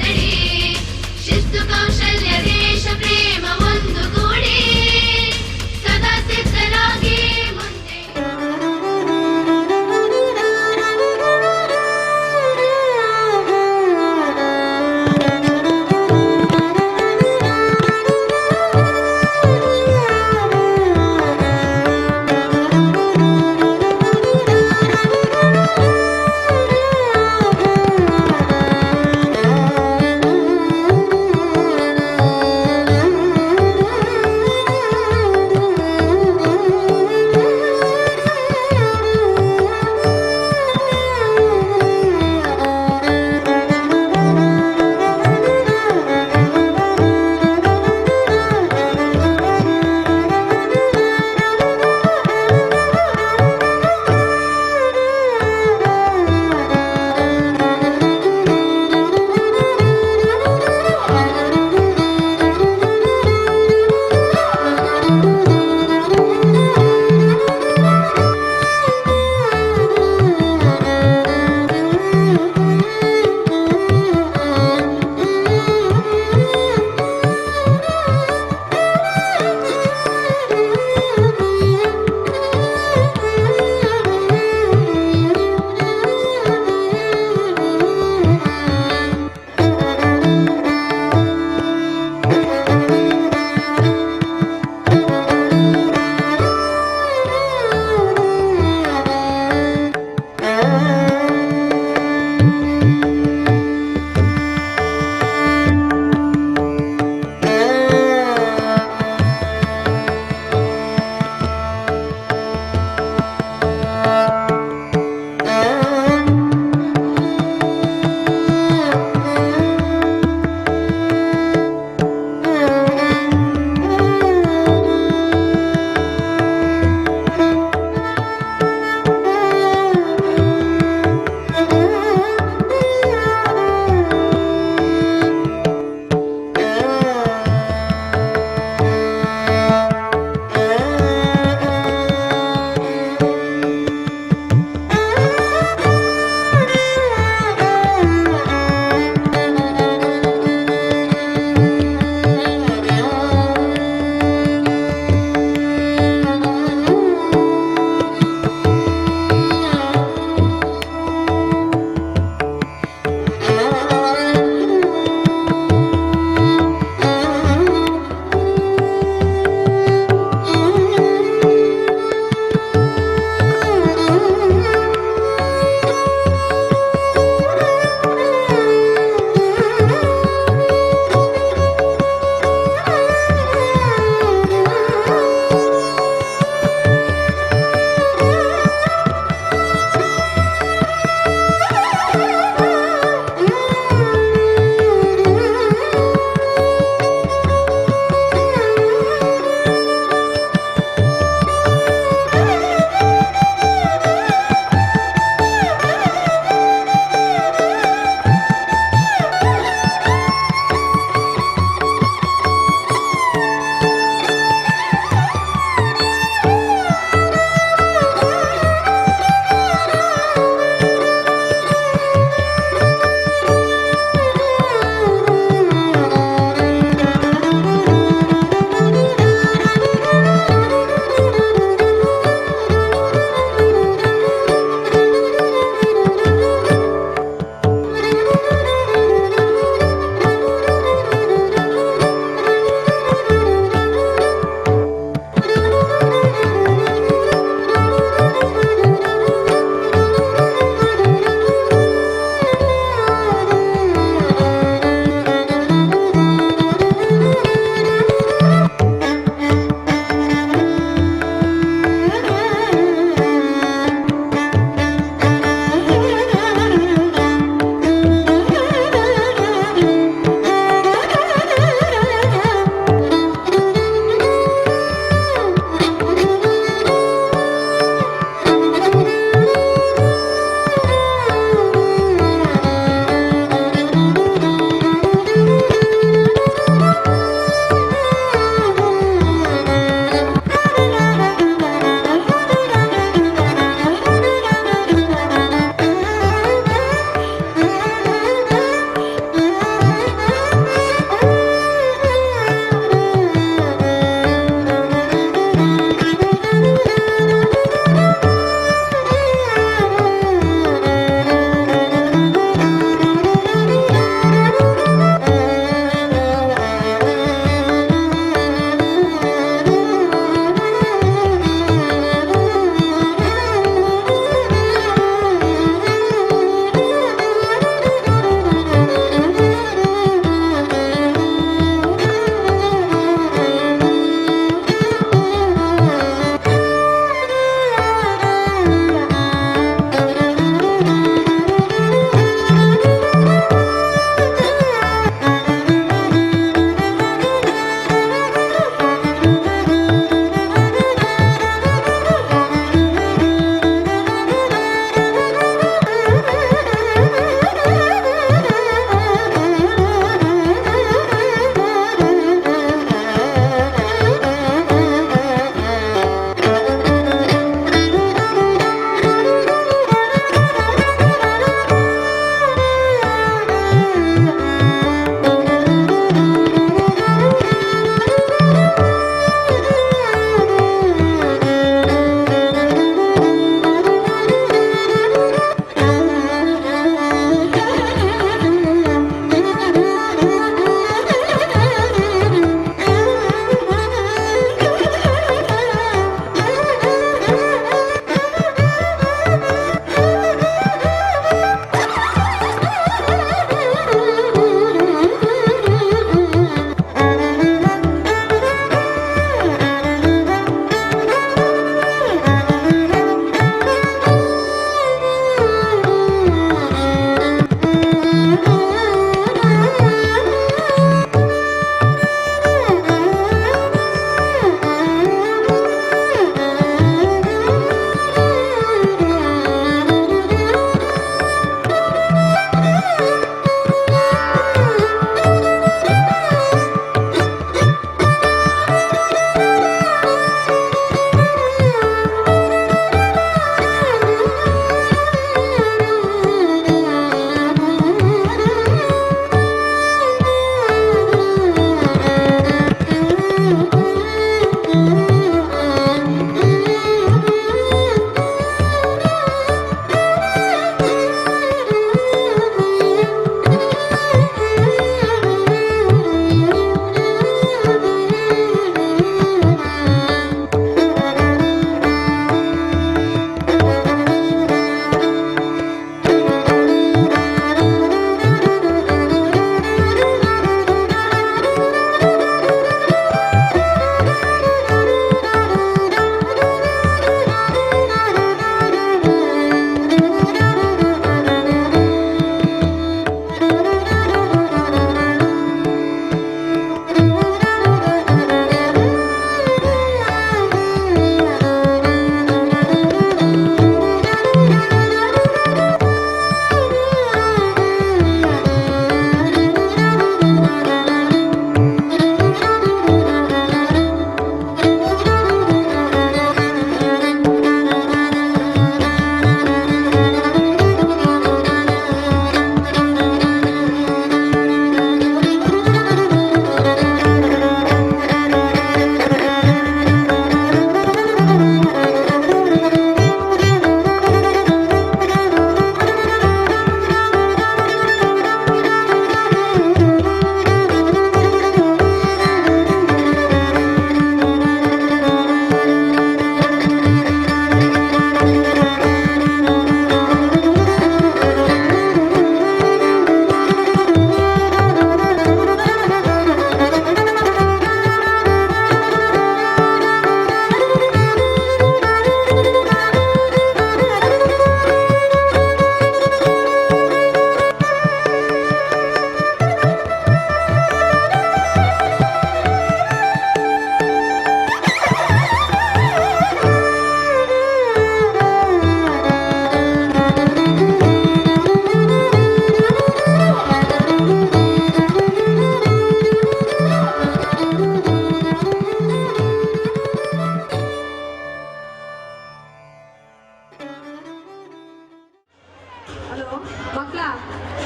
ನಡೆ ಶಿಸ್ತು ಕೌಶಲ್ಯ ದೇಶ ಪ್ರೇಮ ಒಂದುಗೂಡಿ ಸದಾ ಸಿದ್ಧರಾಗಿ ಮುಂದೆ.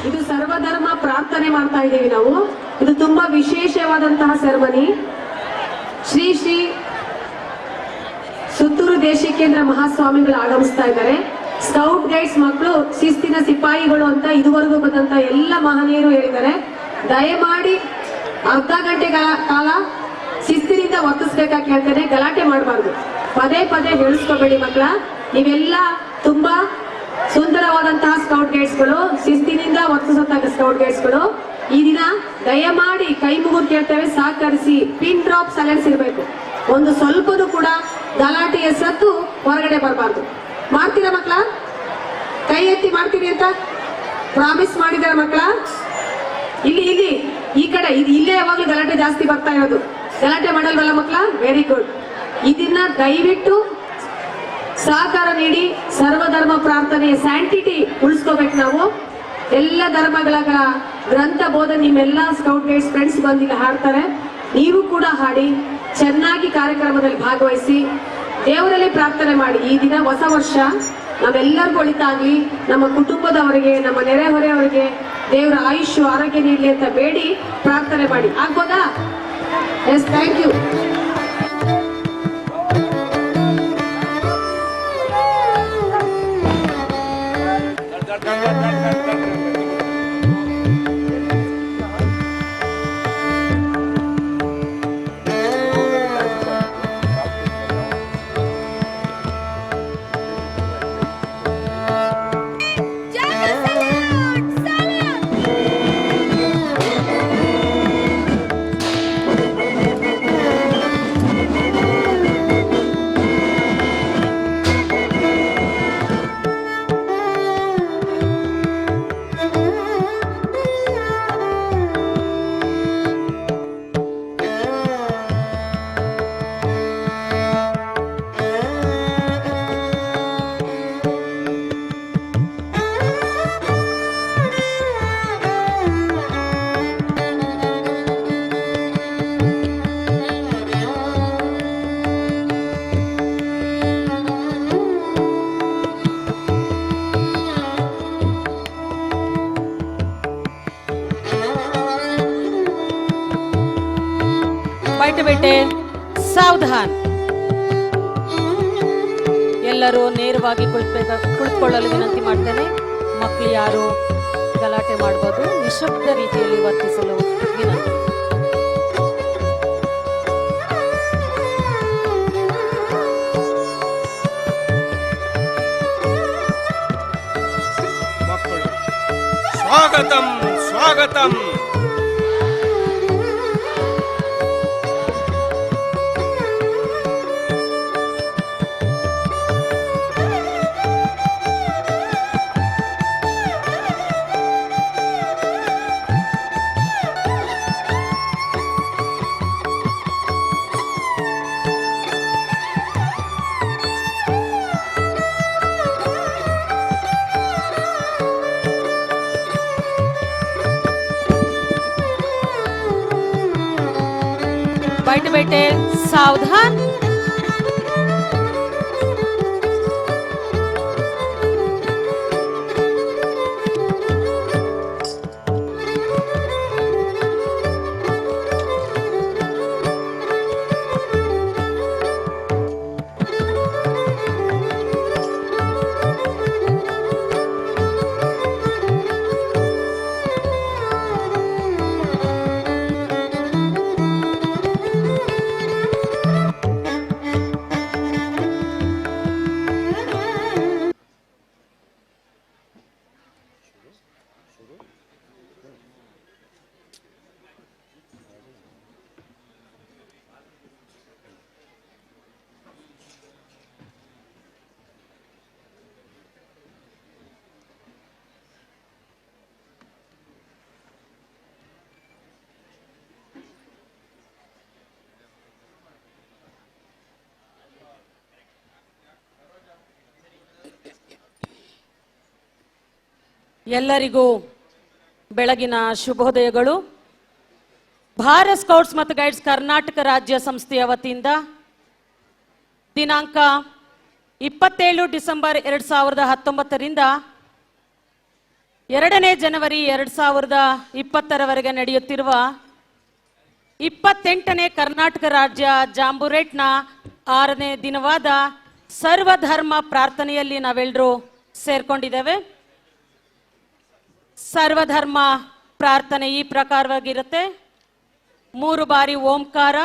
ಇದು ಸರ್ವಧರ್ಮ ಪ್ರಾರ್ಥನೆ ಮಾಡ್ತಾ ಇದ್ದೀವಿ ನಾವು. ಇದು ತುಂಬಾ ವಿಶೇಷವಾದಂತಹ ಸೆರೆಮನಿ. ಶ್ರೀ ಶ್ರೀ ಸುತ್ತೂರು ದೇಶಿಕೇಂದ್ರ ಮಹಾಸ್ವಾಮಿಗಳು ಆಗಮಿಸ್ತಾ ಇದ್ದಾರೆ. ಸ್ಕೌಟ್ ಗೈಡ್ಸ್ ಮಕ್ಕಳು ಶಿಸ್ತಿನ ಸಿಪಾಯಿಗಳು ಅಂತ ಇದುವರೆಗೂ ಬಂದಂತ ಎಲ್ಲ ಮಹನೀಯರು ಹೇಳಿದ್ದಾರೆ. ದಯಮಾಡಿ ಅರ್ಧ ಗಂಟೆ ಕಾಲ ಶಿಸ್ತಿನಿಂದ ವರ್ತಿಸ್ಬೇಕಾಗಿ ಹೇಳ್ತೇನೆ. ಗಲಾಟೆ ಮಾಡಬಾರ್ದು. ಪದೇ ಪದೇ ಹೇಳಿಸ್ಕೋಬೇಡಿ ಮಕ್ಕಳ. ನೀವೆಲ್ಲ ತುಂಬಾ ಸುಂದರವಾದಂತಹ ಸ್ಕೌಟ್ ಗೈಡ್ಸ್ಗಳು, ಶಿಸ್ತಿನಿಂದ ವರ್ತಿಸುವಂತಹ ಸ್ಕೌಟ್ ಗೈಡ್ಸ್ಗಳು. ಈ ದಿನ ದಯಮಾಡಿ ಕೈ ಮುಗಿದು ಕೇಳ್ತೇವೆ, ಸಹಕರಿಸಿ. ಪಿನ್ ಡ್ರಾಪ್ ಸೈಲೆನ್ಸ್ ಇರಬೇಕು. ಒಂದು ಸ್ವಲ್ಪನೂ ಕೂಡ ಗಲಾಟೆಯ ಸತ್ತು ಹೊರಗಡೆ ಬರಬಾರ್ದು. ಮಾಡ್ತೀರಾ ಮಕ್ಕಳ? ಕೈ ಎತ್ತಿ ಮಾಡ್ತೀರಿ ಅಂತ ಪ್ರಾಮಿಸ್ ಮಾಡಿದಾರೆ ಮಕ್ಕಳ. ಇಲ್ಲಿ ಈ ಕಡೆ ಇಲ್ಲೇ ಯಾವಾಗಲೂ ಗಲಾಟೆ ಜಾಸ್ತಿ ಬರ್ತಾ ಇರೋದು. ಗಲಾಟೆ ಮಾಡಲ್ವಲ್ಲ ಮಕ್ಕಳ? Very good. ಇದನ್ನ ದಯವಿಟ್ಟು ಸಹಕಾರ ನೀಡಿ ಸರ್ವಧರ್ಮ ಪ್ರಾರ್ಥನೆಯ ಸ್ಯಾಂಟಿಟಿ ಉಳಿಸ್ಕೋಬೇಕು ನಾವು. ಎಲ್ಲ ಧರ್ಮಗಳ ಗ್ರಂಥ ಬೋಧನೆ ನಿಮ್ಮೆಲ್ಲ ಸ್ಕೌಟ್ ಗೈಡ್ಸ್ ಫ್ರೆಂಡ್ಸ್ ಬಂದಿಲ್ಲ ಹಾಡ್ತಾರೆ. ನೀವು ಕೂಡ ಹಾಡಿ ಚೆನ್ನಾಗಿ ಕಾರ್ಯಕ್ರಮದಲ್ಲಿ ಭಾಗವಹಿಸಿ ದೇವರಲ್ಲಿ ಪ್ರಾರ್ಥನೆ ಮಾಡಿ. ಈ ದಿನ ಹೊಸ ವರ್ಷ ನಾವೆಲ್ಲರಿಗೂ ಒಳಿತಾಗ್ಲಿ, ನಮ್ಮ ಕುಟುಂಬದವರಿಗೆ, ನಮ್ಮ ನೆರೆಹೊರೆಯವರಿಗೆ ದೇವರ ಆಯುಷ್ಯ ಆರೋಗ್ಯ ನೀಡಲಿ ಅಂತ ಬೇಡಿ ಪ್ರಾರ್ಥನೆ ಮಾಡಿ. ಆಗ್ಬೋದಾ? Yes, thank you. ಬೇಟೆ ಸಾವಧಾನ್. ಎಲ್ಲರೂ ನೇರವಾಗಿ ಕುಳಿತುಕೊಳ್ಳಲು ವಿನಂತಿ ಮಾಡ್ತೇನೆ. ಮಕ್ಕಳು ಯಾರು ಗಲಾಟೆ ಮಾಡಬಹುದು, ನಿಶಬ್ದ ರೀತಿಯಲ್ಲಿ ವರ್ತಿಸಲು ವಿನಂತಿ. ಮಕ್ಕಳು ಸ್ವಾಗತಂ ಸ್ವಾಗತಂ. बैठ बेटे सावधान. ಎಲ್ಲರಿಗೂ ಬೆಳಗಿನ ಶುಭೋದಯಗಳು. ಭಾರತ್ ಸ್ಕೌಟ್ಸ್ ಮತ್ತು ಗೈಡ್ಸ್ ಕರ್ನಾಟಕ ರಾಜ್ಯ ಸಂಸ್ಥೆಯ ವತಿಯಿಂದ ದಿನಾಂಕ 27 ಡಿಸೆಂಬರ್ 2019ರಿಂದ 2ನೇ ಜನವರಿ 2020 ನಡೆಯುತ್ತಿರುವ 28ನೇ ಕರ್ನಾಟಕ ರಾಜ್ಯ ಜಾಂಬುರೇಟ್ನ 6ನೇ ದಿನವಾದ ಸರ್ವಧರ್ಮ ಪ್ರಾರ್ಥನೆಯಲ್ಲಿ ನಾವೆಲ್ಲರೂ ಸೇರ್ಕೊಂಡಿದ್ದೇವೆ. ಸರ್ವಧರ್ಮ ಪ್ರಾರ್ಥನೆ ಈ ಪ್ರಕಾರವಾಗಿರುತ್ತೆ. 3 ಬಾರಿ ಓಂಕಾರ,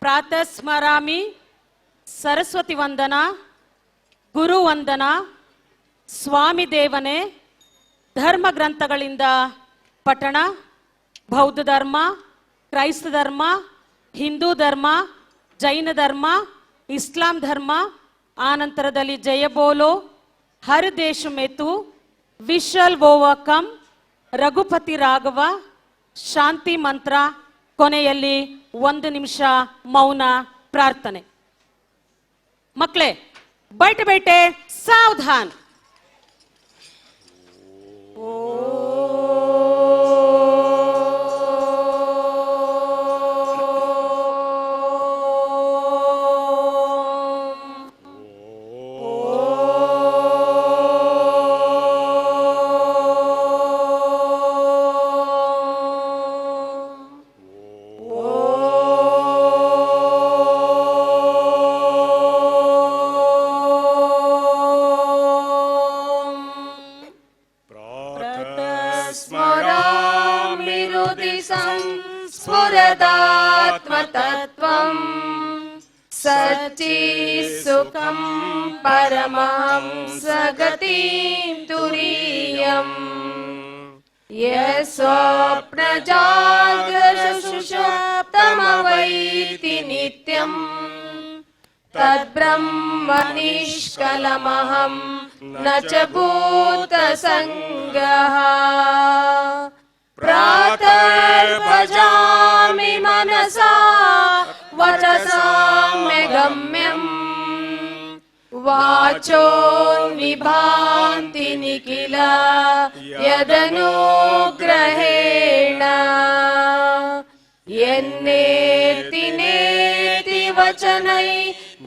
ಪ್ರಾತಃ ಸ್ಮರಾಮಿ, ಸರಸ್ವತಿ ವಂದನ, ಗುರು ವಂದನ, ಸ್ವಾಮಿ ದೇವನೇ, ಧರ್ಮ ಗ್ರಂಥಗಳಿಂದ ಪಠಣ, ಬೌದ್ಧ ಧರ್ಮ, ಕ್ರೈಸ್ತ ಧರ್ಮ, ಹಿಂದೂ ಧರ್ಮ, ಜೈನ ಧರ್ಮ, ಇಸ್ಲಾಂ ಧರ್ಮ, ಆನಂತರದಲ್ಲಿ ಜಯ ಬೋಲೋ, ಹರ್ ದೇಶ ಮೇತು, ವಿಶಲ್ ಓವಕಮ್, ರಘುಪತಿ ರಾಘವ, ಶಾಂತಿ ಮಂತ್ರ, ಕೊನೆಯಲ್ಲಿ 1 ನಿಮಿಷ ಮೌನ ಪ್ರಾರ್ಥನೆ. ಮಕ್ಕಳೇ, बैठ बैठे सावधान. स्फुरदात्मतत्त्वम् सच्चित्सुखं परमहंसगतिं तुरीयम् यस्वप्नजागरसुषुप्तमवैति नित्यम् तद्ब्रह्म निष्कलमहं न च भूतसङ्गः. प्रातर्भजामि मनसा वचसाम्य गम्यम् वाचो निभान्ति निखिल यदनुग्रहेण यन्नेति नेति वचनै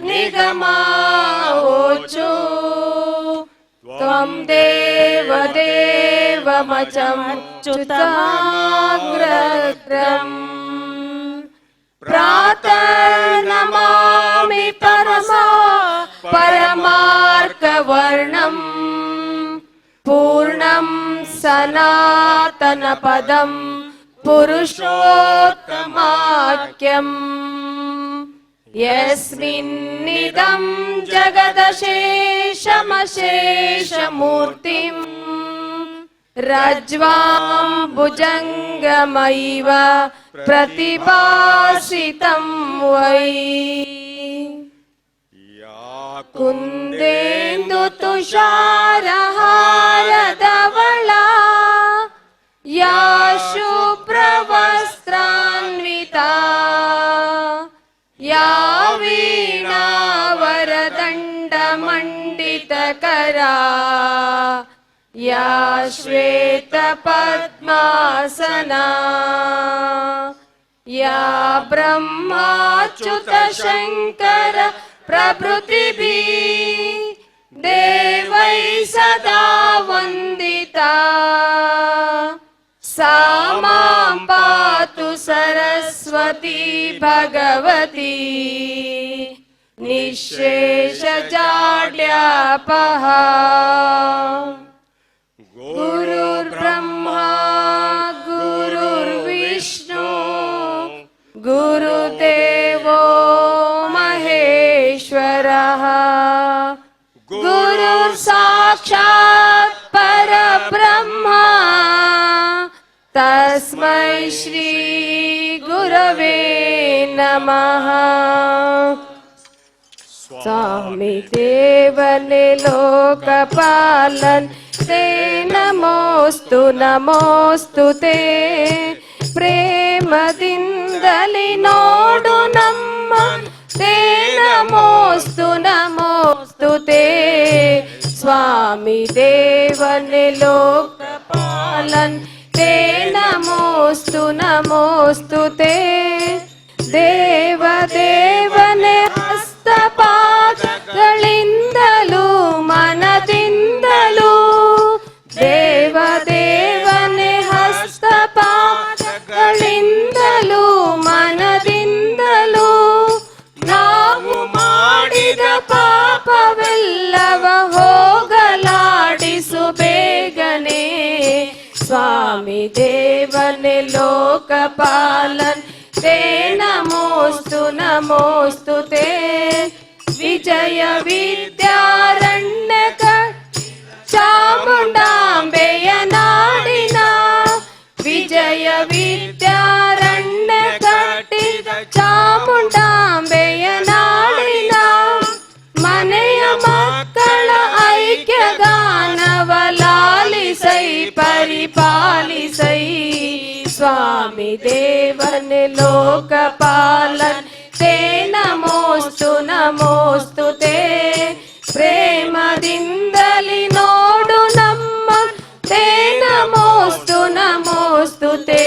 निगमावोचो त्वं देव देवमच्युतमाग्रत्रम् प्रातर्नमामि परमा परमार्कवर्णम् पूर्णं सनातनपदं पुरुषोत्तमाख्यम् यस्मिन्निदं जगदशेषमशेषमूर्तिम् रज्ज्वां भुजङ्गमैव प्रतिभासितं वै कुन्देन्दुतुषारहारधवला या शुभ्रवस्त्रान्विता या वीणावरदण्डमण्डितकरा या श्वेतपद्मासना या ब्रह्माच्युतशङ्कर प्रभृतिभिः देवैः सदा वन्दिता सा मां पातु सरस्वती भगवती निःशेषजाड्यापहा. गुरुर्ब्रह्मा गुरुर्विष्णु गुरुदेवो महेश्वरः गुरुर्साक्षात् परब्रह्मा तस्मै श्री गुरवे नमः. स्वामी देवने लोकपालन ते नमोस्तु नमोस्तु ते प्रेमದಿಂದಲಿ ನೋಡು ನಮ್ಮ ते नमोस्तु नमोस्तु ते स्वामी देवने लोकपालन ते नमोस्तु नमोस्तु ते देव देवने ಹಸ್ತಪಾದಗಳಿಂದಲೂ ಮನದಿಂದಲೂ ದೇವ ಎಲ್ಲವ ಹೋಗಲಾಡಿಸು ಬೇಗನೆ ಸ್ವಾಮಿ ದೇವನೇ ಲೋಕಪಾಲನ್ ते नमोस्तु नमोस्तु ते विजय विद्यारण्यक ಚಾಮುಂಡಾಂಬೆಯ ನಾಡಿನ ವಿಜಯ ವಿದ್ಯಾರಣ್ಯ ಕಟ್ಟಿದ ಚಾಮುಂಡಾಂಬೆಯ ನಾಡಿನ ಮನೆಯ ಮಕ್ಕಳ ಐಕ್ಯಗಾನವ ಲಾಲಿಸೈ ಪರಿಪಾಲಿಸೈ ಸ್ವಾಮಿ ದೇವನೇ ಲೋಕಪಾಲನ್ ते ನಮೋಸ್ತು ನಮೋಸ್ತು ते ಪ್ರೇಮದಿಂದಲಿ ನೋಡು ನಮ್ಮ ते ನಮೋಸ್ತು ನಮೋಸ್ತು ते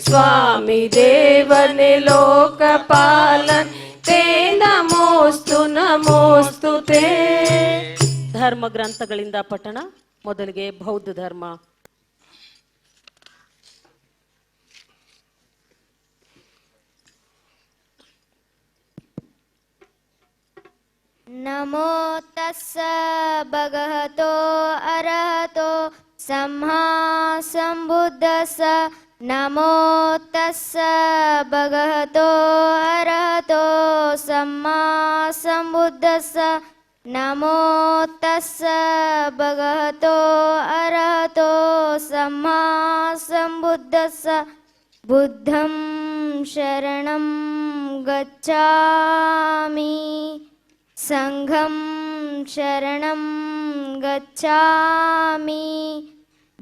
ಸ್ವಾಮಿ ದೇವನೇ ಲೋಕಪಾಲನ್ ते ನಮೋಸ್ತು ನಮೋಸ್ತು ते ಧರ್ಮ ಗ್ರಂಥಗಳಿಂದ ಪಠಣ. ಮೊದಲಿಗೆ ಬೌದ್ಧ ಧರ್ಮ. नमो तस्स भगवतो अरहतो सम्मा सम्बुद्धस्स नमो तस्स भगवतो अरहतो सम्मा सम्बुद्धस्स नमो तस्स भगवतो अरहतो सम्मा सम्बुद्धस्स बुद्धं शरणं गच्छामि संघं शरणं गच्छामि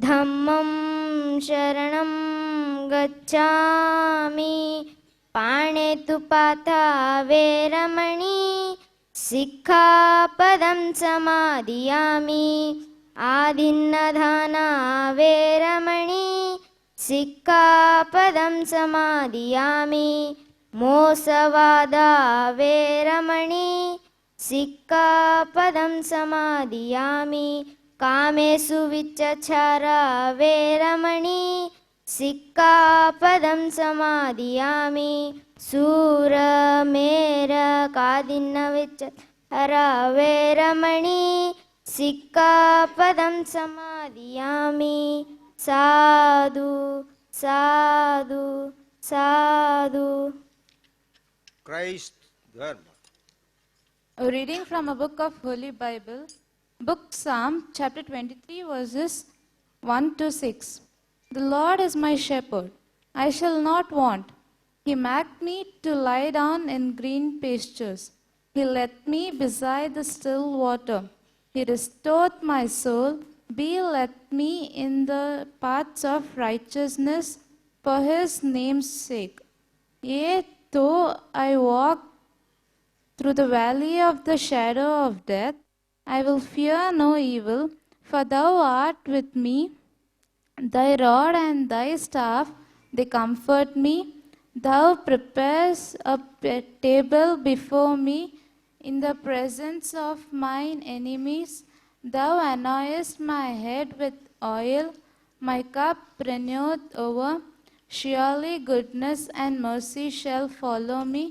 धम्मं शरणं गच्छामि पाणेतु पाथा वेरमणि सिक्खापदं समादियामि आदिन्नदाना वेरमणि सिक्खापदं समादियामि मोसवादा वेरमणि सिक्खापदं समादियामि कामेषु विचचारा वेरमणि सिक्खापदं समादियामि शूरमेरकादिन्न विचचारा वेरमणि सिक्खापदं समादियामि साधु साधु साधु. Christ धर्म. A reading from a book of Holy Bible, Book Psalm, chapter 23, verses 1 to 6. The Lord is my shepherd, I shall not want. He maketh me to lie down in green pastures. He led me beside the still water. He restored my soul. Be led me in the paths of righteousness for his name's sake. Yea, though I walk through the valley of the shadow of death, I will fear no evil, for thou art with me. Thy rod and thy staff, they comfort me. Thou preparest a table before me in the presence of mine enemies. Thou anointest my head with oil, my cup runneth over. Surely goodness and mercy shall follow me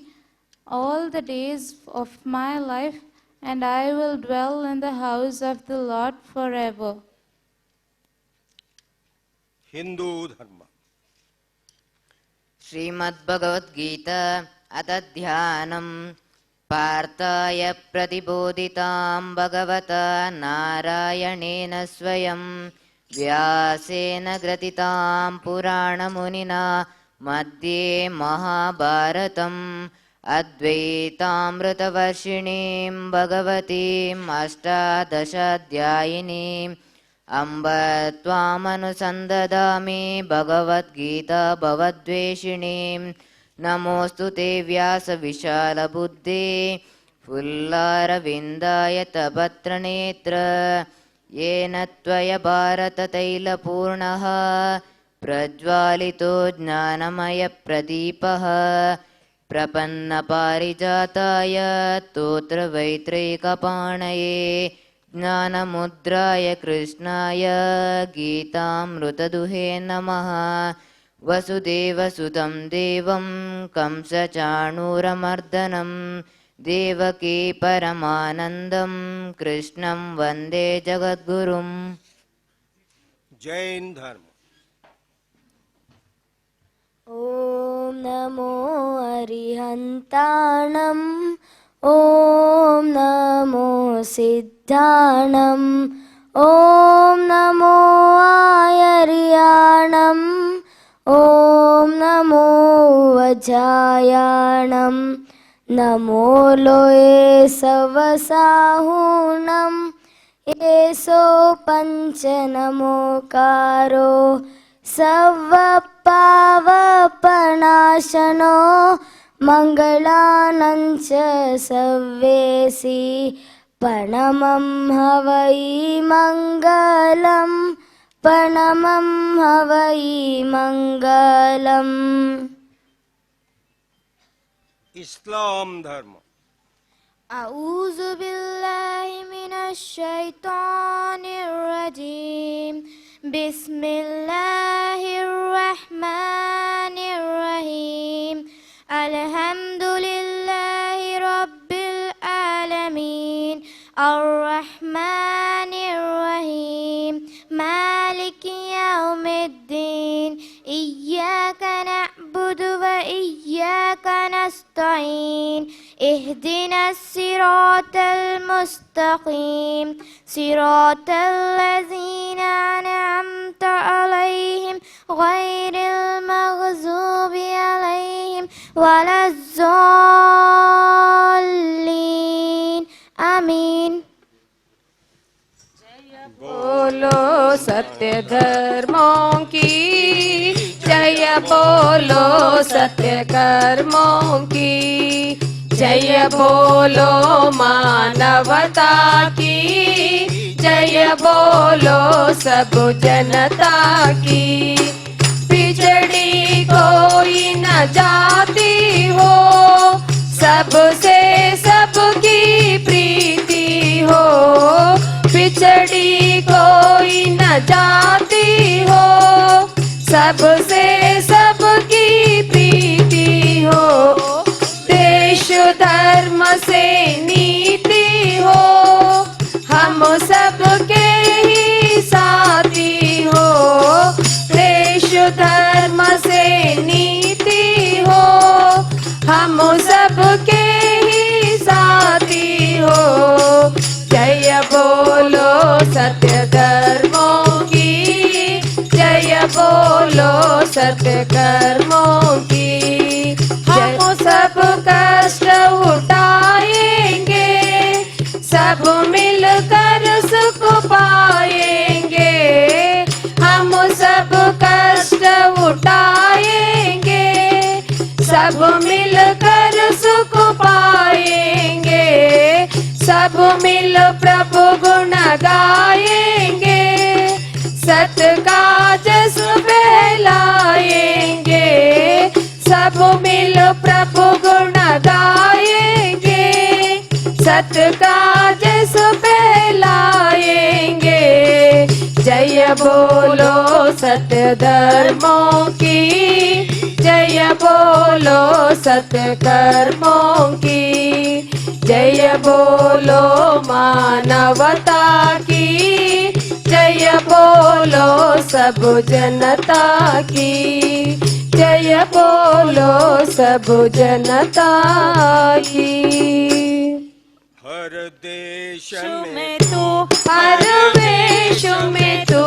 all the days of my life, and I will dwell in the house of the Lord forever. Hindu धर्म. श्रीमद्भगवद्गीता अथ ध्यानं पार्थाय प्रतिबोधितां भगवता नारायणेन स्वयं व्यासेन ग्रथितां पुराणमुनिना मध्ये महाभारतम् अद्वैतामृतवर्षिणीं भगवतीम् अष्टादशाध्यायिनीम् अम्ब त्वामनुसन्ददामि भगवद्गीता भवद्वेषिणीं नमोऽस्तु ते व्यासविशालबुद्धे फुल्लारविन्दाय तपत्रनेत्र येन त्वया भारततैलपूर्णः प्रज्वालितो ज्ञानमयप्रदीपः प्रपन्नपारिजाताय स्तोत्रवैत्रैकपाणये ज्ञानमुद्राय कृष्णाय गीतामृतदुहे नमः. वसुदेवसुतं देवं कंसचाणूरमर्दनं देवकी परमानन्दं कृष्णं वन्दे जगद्गुरुम्। जैन धर्म। ॐ नमो अरिहन्ताणम् ॐ नमो सिद्धाणम् ॐ नमो आयर्याणम् ॐ नमो वज्रायाणम् नमो लोये सवसाहूणम् येसो पञ्च नमोकारो सर्वपावपनाशनो मङ्गलानञ्च सव्येसि प्रणमं हवै मङ्गलम् प्रणमं हवै मङ्गलम्। इस्लाम धर्म। अऊज़ु बिल्लाहि मिनश शैतानिर रजीम बिस्मिल्लाहिर रहमानिर रहीम अल्हम्दुलिल्लाहि रब्बिल आलमीन अर्रहमानिर रहीम मालिकि यौमिद्दीन इय्याक नअबुदु व इय्याक नस्तईन इहदिनस सिरातल मुस्तकीम सिरातल लज़ीना अनअमत अलैहिम गैरिल मग़ज़ूबि अलैहिम वलज़्ज़ाल्लीन आमीन। बोलो सत्य धर्मों की जय, बोलो सत्य कर्मों की जय, बोलो मानवता की जय, बोलो सब जनता की। पिछड़ी कोई न जाति हो, सबसे सबकी प्रीति हो। पिछड़ी कोई न जाति हो, सबसे सबकी प्रीति हो। देश धर्म से नीति हो, हम सबके ही साथी हो। देश धर्म से नीति हो, हम सबके ही साथी हो। जय बोलो सत्य धर्मों की जय, बोलो सत्य कर्मों की। हम सब कष्ट उठाएंगे, सब मिलकर सुख पाएंगे। हम सब कष्ट उठाएंगे, सब मिलकर सुख पाएंगे। सब मिल प्रभु गुण गाएंगे, सत्य का जस फैलाएंगे। सब मिल प्रभु गुण गाएंगे, सत्य का जस फैलाएंगे। जय बोलो सत्य धर्मों की जय, बोलो सत्य कर्मों की जय, बोलो मानवता की जय, बोलो सब जनता की जय, बोलो सब जनता की। हर देश में तू हर वेश में तू,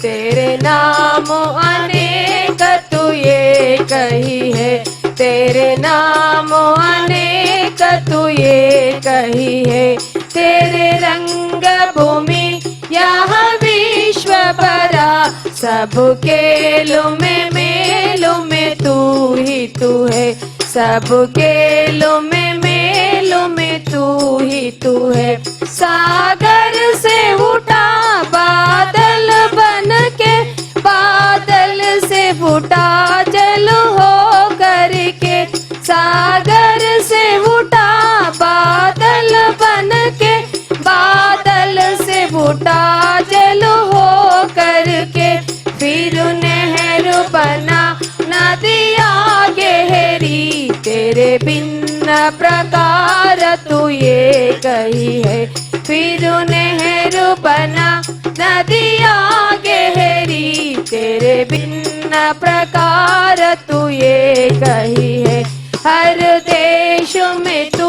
तेरे नाम अनेक तू ये कही है। तेरे नाम अनेक तू ये कही है। तेरे रंग भूमि यह विश्व भरा, सब खेलों में मेलों में तू ही तू है। सब खेलों में मेलों में तू ही तू है। सागर से उठा बादल बन के, बादल से उठा जल हो करके। सागर से उठा बादल बन के, बादल से उठा जल हो करके। फिर नहर बना नदियाँ गहरी, तेरे बिन भिन्न प्रकार तू एक ही है। फिर नेहरू बना नदिया गहरी, तेरे भिन्न प्रकार तू एक ही है। हर देश में तू,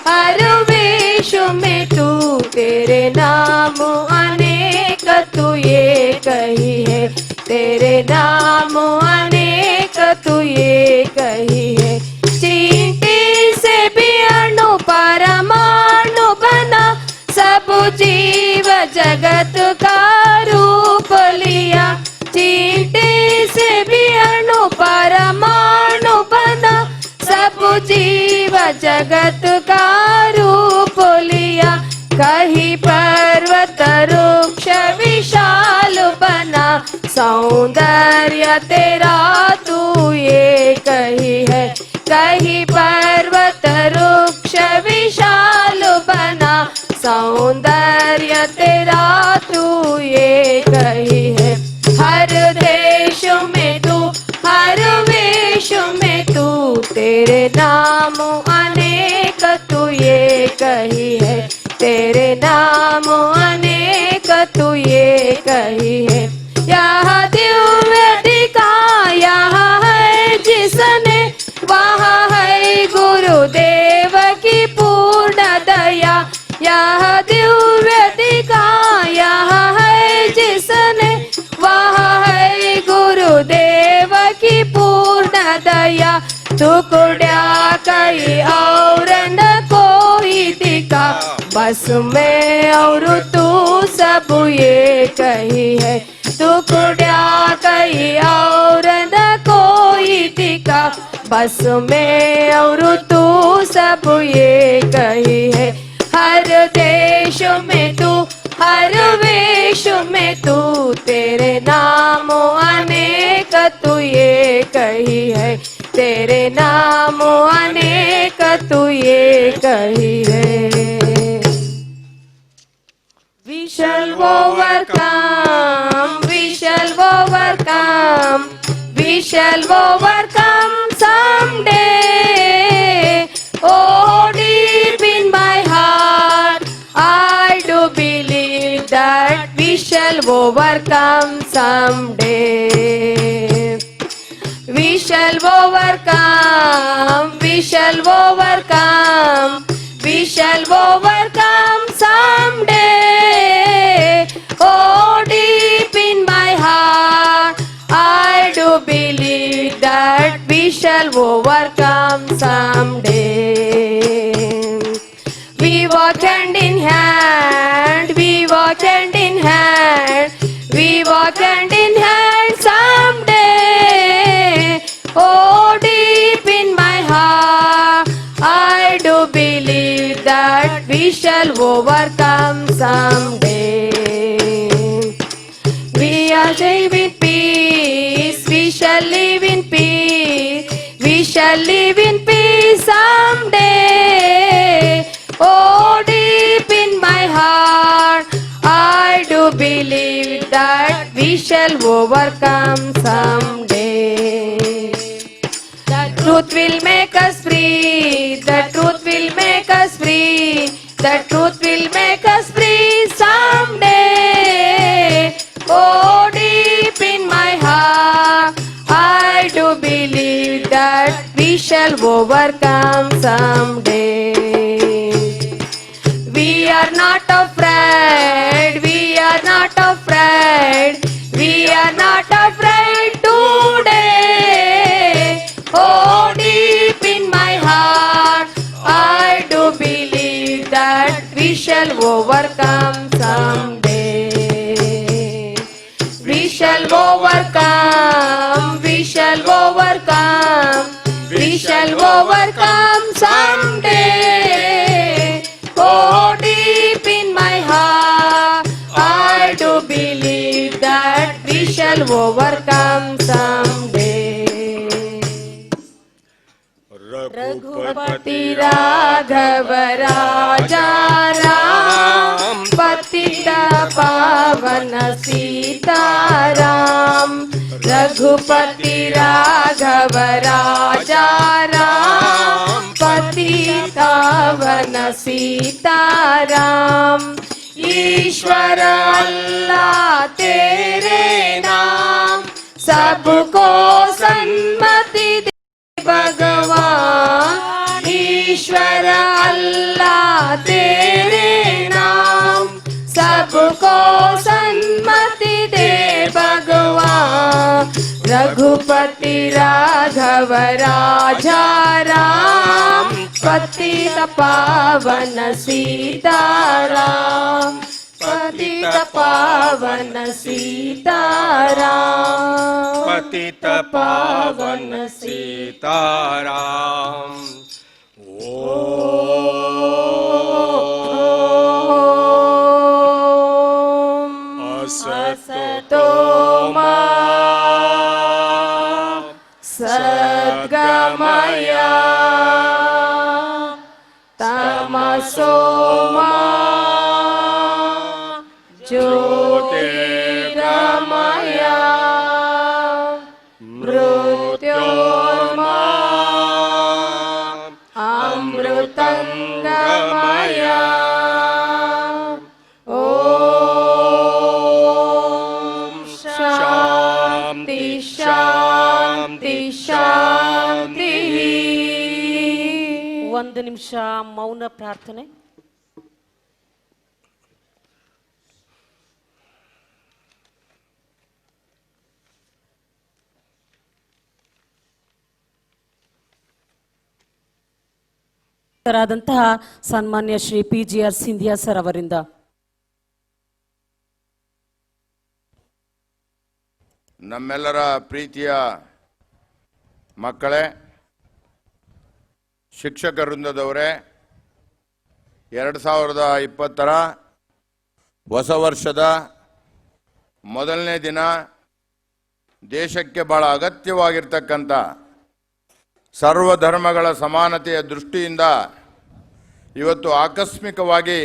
हर वेश में तू, तेरे नाम अनेक तू एक ही है। तेरे नाम अनेक तू एक ही है। चींटी से भी अणु परमाणु बना, सब जीव जगत का रूप लिया। चींटी से भी अणु परमाणु बना, सब जीव जगत का रूप लिया। कहीं पर्वत वृक्ष विशाल बना, सौंदर्य तेरा तू एक ही है। कहीं पर्वत वृक्ष विशाल बना, सौंदर्य तेरा तू एक ही है। हर देश में तू, हर वेश में तू, तेरे नाम अनेक तू एक ही है। तेरे नाम अनेक तू एक ही है। यह दिव्य दिखा यहाँ है जिसने, वहाँ है गुरुदेव की पूर्ण दया। यह दिव्य दिखा यहाँ है जिसने, वहाँ है गुरुदेव की पूर्ण दया। टुकड़ा कहीं और न कोई दिखा, बस मैं और तू सब एक ही है। टुकड़ा कहीं और न कोई दिखा, बस मैं और तू सब एक ही है। हर देश में तू, हर वेश में तू, तेरे नाम अनेक तू एक ही है। तेरे नाम अनेक तू एक ही है। We shall overcome, we shall overcome, we shall overcome someday. Oh, deep in my heart, I do believe that we shall overcome someday. We shall overcome, we shall overcome, we shall overcome someday. Oh, deep in my heart, I do believe that we shall overcome someday. We walk hand in hand, we walk hand in hand, we walk hand in hand someday. Oh, deep in my heart, I do believe that we shall overcome someday. We are live in peace, we shall live in peace, we shall live in peace someday. Oh, deep in my heart, I do believe that we shall overcome someday. The truth will make us free, the truth will make us free, the truth will make us free someday. Oh, deep in my heart, I do believe that we shall overcome someday. We are not afraid, we are not afraid, we are not afraid today. Oh, deep in my heart, I do believe that we shall overcome someday. We shall overcome, we shall overcome, we shall overcome someday. Oh, deep in my heart, I do believe that we shall overcome someday. Raghupati Raghav राजा राम, पतित पावन सीताराम। रघुपति राघव राजा राम, पतित वृंदावन सीताराम। ईश्वर अल्लाह तेरे नाम, सबको सन्मति दे भगवान। ईश्वर अल्लाह तेरे नाम, सबको सन्मति दे भगवान। रघुपति राघव राजा राम, पतित पावन सीताराम, पतित पावन सीताराम, पतित पावन सीताराम। ओम असतो मा सद्गमय, तमसो मा ज्योतिर्गमय, मृत्योर्मा अमृतंगमय। ओम शांति शांति शांति। ಒಂದು ನಿಮಿಷ ಮೌನ ಪ್ರಾರ್ಥನೆ. ರಾದಂತಹ ಸನ್ಮಾನ್ಯ ಶ್ರೀ PGR ಸಿಂಧಿಯಾ ಸರ್ ಅವರಿಂದ. ನಮ್ಮೆಲ್ಲರ ಪ್ರೀತಿಯ ಮಕ್ಕಳೇ, ಶಿಕ್ಷಕ ವೃಂದದವರೇ, 2020 ಹೊಸ ವರ್ಷದ ಮೊದಲನೇ ದಿನ ದೇಶಕ್ಕೆ ಬಹಳ ಅಗತ್ಯವಾಗಿರ್ತಕ್ಕಂಥ ಸರ್ವಧರ್ಮಗಳ ಸಮಾನತೆಯ ದೃಷ್ಟಿಯಿಂದ ಇವತ್ತು ಆಕಸ್ಮಿಕವಾಗಿ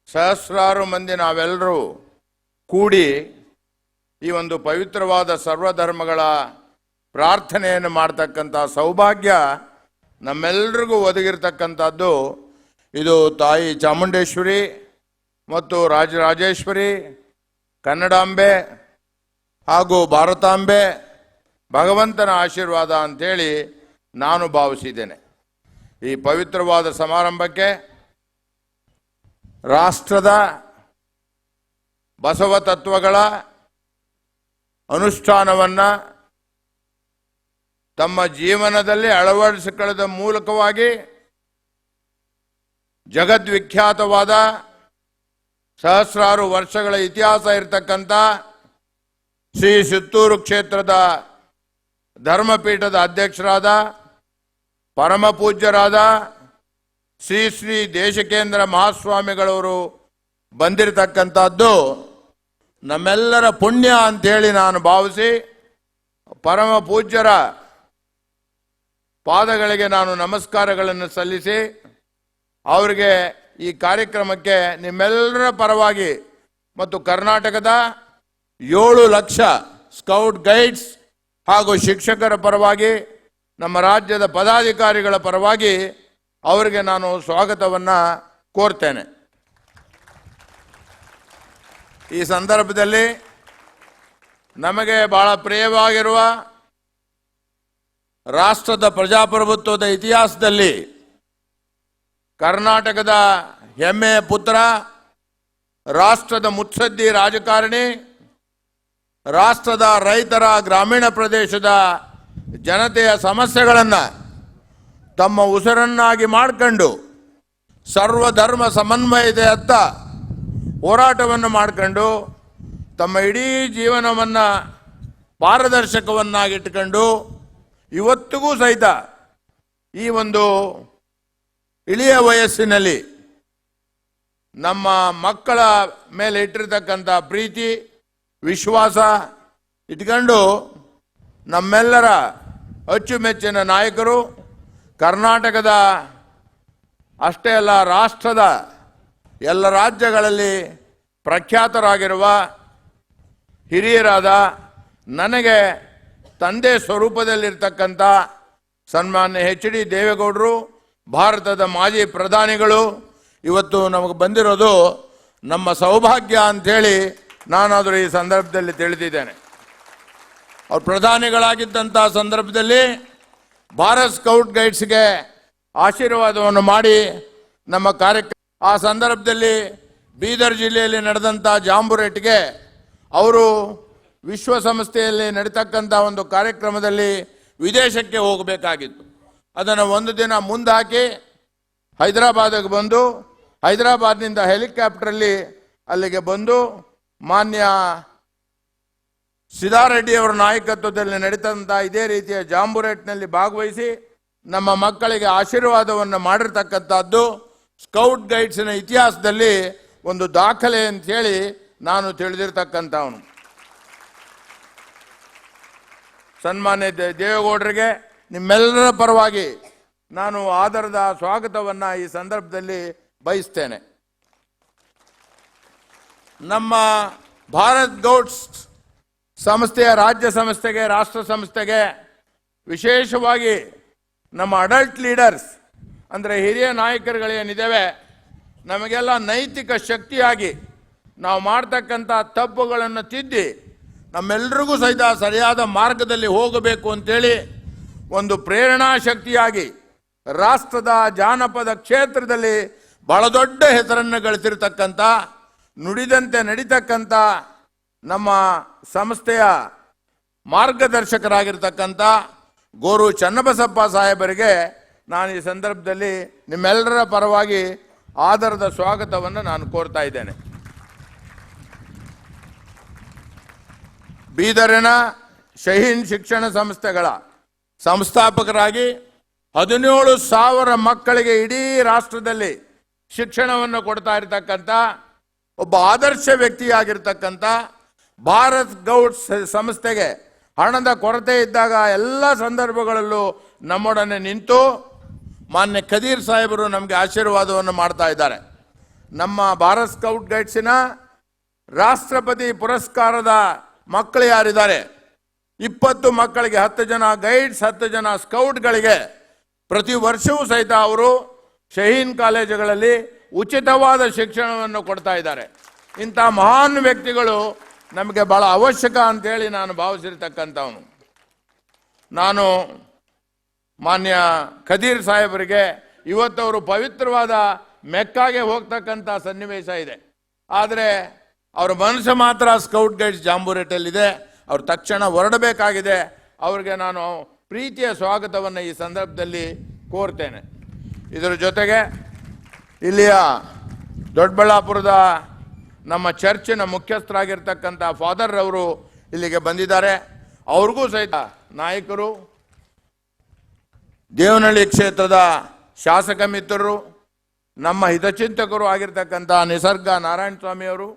ಸಹಸ್ರಾರು ಮಂದಿ ನಾವೆಲ್ಲರೂ ಕೂಡಿ ಈ ಒಂದು ಪವಿತ್ರವಾದ ಸರ್ವಧರ್ಮಗಳ ಪ್ರಾರ್ಥನೆಯನ್ನು ಮಾಡ್ತಕ್ಕಂಥ ಸೌಭಾಗ್ಯ ನಮ್ಮೆಲ್ಲರಿಗೂ ಒದಗಿರ್ತಕ್ಕಂಥದ್ದು. ಇದು ತಾಯಿ ಚಾಮುಂಡೇಶ್ವರಿ ಮತ್ತು ರಾಜರಾಜೇಶ್ವರಿ, ಕನ್ನಡಾಂಬೆ ಹಾಗೂ ಭಾರತಾಂಬೆ ಭಗವಂತನ ಆಶೀರ್ವಾದ ಅಂಥೇಳಿ ನಾನು ಭಾವಿಸಿದ್ದೇನೆ. ಈ ಪವಿತ್ರವಾದ ಸಮಾರಂಭಕ್ಕೆ ರಾಷ್ಟ್ರದ ಬಸವ ತತ್ವಗಳ ಅನುಷ್ಠಾನವನ್ನು ತಮ್ಮ ಜೀವನದಲ್ಲಿ ಅಳವಡಿಸಿಕೊಳ್ಳದ ಮೂಲಕವಾಗಿ ಜಗದ್ವಿಖ್ಯಾತವಾದ ಸಹಸ್ರಾರು ವರ್ಷಗಳ ಇತಿಹಾಸ ಇರತಕ್ಕಂಥ ಶ್ರೀ ಸುತ್ತೂರು ಕ್ಷೇತ್ರದ ಧರ್ಮಪೀಠದ ಅಧ್ಯಕ್ಷರಾದ ಪರಮ ಪೂಜ್ಯರಾದ ಶ್ರೀ ಶ್ರೀ ದೇಶಿಕೇಂದ್ರ ಮಹಾಸ್ವಾಮಿಗಳವರು ಬಂದಿರತಕ್ಕಂಥದ್ದು ನಮ್ಮೆಲ್ಲರ ಪುಣ್ಯ ಅಂಥೇಳಿ ನಾನು ಭಾವಿಸಿ ಪರಮ ಪೂಜ್ಯರ ಪಾದಗಳಿಗೆ ನಾನು ನಮಸ್ಕಾರಗಳನ್ನು ಸಲ್ಲಿಸಿ ಅವರಿಗೆ ಈ ಕಾರ್ಯಕ್ರಮಕ್ಕೆ ನಿಮ್ಮೆಲ್ಲರ ಪರವಾಗಿ ಮತ್ತು ಕರ್ನಾಟಕದ 7 ಲಕ್ಷ ಸ್ಕೌಟ್ ಗೈಡ್ಸ್ ಹಾಗೂ ಶಿಕ್ಷಕರ ಪರವಾಗಿ ನಮ್ಮ ರಾಜ್ಯದ ಪದಾಧಿಕಾರಿಗಳ ಪರವಾಗಿ ಅವರಿಗೆ ನಾನು ಸ್ವಾಗತವನ್ನು ಕೋರ್ತೇನೆ. ಈ ಸಂದರ್ಭದಲ್ಲಿ ನಮಗೆ ಬಹಳ ಪ್ರಿಯವಾಗಿರುವ ರಾಷ್ಟ್ರದ ಪ್ರಜಾಪ್ರಭುತ್ವದ ಇತಿಹಾಸದಲ್ಲಿ ಕರ್ನಾಟಕದ ಹೆಮ್ಮೆಯ ಪುತ್ರ, ರಾಷ್ಟ್ರದ ಮುತ್ಸದ್ದಿ ರಾಜಕಾರಣಿ, ರಾಷ್ಟ್ರದ ರೈತರ ಗ್ರಾಮೀಣ ಪ್ರದೇಶದ ಜನತೆಯ ಸಮಸ್ಯೆಗಳನ್ನು ತಮ್ಮ ಉಸಿರನ್ನಾಗಿ ಮಾಡಿಕೊಂಡು ಸರ್ವಧರ್ಮ ಸಮನ್ವಯತೆಯತ್ತ ಹೋರಾಟವನ್ನು ಮಾಡಿಕೊಂಡು ತಮ್ಮ ಇಡೀ ಜೀವನವನ್ನು ಪಾರದರ್ಶಕವನ್ನಾಗಿಟ್ಟುಕೊಂಡು ಇವತ್ತಿಗೂ ಸಹಿತ ಈ ಒಂದು ಇಳಿಯ ವಯಸ್ಸಿನಲ್ಲಿ ನಮ್ಮ ಮಕ್ಕಳ ಮೇಲೆ ಇಟ್ಟಿರ್ತಕ್ಕಂಥ ಪ್ರೀತಿ ವಿಶ್ವಾಸ ಇಟ್ಕೊಂಡು ನಮ್ಮೆಲ್ಲರ ಅಚ್ಚುಮೆಚ್ಚಿನ ನಾಯಕರು, ಕರ್ನಾಟಕದ ಅಷ್ಟೇ ಅಲ್ಲ ರಾಷ್ಟ್ರದ ಎಲ್ಲ ರಾಜ್ಯಗಳಲ್ಲಿ ಪ್ರಖ್ಯಾತರಾಗಿರುವ ಹಿರಿಯರಾದ ನನಗೆ ತಂದೆ ಸ್ವರೂಪದಲ್ಲಿರ್ತಕ್ಕಂಥ ಸನ್ಮಾನ್ಯ HD ದೇವೇಗೌಡರು ಭಾರತದ ಮಾಜಿ ಪ್ರಧಾನಿಗಳು ಇವತ್ತು ನಮಗೆ ಬಂದಿರೋದು ನಮ್ಮ ಸೌಭಾಗ್ಯ ಅಂಥೇಳಿ ನಾನಾದರೂ ಈ ಸಂದರ್ಭದಲ್ಲಿ ತಿಳಿದಿದ್ದೇನೆ. ಅವ್ರು ಪ್ರಧಾನಿಗಳಾಗಿದ್ದಂಥ ಸಂದರ್ಭದಲ್ಲಿ ಭಾರತ್ ಸ್ಕೌಟ್ ಗೈಡ್ಸ್ಗೆ ಆಶೀರ್ವಾದವನ್ನು ಮಾಡಿ ನಮ್ಮ ಕಾರ್ಯಕ್ರಮ, ಆ ಸಂದರ್ಭದಲ್ಲಿ ಬೀದರ್ ಜಿಲ್ಲೆಯಲ್ಲಿ ನಡೆದಂಥ ಜಾಂಬುರೇಟ್ಗೆ ಅವರು ವಿಶ್ವಸಂಸ್ಥೆಯಲ್ಲಿ ನಡೀತಕ್ಕಂಥ ಒಂದು ಕಾರ್ಯಕ್ರಮದಲ್ಲಿ ವಿದೇಶಕ್ಕೆ ಹೋಗಬೇಕಾಗಿತ್ತು. ಅದನ್ನು ಒಂದು ದಿನ ಮುಂದಾಕಿ ಹೈದರಾಬಾದಿಗೆ ಬಂದು ಹೈದರಾಬಾದ್ನಿಂದ ಹೆಲಿಕಾಪ್ಟರಲ್ಲಿ ಅಲ್ಲಿಗೆ ಬಂದು ಮಾನ್ಯ ಸಿದ್ದಾರೆಡ್ಡಿ ಅವರ ನಾಯಕತ್ವದಲ್ಲಿ ನಡೀತಂಥ ಇದೇ ರೀತಿಯ ಜಾಂಬುರೇಟ್ನಲ್ಲಿ ಭಾಗವಹಿಸಿ ನಮ್ಮ ಮಕ್ಕಳಿಗೆ ಆಶೀರ್ವಾದವನ್ನು ಮಾಡಿರ್ತಕ್ಕಂಥದ್ದು ಸ್ಕೌಟ್ ಗೈಡ್ಸ್ನ ಇತಿಹಾಸದಲ್ಲಿ ಒಂದು ದಾಖಲೆ ಅಂತ ಹೇಳಿ ನಾನು ತಿಳಿದಿರ್ತಕ್ಕಂಥವನು. ಸನ್ಮಾನ್ಯ ದೇವೇಗೌಡರಿಗೆ ನಿಮ್ಮೆಲ್ಲರ ಪರವಾಗಿ ನಾನು ಆದರದ ಸ್ವಾಗತವನ್ನು ಈ ಸಂದರ್ಭದಲ್ಲಿ ಬಯಸ್ತೇನೆ. ನಮ್ಮ ಭಾರತ್ ಗೌಡ್ಸ್ ಸಂಸ್ಥೆಯ ರಾಜ್ಯ ಸಂಸ್ಥೆಗೆ, ರಾಷ್ಟ್ರ ಸಂಸ್ಥೆಗೆ, ವಿಶೇಷವಾಗಿ ನಮ್ಮ ಅಡಲ್ಟ್ ಲೀಡರ್ಸ್ ಅಂದರೆ ಹಿರಿಯ ನಾಯಕರುಗಳೇನಿದ್ದೇವೆ, ನಮಗೆಲ್ಲ ನೈತಿಕ ಶಕ್ತಿಯಾಗಿ ನಾವು ಮಾಡ್ತಕ್ಕಂಥ ತಪ್ಪುಗಳನ್ನು ತಿದ್ದಿ ನಮ್ಮೆಲ್ಲರಿಗೂ ಸಹಿತ ಸರಿಯಾದ ಮಾರ್ಗದಲ್ಲಿ ಹೋಗಬೇಕು ಅಂತೇಳಿ ಒಂದು ಪ್ರೇರಣಾ ಶಕ್ತಿಯಾಗಿ ರಾಷ್ಟ್ರದ ಜಾನಪದ ಕ್ಷೇತ್ರದಲ್ಲಿ ಬಹಳ ದೊಡ್ಡ ಹೆಸರನ್ನು ಗಳಿಸಿರ್ತಕ್ಕಂಥ, ನುಡಿದಂತೆ ನಡೀತಕ್ಕಂಥ ನಮ್ಮ ಸಂಸ್ಥೆಯ ಮಾರ್ಗದರ್ಶಕರಾಗಿರ್ತಕ್ಕಂಥ ಗೋರು ಚನ್ನಬಸಪ್ಪ ಸಾಹೇಬರಿಗೆ ನಾನು ಈ ಸಂದರ್ಭದಲ್ಲಿ ನಿಮ್ಮೆಲ್ಲರ ಪರವಾಗಿ ಆದರದ ಸ್ವಾಗತವನ್ನು ನಾನು ಕೋರ್ತಾ ಇದ್ದೇನೆ. ಬೀದರಿನ ಶಹೀನ್ ಶಿಕ್ಷಣ ಸಂಸ್ಥೆಗಳ ಸಂಸ್ಥಾಪಕರಾಗಿ 17,000 ಮಕ್ಕಳಿಗೆ ಇಡೀ ರಾಷ್ಟ್ರದಲ್ಲಿ ಶಿಕ್ಷಣವನ್ನು ಕೊಡ್ತಾ ಇರತಕ್ಕಂಥ ಒಬ್ಬ ಆದರ್ಶ ವ್ಯಕ್ತಿಯಾಗಿರ್ತಕ್ಕಂಥ ಭಾರತ್ ಗೌಡ್ಸ್ ಸಂಸ್ಥೆಗೆ ಹಣದ ಕೊರತೆ ಇದ್ದಾಗ ಎಲ್ಲ ಸಂದರ್ಭಗಳಲ್ಲೂ ನಮ್ಮೊಡನೆ ನಿಂತು ಮಾನ್ಯ ಖದೀರ್ ಸಾಹೇಬರು ನಮಗೆ ಆಶೀರ್ವಾದವನ್ನು ಮಾಡ್ತಾ ಇದ್ದಾರೆ. ನಮ್ಮ ಭಾರತ್ ಸ್ಕೌಟ್ ಗೈಡ್ಸಿನ ರಾಷ್ಟ್ರಪತಿ ಪುರಸ್ಕಾರದ ಮಕ್ಕಳು ಯಾರಿದ್ದಾರೆ, 20 ಮಕ್ಕಳಿಗೆ 10 ಜನ ಗೈಡ್ಸ್, 10 ಜನ ಸ್ಕೌಟ್ಗಳಿಗೆ ಪ್ರತಿ ವರ್ಷವೂ ಸಹಿತ ಅವರು ಶಹೀನ್ ಕಾಲೇಜುಗಳಲ್ಲಿ ಉಚಿತವಾದ ಶಿಕ್ಷಣವನ್ನು ಕೊಡ್ತಾ ಇದ್ದಾರೆ. ಇಂಥ ಮಹಾನ್ ವ್ಯಕ್ತಿಗಳು ನಮಗೆ ಬಹಳ ಅವಶ್ಯಕ ಅಂತೇಳಿ ನಾನು ಭಾವಿಸಿರ್ತಕ್ಕಂಥವನು. ನಾನು ಮಾನ್ಯ ಖದೀರ್ ಸಾಹೇಬರಿಗೆ ಇವತ್ತವರು ಪವಿತ್ರವಾದ ಮೆಕ್ಕಾಗೆ ಹೋಗ್ತಕ್ಕಂಥ ಸನ್ನಿವೇಶ ಇದೆ. ಆದರೆ ಅವರ ಮನಸ್ಸು ಮಾತ್ರ ಸ್ಕೌಟ್ ಗೈಡ್ಸ್ ಜಾಂಬುರೇಟಲ್ಲಿದೆ. ಅವ್ರು ತಕ್ಷಣ ಹೊರಡಬೇಕಾಗಿದೆ. ಅವ್ರಿಗೆ ನಾನು ಪ್ರೀತಿಯ ಸ್ವಾಗತವನ್ನು ಈ ಸಂದರ್ಭದಲ್ಲಿ ಕೋರ್ತೇನೆ. ಇದರ ಜೊತೆಗೆ ಇಲ್ಲಿಯ ದೊಡ್ಡಬಳ್ಳಾಪುರದ ನಮ್ಮ ಚರ್ಚಿನ ಮುಖ್ಯಸ್ಥರಾಗಿರ್ತಕ್ಕಂಥ ಫಾದರ್ ಅವರು ಇಲ್ಲಿಗೆ ಬಂದಿದ್ದಾರೆ. ಅವ್ರಿಗೂ ಸಹಿತ ನಾಯಕರು, ದೇವನಹಳ್ಳಿ ಕ್ಷೇತ್ರದ ಶಾಸಕ ಮಿತ್ರರು, ನಮ್ಮ ಹಿತಚಿಂತಕರು ಆಗಿರ್ತಕ್ಕಂಥ ನಿಸರ್ಗ ನಾರಾಯಣ ಸ್ವಾಮಿಯವರು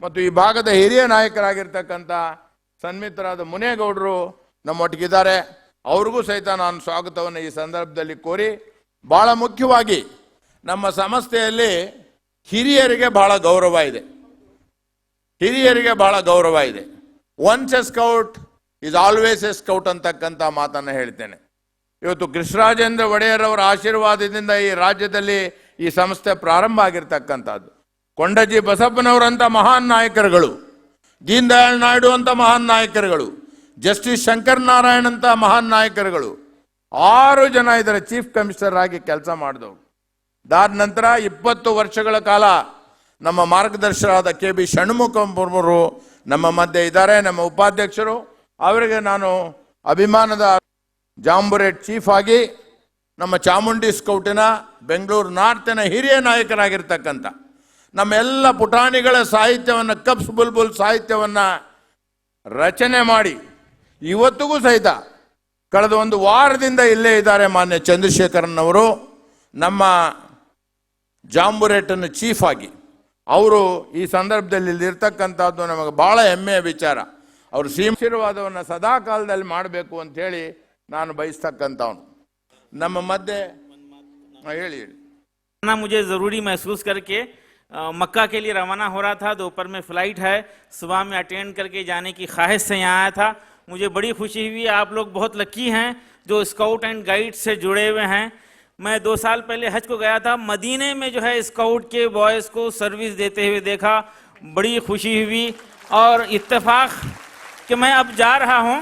ಮತ್ತು ಈ ಭಾಗದ ಹಿರಿಯ ನಾಯಕರಾಗಿರ್ತಕ್ಕಂಥ ಸನ್ಮಿತರಾದ ಮುನೇಗೌಡರು ನಮ್ಮೊಟ್ಟಿಗಿದ್ದಾರೆ. ಅವ್ರಿಗೂ ಸಹಿತ ನಾನು ಸ್ವಾಗತವನ್ನು ಈ ಸಂದರ್ಭದಲ್ಲಿ ಕೋರಿ, ಬಹಳ ಮುಖ್ಯವಾಗಿ ನಮ್ಮ ಸಂಸ್ಥೆಯಲ್ಲಿ ಹಿರಿಯರಿಗೆ ಬಹಳ ಗೌರವ ಇದೆ. ಹಿರಿಯರಿಗೆ ಬಹಳ ಗೌರವ ಇದೆ. Once A scout is always A scout ಅಂತಕ್ಕಂಥ ಮಾತನ್ನು ಹೇಳ್ತೇನೆ. ಇವತ್ತು ಕೃಷ್ಣರಾಜೇಂದ್ರ ಒಡೆಯರ್ ಅವರ ಆಶೀರ್ವಾದದಿಂದ ಈ ರಾಜ್ಯದಲ್ಲಿ ಈ ಸಂಸ್ಥೆ ಪ್ರಾರಂಭ ಆಗಿರ್ತಕ್ಕಂಥದ್ದು. ಕೊಂಡಜ್ಜಿ ಬಸಪ್ಪನವರಂಥ ಮಹಾನ್ ನಾಯಕರುಗಳು, ದೀನ್ ದಯಾಳ್ ನಾಯ್ಡು ಅಂತ ಮಹಾನ್ ನಾಯಕರುಗಳು, ಜಸ್ಟಿಸ್ ಶಂಕರ್ ನಾರಾಯಣ್ ಅಂತ ಮಹಾನ್ ನಾಯಕರುಗಳು, 6 ಜನ ಇದರ ಚೀಫ್ ಕಮಿಷನರ್ ಆಗಿ ಕೆಲಸ ಮಾಡಿದವರು. ಅದಾದ ನಂತರ 20 ವರ್ಷಗಳ ಕಾಲ ನಮ್ಮ ಮಾರ್ಗದರ್ಶಕರಾದ KB ಷಣ್ಮುಖಂಪುರರು ನಮ್ಮ ಮಧ್ಯೆ ಇದ್ದಾರೆ, ನಮ್ಮ ಉಪಾಧ್ಯಕ್ಷರು. ಅವರಿಗೆ ನಾನು ಅಭಿಮಾನದ ಜಾಂಬುರೇಟ್ ಚೀಫ್ ಆಗಿ ನಮ್ಮ ಚಾಮುಂಡಿ ಸ್ಕೌಟಿನ ಬೆಂಗಳೂರು ನಾರ್ತಿನ ಹಿರಿಯ ನಾಯಕರಾಗಿರ್ತಕ್ಕಂಥ ನಮ್ಮ ಎಲ್ಲ ಪುಟಾಣಿಗಳ ಸಾಹಿತ್ಯವನ್ನು, ಕಪ್ಸ್ ಬುಲ್ಬುಲ್ ಸಾಹಿತ್ಯವನ್ನು ರಚನೆ ಮಾಡಿ ಇವತ್ತಿಗೂ ಸಹಿತ ಕಳೆದ 1 ವಾರದಿಂದ ಇಲ್ಲೇ ಇದ್ದಾರೆ ಮಾನ್ಯ ಚಂದ್ರಶೇಖರನ್ ಅವರು, ನಮ್ಮ ಜಾಂಬುರೇಟನ್ನು ಚೀಫ್ ಆಗಿ. ಅವರು ಈ ಸಂದರ್ಭದಲ್ಲಿ ಇಲ್ಲಿರ್ತಕ್ಕಂಥದ್ದು ನಮಗೆ ಬಹಳ ಹೆಮ್ಮೆಯ ವಿಚಾರ. ಅವರು ಆಶೀರ್ವಾದವನ್ನು ಸದಾ ಕಾಲದಲ್ಲಿ ಮಾಡಬೇಕು ಅಂಥೇಳಿ ನಾನು ಬಯಸ್ತಕ್ಕಂಥವನು. ನಮ್ಮ ಮಧ್ಯೆ ಹೇಳಿ मुझे ज़रूरी महसूस करके मक्का के लिए रवाना हो रहा था. दोपहर में फ़्लाइट है, सुबह में अटेंड करके जाने की ख्वाहिश से यहाँ आया था. मुझे बड़ी खुशी हुई. आप लोग बहुत लकी हैं जो स्काउट एंड गाइड से जुड़े हुए हैं. मैं 2 साल पहले हज को गया था, मदीने में जो है स्काउट के बॉयज़ को सर्विस देते हुए देखा, बड़ी खुशी हुई। और इत्तेफाक कि मैं अब जा रहा हूँ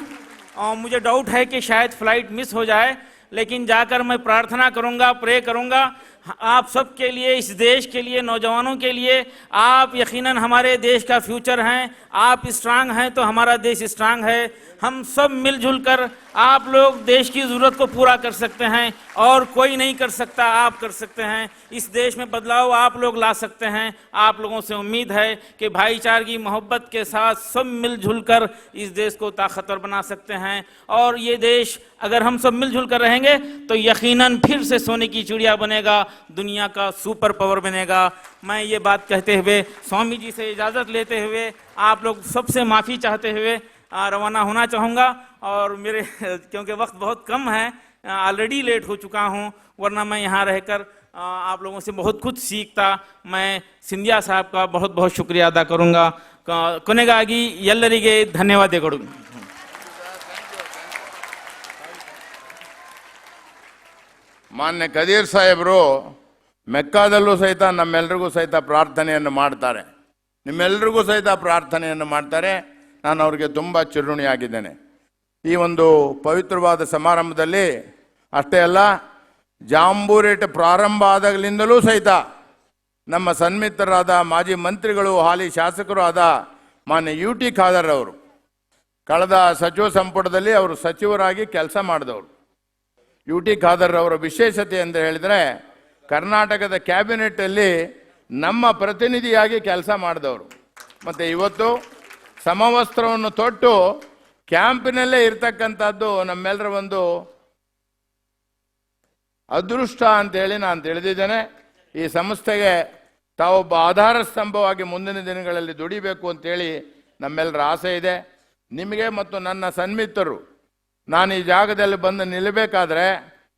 और मुझे डाउट है कि शायद फ़्लाइट मिस हो जाए, लेकिन जाकर मैं प्रार्थना करूँगा, प्रे करूँगा आप सब के लिए, इस देश के लिए, नौजवानों के लिए। आप यकीनन हमारे देश का फ्यूचर हैं, आप स्ट्रांग हैं तो हमारा देश स्ट्रांग है। हम सब मिलजुल कर आप लोग देश की ज़रूरत को पूरा कर सकते हैं, और कोई नहीं कर सकता, आप कर सकते हैं। इस देश में बदलाव आप लोग ला सकते हैं। आप लोगों से उम्मीद है कि भाईचारगी मोहब्बत के साथ सब मिलजुल कर इस देश को ताकतवर बना सकते हैं। और ये देश अगर हम सब मिलजुल कर रहेंगे तो यकीनन फिर से सोने की चिड़िया बनेगा, दुनिया का सुपर पावर बनेगा। मैं ये बात कहते हुए, स्वामी जी से इजाज़त लेते हुए, आप लोग सबसे माफ़ी चाहते हुए रवाना होना चाहूँगा। और मेरे क्योंकि वक्त बहुत कम है, ऑलरेडी लेट हो चुका हूँ, वरना मैं यहाँ रहकर आप लोगों से बहुत कुछ सीखता। मैं सिंधिया साहब का बहुत बहुत शुक्रिया अदा करूँगा। ಕೊನೆಗಾಗಿ ಎಲ್ಲರಿಗೆ ಧನ್ಯವಾದಗಳು. ಮಾನ್ಯ ಕದೀರ್ ಸಾಹೇಬರು ಮೆಕ್ಕಾದಲ್ಲೂ ಸಹಿತ ನಮ್ಮೆಲ್ಲರಿಗೂ ಸಹಿತ ಪ್ರಾರ್ಥನೆಯನ್ನು ಮಾಡ್ತಾರೆ, ನಿಮ್ಮೆಲ್ಲರಿಗೂ ಸಹಿತ ಪ್ರಾರ್ಥನೆಯನ್ನು ಮಾಡ್ತಾರೆ. ನಾನು ಅವರಿಗೆ ತುಂಬ ಚಿರುಣಿಯಾಗಿದ್ದೇನೆ. ಈ ಒಂದು ಪವಿತ್ರವಾದ ಸಮಾರಂಭದಲ್ಲಿ ಅಷ್ಟೇ ಅಲ್ಲ, ಜಾಂಬೂರೇಟ್ ಪ್ರಾರಂಭ ಆದಾಗಲಿಂದಲೂ ಸಹಿತ ನಮ್ಮ ಸನ್ಮಿತ್ರರಾದ ಮಾಜಿ ಮಂತ್ರಿಗಳು, ಹಾಲಿ ಶಾಸಕರು ಆದ ಮಾನ್ಯ UT ಖಾದರ್ ಅವರು ಕಳೆದ ಸಚಿವ ಸಂಪುಟದಲ್ಲಿ ಅವರು ಸಚಿವರಾಗಿ ಕೆಲಸ ಮಾಡಿದವರು. UT ಖಾದರ್ ಅವರ ವಿಶೇಷತೆ ಎಂದು ಹೇಳಿದರೆ, ಕರ್ನಾಟಕದ ಕ್ಯಾಬಿನೆಟ್ಟಲ್ಲಿ ನಮ್ಮ ಪ್ರತಿನಿಧಿಯಾಗಿ ಕೆಲಸ ಮಾಡಿದವರು. ಮತ್ತು ಇವತ್ತು ಸಮವಸ್ತ್ರವನ್ನು ತೊಟ್ಟು ಕ್ಯಾಂಪಿನಲ್ಲೇ ಇರ್ತಕ್ಕಂಥದ್ದು ನಮ್ಮೆಲ್ಲರ ಒಂದು ಅದೃಷ್ಟ ಅಂತೇಳಿ ನಾನು ತಿಳಿದಿದ್ದೇನೆ. ಈ ಸಂಸ್ಥೆಗೆ ತಾವೊಬ್ಬ ಆಧಾರ ಸ್ತಂಭವಾಗಿ ಮುಂದಿನ ದಿನಗಳಲ್ಲಿ ದುಡಿಬೇಕು ಅಂತೇಳಿ ನಮ್ಮೆಲ್ಲರ ಆಸೆ ಇದೆ. ನಿಮಗೆ ಮತ್ತು ನನ್ನ ಸನ್ಮಿತ್ರರು, ನಾನು ಈ ಜಾಗದಲ್ಲಿ ಬಂದು ನಿಲ್ಲಬೇಕಾದ್ರೆ,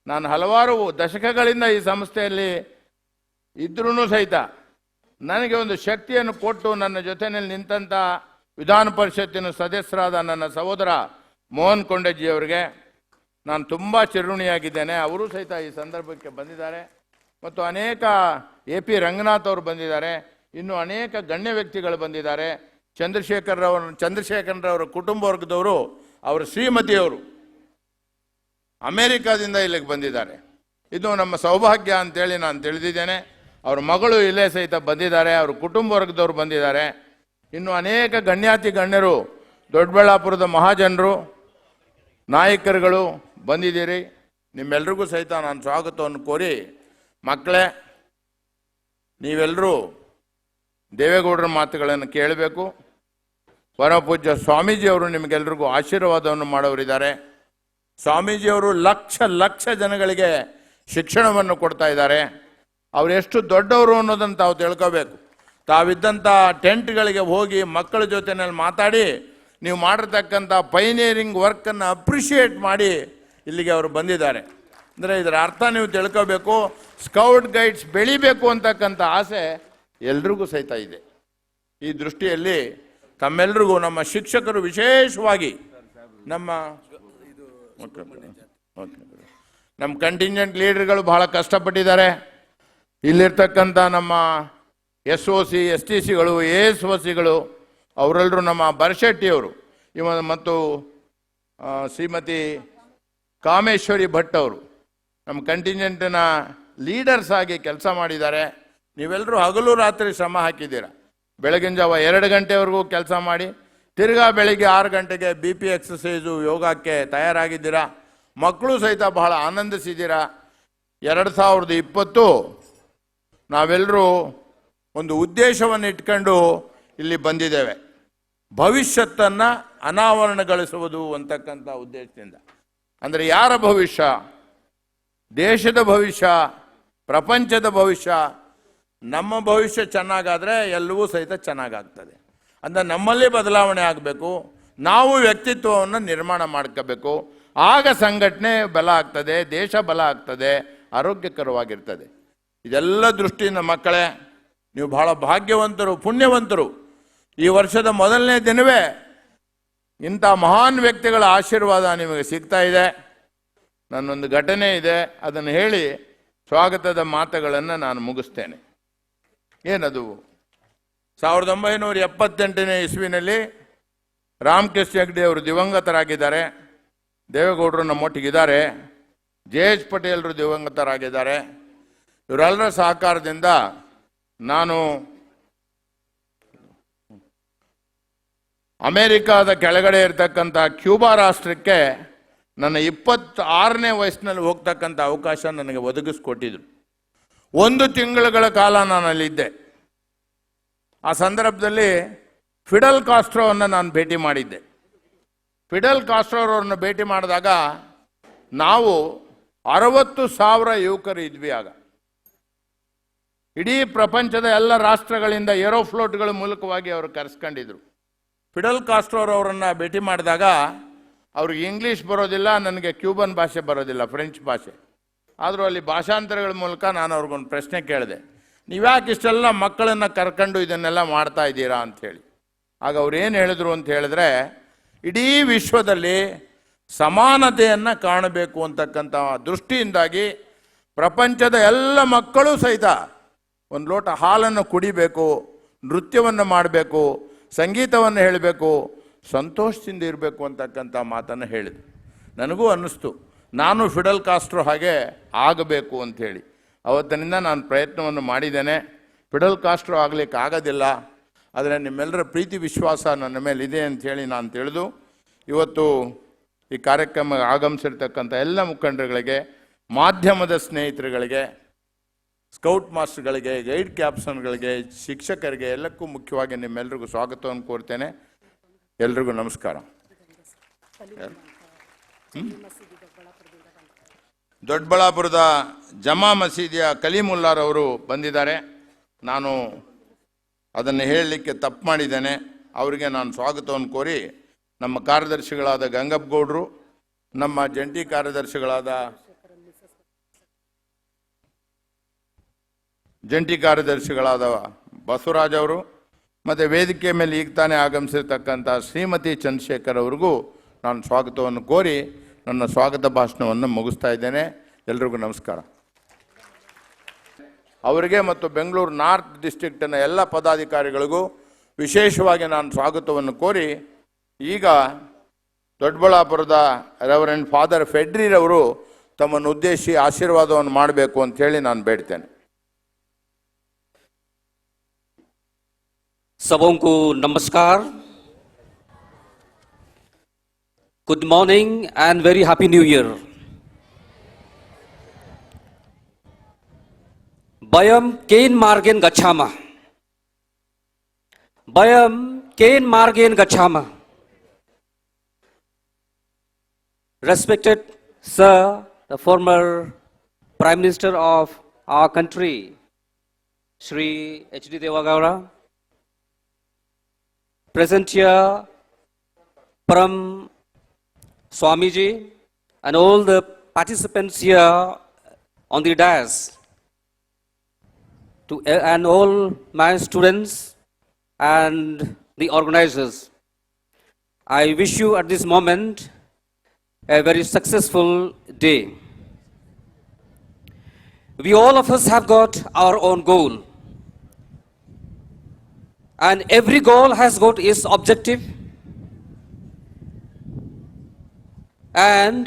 ನಾನು ಹಲವಾರು ದಶಕಗಳಿಂದ ಈ ಸಂಸ್ಥೆಯಲ್ಲಿ ಇದ್ರೂ ಸಹಿತ ನನಗೆ ಒಂದು ಶಕ್ತಿಯನ್ನು ಕೊಟ್ಟು ನನ್ನ ಜೊತೆಯಲ್ಲಿ ನಿಂತಂಥ ವಿಧಾನ ಪರಿಷತ್ತಿನ ಸದಸ್ಯರಾದ ನನ್ನ ಸಹೋದರ ಮೋಹನ್ ಕೊಂಡಜ್ಜಿಯವರಿಗೆ ನಾನು ತುಂಬ ಚಿರುಣಿಯಾಗಿದ್ದೇನೆ. ಅವರು ಸಹಿತ ಈ ಸಂದರ್ಭಕ್ಕೆ ಬಂದಿದ್ದಾರೆ. ಮತ್ತು ಅನೇಕ AP ರಂಗನಾಥ್ ಅವರು ಬಂದಿದ್ದಾರೆ, ಇನ್ನು ಅನೇಕ ಗಣ್ಯ ವ್ಯಕ್ತಿಗಳು ಬಂದಿದ್ದಾರೆ. ಚಂದ್ರಶೇಖರರವರ ಕುಟುಂಬ ವರ್ಗದವರು, ಅವರ ಶ್ರೀಮತಿಯವರು ಅಮೇರಿಕಾದಿಂದ ಇಲ್ಲಿಗೆ ಬಂದಿದ್ದಾರೆ. ಇದು ನಮ್ಮ ಸೌಭಾಗ್ಯ ಅಂತೇಳಿ ನಾನು ತಿಳಿದಿದ್ದೇನೆ. ಅವ್ರ ಮಗಳು ಇಲ್ಲೇ ಸಹಿತ ಬಂದಿದ್ದಾರೆ, ಅವ್ರ ಕುಟುಂಬ ವರ್ಗದವರು ಬಂದಿದ್ದಾರೆ. ಇನ್ನು ಅನೇಕ ಗಣ್ಯಾತಿ ಗಣ್ಯರು, ದೊಡ್ಡಬಳ್ಳಾಪುರದ ಮಹಾಜನರು, ನಾಯಕರುಗಳು ಬಂದಿದ್ದೀರಿ. ನಿಮ್ಮೆಲ್ರಿಗೂ ಸಹಿತ ನಾನು ಸ್ವಾಗತವನ್ನು ಕೋರಿ, ಮಕ್ಕಳೇ ನೀವೆಲ್ಲರೂ ದೇವೇಗೌಡರ ಮಾತುಗಳನ್ನು ಕೇಳಬೇಕು. ಪರಮಪೂಜ್ಯ ಸ್ವಾಮೀಜಿಯವರು ನಿಮಗೆಲ್ರಿಗೂ ಆಶೀರ್ವಾದವನ್ನು ಮಾಡೋರಿದ್ದಾರೆ. ಸ್ವಾಮೀಜಿಯವರು ಲಕ್ಷ ಲಕ್ಷ ಜನಗಳಿಗೆ ಶಿಕ್ಷಣವನ್ನು ಕೊಡ್ತಾ ಇದ್ದಾರೆ. ಅವರು ಎಷ್ಟು ದೊಡ್ಡವರು ಅನ್ನೋದನ್ನು ತಾವು ತಿಳ್ಕೋಬೇಕು. ತಾವಿದ್ದಂಥ ಟೆಂಟ್ಗಳಿಗೆ ಹೋಗಿ ಮಕ್ಕಳ ಜೊತೆಯಲ್ಲಿ ಮಾತಾಡಿ, ನೀವು ಮಾಡಿರ್ತಕ್ಕಂಥ ಪೈನಿಯರಿಂಗ್ ವರ್ಕನ್ನು ಅಪ್ರಿಷಿಯೇಟ್ ಮಾಡಿ ಇಲ್ಲಿಗೆ ಅವರು ಬಂದಿದ್ದಾರೆ. ಅಂದರೆ ಇದರ ಅರ್ಥ ನೀವು ತಿಳ್ಕೋಬೇಕು. ಸ್ಕೌಟ್ ಗೈಡ್ಸ್ ಬೆಳಿಬೇಕು ಅಂತಕ್ಕಂಥ ಆಸೆ ಎಲ್ರಿಗೂ ಸಹಿತ ಇದೆ. ಈ ದೃಷ್ಟಿಯಲ್ಲಿ ತಮ್ಮೆಲ್ರಿಗೂ ನಮ್ಮ ಶಿಕ್ಷಕರು, ವಿಶೇಷವಾಗಿ ನಮ್ಮ ಕಂಟಿಂಜೆಂಟ್ ಲೀಡರ್ಗಳು ಬಹಳ ಕಷ್ಟಪಟ್ಟಿದ್ದಾರೆ. ಇಲ್ಲಿರ್ತಕ್ಕಂಥ ನಮ್ಮ SOC STCಗಳು, ASOCಗಳು ಅವರೆಲ್ಲರೂ, ನಮ್ಮ ಬರಶೆಟ್ಟಿಯವರು ಮತ್ತು ಶ್ರೀಮತಿ ಕಾಮೇಶ್ವರಿ ಭಟ್ ಅವರು ನಮ್ಮ ಕಂಟಿಂಜೆಂಟಿನ ಲೀಡರ್ಸ್ ಆಗಿ ಕೆಲಸ ಮಾಡಿದ್ದಾರೆ. ನೀವೆಲ್ಲರೂ ಹಗಲು ರಾತ್ರಿ ಶ್ರಮ ಹಾಕಿದ್ದೀರ. ಬೆಳಗಿನ ಜಾವ 2 ಗಂಟೆವರೆಗೂ ಕೆಲಸ ಮಾಡಿ, ತಿರ್ಗಾ ಬೆಳಿಗ್ಗೆ 6 ಗಂಟೆಗೆ BP ಎಕ್ಸಸೈಸು, ಯೋಗಕ್ಕೆ ತಯಾರಾಗಿದ್ದೀರಾ. ಮಕ್ಕಳು ಸಹಿತ ಬಹಳ ಆನಂದಿಸಿದ್ದೀರಾ. 2020 ನಾವೆಲ್ಲರೂ ಒಂದು ಉದ್ದೇಶವನ್ನು ಇಟ್ಕೊಂಡು ಇಲ್ಲಿ ಬಂದಿದ್ದೇವೆ, ಭವಿಷ್ಯತ್ತನ್ನು ಅನಾವರಣಗೊಳಿಸುವುದು ಅಂತಕ್ಕಂಥ ಉದ್ದೇಶದಿಂದ. ಅಂದರೆ ಯಾರ ಭವಿಷ್ಯ? ದೇಶದ ಭವಿಷ್ಯ, ಪ್ರಪಂಚದ ಭವಿಷ್ಯ. ನಮ್ಮ ಭವಿಷ್ಯ ಚೆನ್ನಾಗಾದರೆ ಎಲ್ಲವೂ ಸಹಿತ ಚೆನ್ನಾಗಾಗ್ತದೆ. ಅಂದರೆ ನಮ್ಮಲ್ಲಿ ಬದಲಾವಣೆ ಆಗಬೇಕು, ನಾವು ವ್ಯಕ್ತಿತ್ವವನ್ನು ನಿರ್ಮಾಣ ಮಾಡ್ಕೋಬೇಕು. ಆಗ ಸಂಘಟನೆ ಬಲ ಆಗ್ತದೆ, ದೇಶ ಬಲ ಆಗ್ತದೆ, ಆರೋಗ್ಯಕರವಾಗಿರ್ತದೆ. ಇದೆಲ್ಲ ದೃಷ್ಟಿಯಿಂದ ಮಕ್ಕಳೇ, ನೀವು ಬಹಳ ಭಾಗ್ಯವಂತರು, ಪುಣ್ಯವಂತರು. ಈ ವರ್ಷದ ಮೊದಲನೇ ದಿನವೇ ಇಂಥ ಮಹಾನ್ ವ್ಯಕ್ತಿಗಳ ಆಶೀರ್ವಾದ ನಿಮಗೆ ಸಿಗ್ತಾ ಇದೆ. ನನ್ನೊಂದು ಘಟನೆ ಇದೆ, ಅದನ್ನು ಹೇಳಿ ಸ್ವಾಗತದ ಮಾತುಗಳನ್ನು ನಾನು ಮುಗಿಸ್ತೇನೆ. ಏನದು, 1978ನೇ ಇಸ್ವಿನಲ್ಲಿ ರಾಮಕೃಷ್ಣ ಹೆಗ್ಡೆ ಅವರು ದಿವಂಗತರಾಗಿದ್ದಾರೆ. ದೇವೇಗೌಡರು ನಮ್ಮೊಟ್ಟಿಗಿದ್ದಾರೆ. ಜೆ.ಎಚ್. ಪಟೇಲರು ದಿವಂಗತರಾಗಿದ್ದಾರೆ. ಇವರೆಲ್ಲರ ಸಹಕಾರದಿಂದ ನಾನು ಅಮೆರಿಕಾದ ಕೆಳಗಡೆ ಇರತಕ್ಕಂಥ ಕ್ಯೂಬಾ ರಾಷ್ಟ್ರಕ್ಕೆ ನನ್ನ 26ನೇ ವಯಸ್ಸಿನಲ್ಲಿ ಹೋಗ್ತಕ್ಕಂಥ ಅವಕಾಶ ನನಗೆ ಒದಗಿಸ್ಕೊಟ್ಟಿದ್ರು. 1 ತಿಂಗಳುಗಳ ಕಾಲ ನಾನು ಅಲ್ಲಿದ್ದೆ. ಆ ಸಂದರ್ಭದಲ್ಲಿ ಫಿಡೆಲ್ ಕಾಸ್ಟ್ರೋವನ್ನು ನಾನು ಭೇಟಿ ಮಾಡಿದ್ದೆ. ಫಿಡೆಲ್ ಕಾಸ್ಟ್ರೋರವ್ರನ್ನ ಭೇಟಿ ಮಾಡಿದಾಗ ನಾವು 60,000 ಯುವಕರು ಇದ್ವಿ. ಆಗ ಇಡೀ ಪ್ರಪಂಚದ ಎಲ್ಲ ರಾಷ್ಟ್ರಗಳಿಂದ ಏರೋಫ್ಲೋಟ್ಗಳ ಮೂಲಕವಾಗಿ ಅವರು ಕರೆಸ್ಕೊಂಡಿದ್ರು. ಫಿಡೆಲ್ ಕಾಸ್ಟ್ರೋರವರನ್ನು ಭೇಟಿ ಮಾಡಿದಾಗ ಅವ್ರಿಗೆ ಇಂಗ್ಲೀಷ್ ಬರೋದಿಲ್ಲ, ನನಗೆ ಕ್ಯೂಬನ್ ಭಾಷೆ ಬರೋದಿಲ್ಲ, ಫ್ರೆಂಚ್ ಭಾಷೆ. ಆದರೂ ಅಲ್ಲಿ ಭಾಷಾಂತರಗಳ ಮೂಲಕ ನಾನು ಅವ್ರಿಗೊಂದು ಪ್ರಶ್ನೆ ಕೇಳಿದೆ, ನೀವ್ಯಾಕೆ ಇಷ್ಟೆಲ್ಲ ಮಕ್ಕಳನ್ನು ಕರ್ಕೊಂಡು ಇದನ್ನೆಲ್ಲ ಮಾಡ್ತಾ ಇದ್ದೀರಾ ಅಂಥೇಳಿ. ಆಗ ಅವ್ರು ಏನು ಹೇಳಿದ್ರು ಅಂತ ಹೇಳಿದ್ರೆ, ಇಡೀ ವಿಶ್ವದಲ್ಲಿ ಸಮಾನತೆಯನ್ನು ಕಾಣಬೇಕು ಅಂತಕ್ಕಂಥ ದೃಷ್ಟಿಯಿಂದಾಗಿ ಪ್ರಪಂಚದ ಎಲ್ಲ ಮಕ್ಕಳು ಸಹಿತ ಒಂದು ಲೋಟ ಹಾಲನ್ನು ಕುಡಿಬೇಕು, ನೃತ್ಯವನ್ನು ಮಾಡಬೇಕು, ಸಂಗೀತವನ್ನು ಹೇಳಬೇಕು, ಸಂತೋಷದಿಂದ ಇರಬೇಕು ಅಂತಕ್ಕಂಥ ಮಾತನ್ನು ಹೇಳಿದ್ರು. ನನಗೂ ಅನ್ನಿಸ್ತು ನಾನು ಫಿಡೆಲ್ ಕಾಸ್ಟ್ರೋ ಹಾಗೆ ಆಗಬೇಕು ಅಂಥೇಳಿ. ಅವತ್ತಿನಿಂದ ನಾನು ಪ್ರಯತ್ನವನ್ನು ಮಾಡಿದ್ದೇನೆ. ಫಿಡೆಲ್ ಕಾಸ್ಟ್ರೋ ಆಗಲಿಕ್ಕೆ ಆಗೋದಿಲ್ಲ, ಆದರೆ ನಿಮ್ಮೆಲ್ಲರ ಪ್ರೀತಿ ವಿಶ್ವಾಸ ನನ್ನ ಮೇಲಿದೆ ಅಂಥೇಳಿ ನಾನು ತಿಳಿದು ಇವತ್ತು ಈ ಕಾರ್ಯಕ್ರಮ ಆಗಮಿಸಿರ್ತಕ್ಕಂಥ ಎಲ್ಲ ಮುಖಂಡರುಗಳಿಗೆ, ಮಾಧ್ಯಮದ ಸ್ನೇಹಿತರುಗಳಿಗೆ, ಸ್ಕೌಟ್ ಮಾಸ್ಟರ್ಗಳಿಗೆ, ಗೈಡ್ ಕ್ಯಾಪ್ಟನ್ಗಳಿಗೆ, ಶಿಕ್ಷಕರಿಗೆ ಎಲ್ಲಕ್ಕೂ ಮುಖ್ಯವಾಗಿ ನಿಮ್ಮೆಲ್ಲರಿಗೂ ಸ್ವಾಗತವನ್ನು ಕೋರ್ತೇನೆ. ಎಲ್ರಿಗೂ ನಮಸ್ಕಾರ. ದೊಡ್ಡಬಳ್ಳಾಪುರದ ಜಮಾ ಮಸೀದಿಯ ಕಲೀಮುಲ್ಲಾರವರು ಬಂದಿದ್ದಾರೆ. ನಾನು ಅದನ್ನು ಹೇಳಲಿಕ್ಕೆ ತಪ್ಪು ಮಾಡಿದ್ದೇನೆ. ಅವರಿಗೆ ನಾನು ಸ್ವಾಗತವನ್ನು ಕೋರಿ ನಮ್ಮ ಕಾರ್ಯದರ್ಶಿಗಳಾದ ಗಂಗಪ್ಪಗೌಡರು, ನಮ್ಮ ಜಂಟಿ ಕಾರ್ಯದರ್ಶಿಗಳಾದ ಬಸವರಾಜ್ ಅವರು ಮತ್ತು ವೇದಿಕೆ ಮೇಲೆ ಈಗ ತಾನೇ ಆಗಮಿಸಿರ್ತಕ್ಕಂಥ ಶ್ರೀಮತಿ ಚಂದ್ರಶೇಖರ್ ಅವ್ರಿಗೂ ನಾನು ಸ್ವಾಗತವನ್ನು ಕೋರಿ ನನ್ನ ಸ್ವಾಗತ ಭಾಷಣವನ್ನು ಮುಗಿಸ್ತಾ ಇದ್ದೇನೆ. ಎಲ್ರಿಗೂ ನಮಸ್ಕಾರ. ಅವರಿಗೆ ಮತ್ತು ಬೆಂಗಳೂರು ನಾರ್ತ್ ಡಿಸ್ಟ್ರಿಕ್ಟಿನ ಎಲ್ಲ ಪದಾಧಿಕಾರಿಗಳಿಗೂ ವಿಶೇಷವಾಗಿ ನಾನು ಸ್ವಾಗತವನ್ನು ಕೋರಿ ಈಗ ದೊಡ್ಡಬಳ್ಳಾಪುರದ ರೆವರೆಂಡ್ ಫಾದರ್ ಫೆಡ್ರಿರವರು ತಮ್ಮನ್ನು ಉದ್ದೇಶಿಸಿ ಆಶೀರ್ವಾದವನ್ನು ಮಾಡಬೇಕು ಅಂಥೇಳಿ ನಾನು ಬೇಡ್ತೇನೆ. सबों को नमस्कार, good morning and very happy new year. Bayam Kein Margen Gachama. Bayam Kein Margen Gachama. Respected Sir, the former Prime Minister of our country, Shri H.D. Devagowda, present here from Swamiji and all the participants here on the dais, and all my students and the organizers. I wish you at this moment a very successful day. We all of us have got our own goal. And every goal has got its objective, and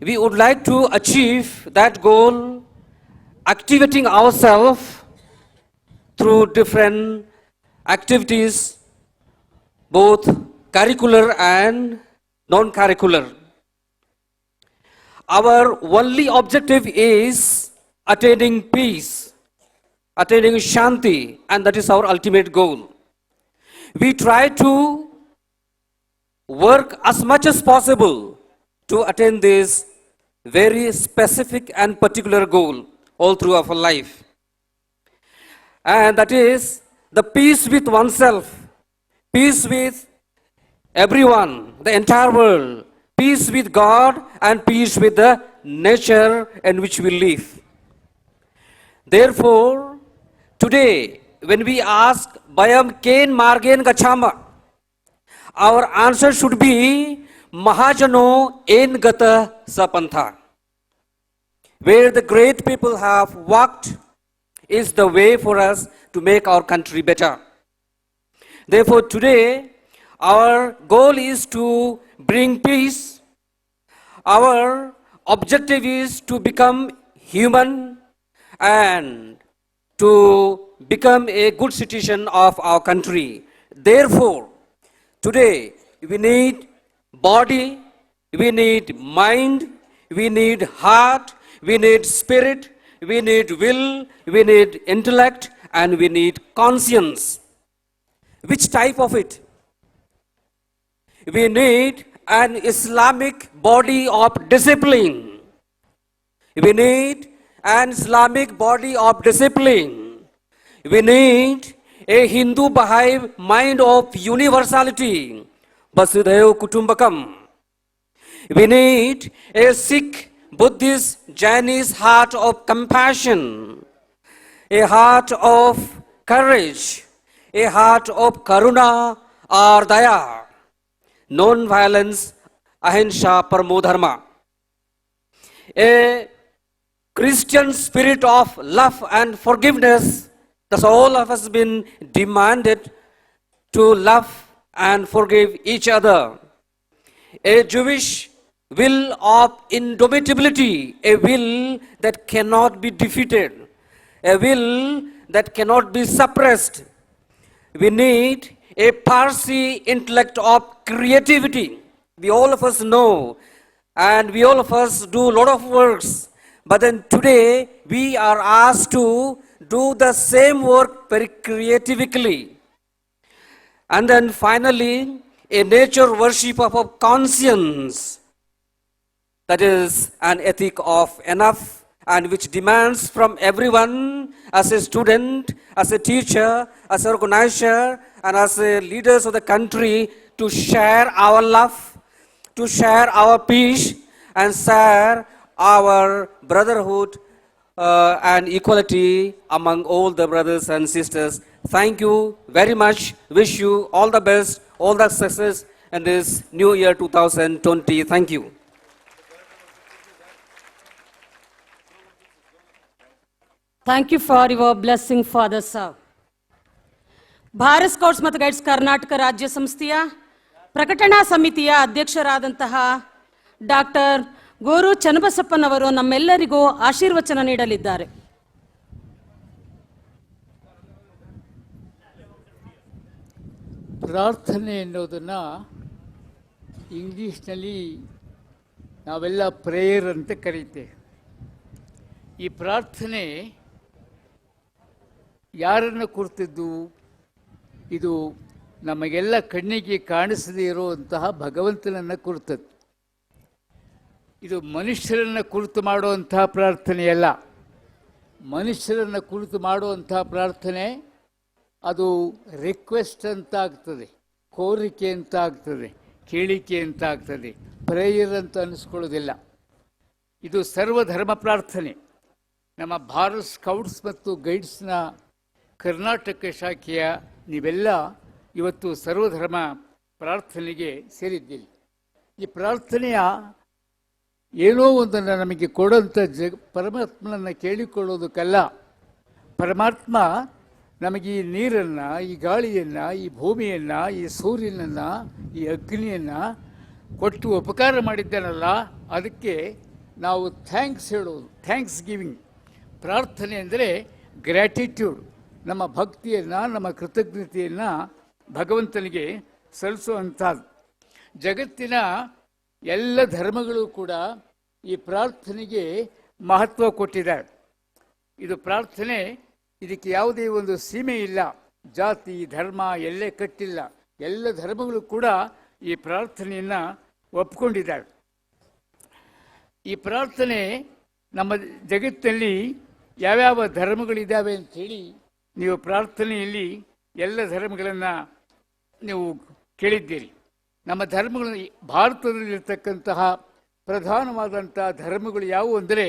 we would like to achieve that goal activating ourselves through different activities, both curricular and non-curricular. Our only objective is attaining peace, attaining Shanti, and that is our ultimate goal. We try to work as much as possible to attain this very specific and particular goal all through our life. And that is the peace with oneself, peace with everyone, the entire world, peace with God, and peace with the nature in which we live. Therefore, today, when we ask Bayam Kein Margen Gachama, our answer should be Mahajano En Gata Sapantha. where the great people have walked, is the way for us to make our country better. Therefore, today, our goal is to bring peace. Our objective is to become human and to become a good citizen of our country. Therefore, today, we need body, we need mind, we need heart, we need spirit, we need will, we need intellect, and we need conscience. Which type of it? We need an Islamic body of discipline. We need an Islamic body of discipline. We need a Hindu Baha'i mind of universality. Vasudhaiva Kutumbakam. We need a Sikh, Buddhist, Jainese heart of compassion, a heart of courage, a heart of karuna or daya, non-violence, ahimsa paramo dharma, a Christian spirit of love and forgiveness. That's all of us been demanded to love and forgive each other. A Jewish will of indomitability, a will that cannot be defeated, a will that cannot be suppressed. We need a Parsi intellect of creativity. We all of us know, and we all of us do a lot of works, but then today we are asked to do the same work very creatively. And then finally, a nature worship of conscience, that is an ethic of enough and which demands from everyone as a student, as a teacher, as an organizer, and as a leaders of the country to share our love, to share our peace, and share our brotherhood and equality among all the brothers and sisters. Thank you very much. Wish you all the best, all the success in this new year 2020. Thank you. Thank you for your blessing father sir. Bharat scouts ಮತ್ತು guides Karnataka ರಾಜ್ಯ ಸಂಸ್ಥೆಯ ಪ್ರಕಟಣಾ ಸಮಿತಿಯ ಅಧ್ಯಕ್ಷರಾದಂತಹ doctor Goru ಚನ್ನಬಸಪ್ಪನವರು ನಮ್ಮೆಲ್ಲರಿಗೂ ಆಶೀರ್ವಚನ ನೀಡಲಿದ್ದಾರೆ. ಪ್ರಾರ್ಥನೆ ಎನ್ನುವುದನ್ನು ಇಂಗ್ಲೀಷ್ನಲ್ಲಿ ನಾವೆಲ್ಲ ಪ್ರೇಯರ್ ಅಂತ ಕರೀತೇವೆ. ಈ ಪ್ರಾರ್ಥನೆ ಯಾರನ್ನು ಕುರಿತಿದ್ದು? ಇದು ನಮಗೆಲ್ಲ ಕಣ್ಣಿಗೆ ಕಾಣಿಸದೇ ಇರುವಂತಹ ಭಗವಂತನನ್ನು ಕುರಿತದ್ದು. ಇದು ಮನುಷ್ಯರನ್ನು ಕುರಿತು ಮಾಡುವಂತಹ ಪ್ರಾರ್ಥನೆಯಲ್ಲ. ಮನುಷ್ಯರನ್ನು ಕುರಿತು ಮಾಡುವಂತಹ ಪ್ರಾರ್ಥನೆ ಅದು ರಿಕ್ವೆಸ್ಟ್ ಅಂತ ಆಗ್ತದೆ, ಕೋರಿಕೆ ಅಂತ ಆಗ್ತದೆ, ಕೇಳಿಕೆ ಅಂತ ಆಗ್ತದೆ, ಪ್ರೇಯರ್ ಅಂತ ಅನ್ನಿಸ್ಕೊಳ್ಳೋದಿಲ್ಲ. ಇದು ಸರ್ವಧರ್ಮ ಪ್ರಾರ್ಥನೆ. ನಮ್ಮ ಭಾರತ್ ಸ್ಕೌಟ್ಸ್ ಮತ್ತು ಗೈಡ್ಸ್ನ ಕರ್ನಾಟಕ ಶಾಖೆಯ ನೀವೆಲ್ಲ ಇವತ್ತು ಸರ್ವಧರ್ಮ ಪ್ರಾರ್ಥನೆಗೆ ಸೇರಿದ್ದೀರಿ. ಈ ಪ್ರಾರ್ಥನೆಯ ಏನೋ ಒಂದನ್ನು ನಮಗೆ ಕೊಡೋಂಥ ಪರಮಾತ್ಮನನ್ನು ಕೇಳಿಕೊಳ್ಳೋದಕ್ಕಲ್ಲ. ಪರಮಾತ್ಮ ನಮಗೆ ಈ ನೀರನ್ನು, ಈ ಗಾಳಿಯನ್ನು, ಈ ಭೂಮಿಯನ್ನು, ಈ ಸೂರ್ಯನನ್ನು, ಈ ಅಗ್ನಿಯನ್ನು ಕೊಟ್ಟು ಉಪಕಾರ ಮಾಡಿದ್ದಾನಲ್ಲ, ಅದಕ್ಕೆ ನಾವು ಥ್ಯಾಂಕ್ಸ್ ಹೇಳೋದು, ಥ್ಯಾಂಕ್ಸ್ ಗಿವಿಂಗ್. ಪ್ರಾರ್ಥನೆ ಅಂದರೆ ಗ್ರ್ಯಾಟಿಟ್ಯೂಡ್, ನಮ್ಮ ಭಕ್ತಿಯನ್ನು, ನಮ್ಮ ಕೃತಜ್ಞತೆಯನ್ನು ಭಗವಂತನಿಗೆ ಸಲ್ಲಿಸುವಂಥದ್ದು. ಜಗತ್ತಿನ ಎಲ್ಲ ಧರ್ಮಗಳು ಕೂಡ ಈ ಪ್ರಾರ್ಥನೆಗೆ ಮಹತ್ವ ಕೊಟ್ಟಿದ್ದಾರೆ. ಇದು ಪ್ರಾರ್ಥನೆ, ಇದಕ್ಕೆ ಯಾವುದೇ ಒಂದು ಸೀಮೆ ಇಲ್ಲ, ಜಾತಿ ಧರ್ಮ ಎಲ್ಲೇ ಕಟ್ಟಿಲ್ಲ. ಎಲ್ಲ ಧರ್ಮಗಳು ಕೂಡ ಈ ಪ್ರಾರ್ಥನೆಯನ್ನು ಒಪ್ಕೊಂಡಿದ್ದಾರೆ. ಈ ಪ್ರಾರ್ಥನೆ ನಮ್ಮ ಜಗತ್ತಿನಲ್ಲಿ ಯಾವ್ಯಾವ ಧರ್ಮಗಳಿದ್ದಾವೆ ಅಂಥೇಳಿ ನೀವು ಪ್ರಾರ್ಥನೆಯಲ್ಲಿ ಎಲ್ಲ ಧರ್ಮಗಳನ್ನು ನೀವು ಕೇಳಿದ್ದೀರಿ. ನಮ್ಮ ಧರ್ಮಗಳು, ಭಾರತದಲ್ಲಿರ್ತಕ್ಕಂತಹ ಪ್ರಧಾನವಾದಂಥ ಧರ್ಮಗಳು ಯಾವುವು ಅಂದರೆ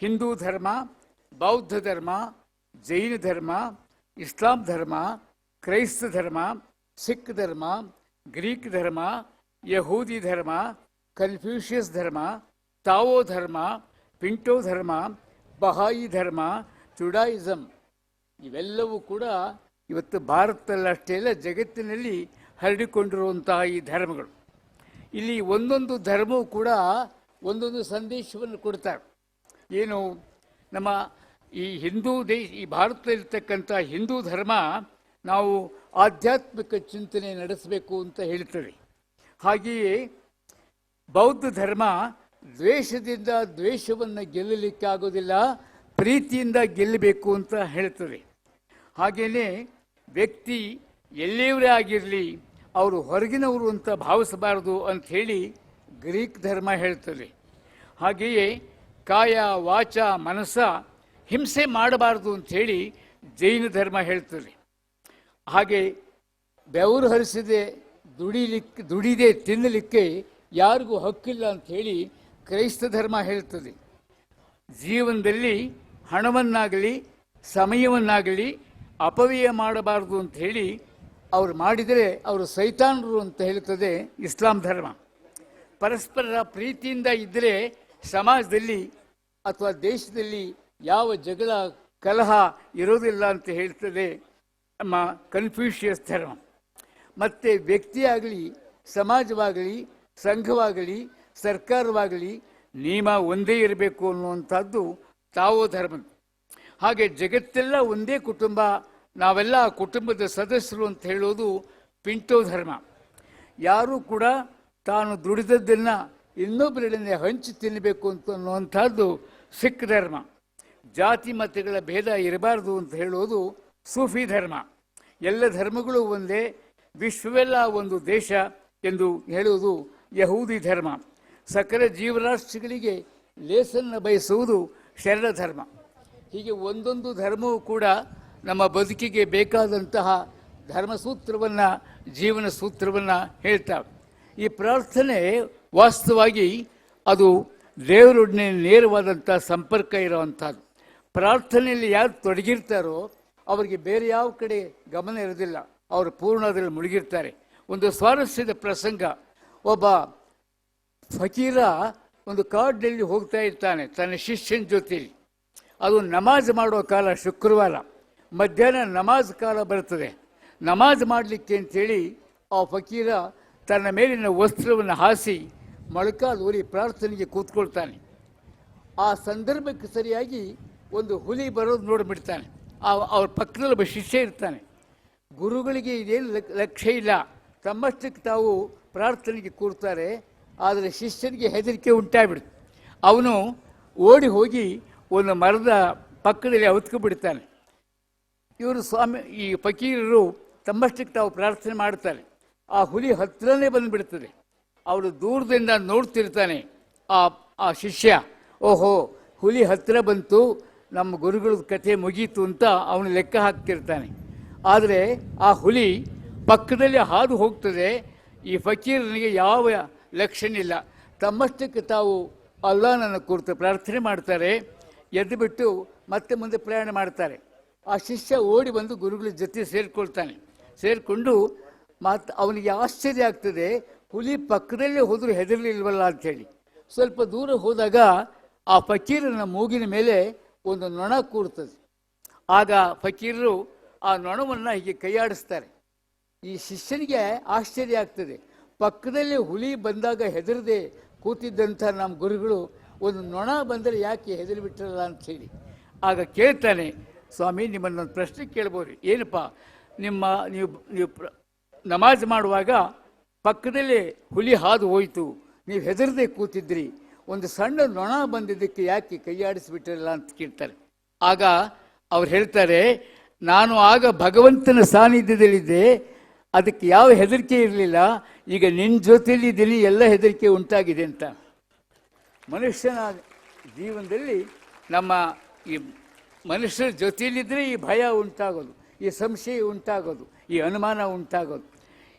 ಹಿಂದೂ ಧರ್ಮ, ಬೌದ್ಧ ಧರ್ಮ, ಜೈನ ಧರ್ಮ, ಇಸ್ಲಾಂ ಧರ್ಮ, ಕ್ರೈಸ್ತ ಧರ್ಮ, ಸಿಖ್ ಧರ್ಮ, ಗ್ರೀಕ್ ಧರ್ಮ, ಯಹೂದಿ ಧರ್ಮ, ಕನ್ಫ್ಯೂಷಿಯಸ್ ಧರ್ಮ, ತಾವೋ ಧರ್ಮ, ಪಿಂಟೋ ಧರ್ಮ, ಬಹಾಯಿ ಧರ್ಮ, ಜುಡಾಯಿಸಮ್ ಇವೆಲ್ಲವೂ ಕೂಡ ಇವತ್ತು ಭಾರತದಲ್ಲಷ್ಟೇ ಅಲ್ಲ ಜಗತ್ತಿನಲ್ಲಿ ಹರಡಿಕೊಂಡಿರುವಂತಹ ಈ ಧರ್ಮಗಳು. ಇಲ್ಲಿ ಒಂದೊಂದು ಧರ್ಮವೂ ಕೂಡ ಒಂದೊಂದು ಸಂದೇಶವನ್ನು ಕೊಡ್ತಾರೆ. ಏನು ನಮ್ಮ ಈ ಈ ಭಾರತದಲ್ಲಿರ್ತಕ್ಕಂಥ ಹಿಂದೂ ಧರ್ಮ ನಾವು ಆಧ್ಯಾತ್ಮಿಕ ಚಿಂತನೆ ನಡೆಸಬೇಕು ಅಂತ ಹೇಳ್ತದೆ. ಹಾಗೆಯೇ ಬೌದ್ಧ ಧರ್ಮ ದ್ವೇಷದಿಂದ ದ್ವೇಷವನ್ನು ಗೆಲ್ಲಲಿಕ್ಕಾಗೋದಿಲ್ಲ, ಪ್ರೀತಿಯಿಂದ ಗೆಲ್ಲಬೇಕು ಅಂತ ಹೇಳ್ತದೆ. ಹಾಗೆಯೇ ವ್ಯಕ್ತಿ ಎಲ್ಲಿಯವರೇ ಆಗಿರಲಿ ಅವರು ಹೊರಗಿನವರು ಅಂತ ಭಾವಿಸಬಾರದು ಅಂಥೇಳಿ ಗ್ರೀಕ್ ಧರ್ಮ ಹೇಳ್ತದೆ. ಹಾಗೆಯೇ ಕಾಯ ವಾಚ ಮನಸ್ಸ ಹಿಂಸೆ ಮಾಡಬಾರ್ದು ಅಂಥೇಳಿ ಜೈನ ಧರ್ಮ ಹೇಳ್ತದೆ. ಹಾಗೆ ಬೆವರು ಹರಿಸದೆ ದುಡಿದೇ ತಿನ್ನಲಿಕ್ಕೆ ಯಾರಿಗೂ ಹಕ್ಕಿಲ್ಲ ಅಂಥೇಳಿ ಕ್ರೈಸ್ತ ಧರ್ಮ ಹೇಳ್ತದೆ. ಜೀವನದಲ್ಲಿ ಹಣವನ್ನಾಗಲಿ ಸಮಯವನ್ನಾಗಲಿ ಅಪವ್ಯಯ ಮಾಡಬಾರ್ದು ಅಂತ ಹೇಳಿ ಅವ್ರು ಮಾಡಿದರೆ ಅವರು ಸೈತಾನರು ಅಂತ ಹೇಳ್ತದೆ ಇಸ್ಲಾಂ ಧರ್ಮ. ಪರಸ್ಪರ ಪ್ರೀತಿಯಿಂದ ಇದ್ದರೆ ಸಮಾಜದಲ್ಲಿ ಅಥವಾ ದೇಶದಲ್ಲಿ ಯಾವ ಜಗಳ ಕಲಹ ಇರೋದಿಲ್ಲ ಅಂತ ಹೇಳ್ತದೆ ನಮ್ಮ ಕನ್ಫ್ಯೂಷಿಯಸ್ ಧರ್ಮ. ಮತ್ತು ವ್ಯಕ್ತಿಯಾಗಲಿ ಸಮಾಜವಾಗಲಿ ಸಂಘವಾಗಲಿ ಸರ್ಕಾರವಾಗಲಿ ನಿಯಮ ಒಂದೇ ಇರಬೇಕು ಅನ್ನುವಂಥದ್ದು ತಾವೋ ಧರ್ಮ. ಹಾಗೆ ಜಗತ್ತೆಲ್ಲ ಒಂದೇ ಕುಟುಂಬ, ನಾವೆಲ್ಲ ಕುಟುಂಬದ ಸದಸ್ಯರು ಅಂತ ಹೇಳೋದು ಪಿಂಟೋ ಧರ್ಮ. ಯಾರೂ ಕೂಡ ತಾನು ದುಡಿದದ್ದನ್ನು ಇನ್ನೊಬ್ಬರೊಡನೆ ಹಂಚಿ ತಿನ್ನಬೇಕು ಅಂತ ಅನ್ನುವಂಥದ್ದು ಸಿಖ್ ಧರ್ಮ. ಜಾತಿ ಮತಗಳ ಭೇದ ಇರಬಾರ್ದು ಅಂತ ಹೇಳೋದು ಸೂಫಿ ಧರ್ಮ. ಎಲ್ಲ ಧರ್ಮಗಳು ಒಂದೇ, ವಿಶ್ವವೆಲ್ಲ ಒಂದು ದೇಶ ಎಂದು ಹೇಳುವುದು ಯಹೂದಿ ಧರ್ಮ. ಸಕಲ ಜೀವರಾಶಿಗಳಿಗೆ ಲೇಸನ್ನು ಬಯಸುವುದು ಶರಣ ಧರ್ಮ. ಹೀಗೆ ಒಂದೊಂದು ಧರ್ಮವೂ ಕೂಡ ನಮ್ಮ ಬದುಕಿಗೆ ಬೇಕಾದಂತಹ ಧರ್ಮಸೂತ್ರವನ್ನು ಜೀವನ ಸೂತ್ರವನ್ನು ಹೇಳ್ತಾವೆ. ಈ ಪ್ರಾರ್ಥನೆ ವಾಸ್ತವವಾಗಿ ಅದು ದೇವರೊಡನೆ ನೇರವಾದಂಥ ಸಂಪರ್ಕ ಇರುವಂಥದ್ದು. ಪ್ರಾರ್ಥನೆಯಲ್ಲಿ ಯಾರು ತೊಡಗಿರ್ತಾರೋ ಅವರಿಗೆ ಬೇರೆ ಯಾವ ಕಡೆ ಗಮನ ಇರೋದಿಲ್ಲ, ಅವರು ಪೂರ್ಣ ಅದರಲ್ಲಿ ಮುಳುಗಿರ್ತಾರೆ. ಒಂದು ಸ್ವಾರಸ್ಯದ ಪ್ರಸಂಗ, ಒಬ್ಬ ಫಕೀರ ಒಂದು ಕಾಡಿನಲ್ಲಿ ಹೋಗ್ತಾ ಇರ್ತಾನೆ ತನ್ನ ಶಿಷ್ಯನ ಜೊತೆಯಲ್ಲಿ. ಅದು ನಮಾಜ್ ಮಾಡುವ ಕಾಲ, ಶುಕ್ರವಾರ ಮಧ್ಯಾಹ್ನ ನಮಾಜ್ ಕಾಲ ಬರ್ತದೆ. ನಮಾಜ್ ಮಾಡಲಿಕ್ಕೆ ಅಂಥೇಳಿ ಆ ಫಕೀರ ತನ್ನ ಮೇಲಿನ ವಸ್ತ್ರವನ್ನು ಹಾಸಿ ಮೊಳಕಾಲು ಊರಿ ಪ್ರಾರ್ಥನೆಗೆ ಕೂತ್ಕೊಳ್ತಾನೆ. ಆ ಸಂದರ್ಭಕ್ಕೆ ಸರಿಯಾಗಿ ಒಂದು ಹುಲಿ ಬರೋದು ನೋಡಿಬಿಡ್ತಾನೆ. ಅವ್ರ ಪಕ್ಕದಲ್ಲಿ ಒಬ್ಬ ಶಿಷ್ಯ ಇರ್ತಾನೆ. ಗುರುಗಳಿಗೆ ಇದೇನು ಲಕ್ಷ್ಯ ಇಲ್ಲ, ತಮ್ಮಷ್ಟಕ್ಕೆ ತಾವು ಪ್ರಾರ್ಥನೆಗೆ ಕೂರ್ತಾರೆ. ಆದರೆ ಶಿಷ್ಯನಿಗೆ ಹೆದರಿಕೆ ಉಂಟಾಗ್ಬಿಡ್ತು. ಅವನು ಓಡಿ ಹೋಗಿ ಒಂದು ಮರದ ಪಕ್ಕದಲ್ಲಿ ಬಿಡ್ತಾನೆ. ಇವರು ಸ್ವಾಮಿ ಈ ಫಕೀರರು ತಮ್ಮಷ್ಟಕ್ಕೆ ತಾವು ಪ್ರಾರ್ಥನೆ ಮಾಡ್ತಾರೆ. ಆ ಹುಲಿ ಹತ್ರನೇ ಬಂದುಬಿಡ್ತದೆ. ಅವಳು ದೂರದಿಂದ ನೋಡ್ತಿರ್ತಾನೆ ಆ ಶಿಷ್ಯ, ಓಹೋ ಹುಲಿ ಹತ್ತಿರ ಬಂತು, ನಮ್ಮ ಗುರುಗಳ ಕಥೆ ಮುಗೀತು ಅಂತ ಅವನು ಲೆಕ್ಕ ಹಾಕ್ತಿರ್ತಾನೆ. ಆದರೆ ಆ ಹುಲಿ ಪಕ್ಕದಲ್ಲಿ ಹಾದು ಹೋಗ್ತದೆ. ಈ ಫಕೀರನಿಗೆ ಯಾವ ಲಕ್ಷಣ ಇಲ್ಲ. ತಮ್ಮಷ್ಟಕ್ಕೆ ತಾವು ಅಲ್ಲಾಹನನ್ನು ಕುರಿತು ಪ್ರಾರ್ಥನೆ ಮಾಡ್ತಾರೆ. ಎದ್ದು ಬಿಟ್ಟು ಮತ್ತೆ ಮುಂದೆ ಪ್ರಯಾಣ ಮಾಡ್ತಾರೆ. ಆ ಶಿಷ್ಯ ಓಡಿ ಬಂದು ಗುರುಗಳ ಜೊತೆ ಸೇರಿಕೊಂಡು ಅವನಿಗೆ ಆಶ್ಚರ್ಯ ಆಗ್ತದೆ, ಹುಲಿ ಪಕ್ಕದಲ್ಲೇ ಹೋದರೂ ಹೆದರಲಿಲ್ವಲ್ಲ ಅಂಥೇಳಿ. ಸ್ವಲ್ಪ ದೂರ ಹೋದಾಗ ಆ ಫಕೀರನ ಮೂಗಿನ ಮೇಲೆ ಒಂದು ನೊಣ ಕೂರ್ತದೆ. ಆಗ ಫಕೀರರು ಆ ನೊಣವನ್ನು ಹೀಗೆ ಕೈಯಾಡಿಸ್ತಾರೆ. ಈ ಶಿಷ್ಯನಿಗೆ ಆಶ್ಚರ್ಯ ಆಗ್ತದೆ, ಪಕ್ಕದಲ್ಲಿ ಹುಲಿ ಬಂದಾಗ ಹೆದರದೆ ಕೂತಿದ್ದಂಥ ನಮ್ಮ ಗುರುಗಳು ಒಂದು ನೊಣ ಬಂದರೆ ಯಾಕೆ ಹೆದರಿಬಿಟ್ರಲ್ಲ ಅಂಥೇಳಿ. ಆಗ ಕೇಳ್ತಾನೆ, ಸ್ವಾಮಿ ನಿಮ್ಮನ್ನೊಂದು ಪ್ರಶ್ನೆ ಕೇಳ್ಬೋದು, ಏನಪ್ಪ ನೀವು ನಮಾಜ್ ಮಾಡುವಾಗ ಪಕ್ಕದಲ್ಲೇ ಹುಲಿ ಹಾದು ಹೋಯಿತು, ನೀವು ಹೆದರದೆ ಕೂತಿದ್ರಿ, ಒಂದು ಸಣ್ಣ ನೊಣ ಬಂದಿದ್ದಕ್ಕೆ ಯಾಕೆ ಕೈಯಾಡಿಸಿಬಿಟ್ಟಿರಲ್ಲ ಅಂತ ಕೇಳ್ತಾರೆ. ಆಗ ಅವ್ರು ಹೇಳ್ತಾರೆ, ನಾನು ಆಗ ಭಗವಂತನ ಸಾನ್ನಿಧ್ಯದಲ್ಲಿದ್ದೆ, ಅದಕ್ಕೆ ಯಾವ ಹೆದರಿಕೆ ಇರಲಿಲ್ಲ, ಈಗ ನಿನ್ನ ಜೊತೆಯಲ್ಲಿ ಇದ್ದೀನಿ, ಎಲ್ಲ ಹೆದರಿಕೆ ಉಂಟಾಗಿದೆ ಅಂತ. ಮನುಷ್ಯನ ಜೀವನದಲ್ಲಿ ನಮ್ಮ ಈ ಮನುಷ್ಯರ ಜೊತೆಯಲ್ಲಿದ್ದರೆ ಈ ಭಯ ಉಂಟಾಗೋದು, ಈ ಸಂಶಯ ಉಂಟಾಗೋದು, ಈ ಅನುಮಾನ ಉಂಟಾಗೋದು.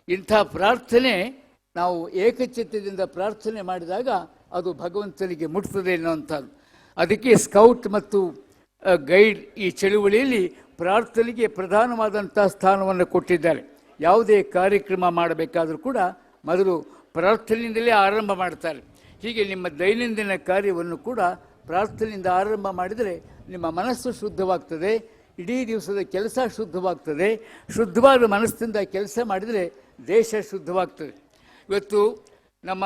ಇಂಥ ಪ್ರಾರ್ಥನೆ ನಾವು ಏಕಚಿತ್ತದಿಂದ ಪ್ರಾರ್ಥನೆ ಮಾಡಿದಾಗ ಅದು ಭಗವಂತನಿಗೆ ಮುಟ್ತದೆ ಅನ್ನುವಂಥದ್ದು. ಅದಕ್ಕೆ ಸ್ಕೌಟ್ ಮತ್ತು ಗೈಡ್ ಈ ಚಳುವಳಿಯಲ್ಲಿ ಪ್ರಾರ್ಥನೆಗೆ ಪ್ರಧಾನವಾದಂಥ ಸ್ಥಾನವನ್ನು ಕೊಟ್ಟಿದ್ದಾರೆ. ಯಾವುದೇ ಕಾರ್ಯಕ್ರಮ ಮಾಡಬೇಕಾದರೂ ಕೂಡ ಮೊದಲು ಪ್ರಾರ್ಥನೆಯಿಂದಲೇ ಆರಂಭ ಮಾಡ್ತಾರೆ. ಹೀಗೆ ನಿಮ್ಮ ದೈನಂದಿನ ಕಾರ್ಯವನ್ನು ಕೂಡ ಪ್ರಾರ್ಥನೆಯಿಂದ ಆರಂಭ ಮಾಡಿದರೆ ನಿಮ್ಮ ಮನಸ್ಸು ಶುದ್ಧವಾಗ್ತದೆ, ಇಡೀ ದಿವಸದ ಕೆಲಸ ಶುದ್ಧವಾಗ್ತದೆ. ಶುದ್ಧವಾದ ಮನಸ್ಸಿನಿಂದ ಕೆಲಸ ಮಾಡಿದರೆ ದೇಶ ಶುದ್ಧವಾಗ್ತದೆ. ಇವತ್ತು ನಮ್ಮ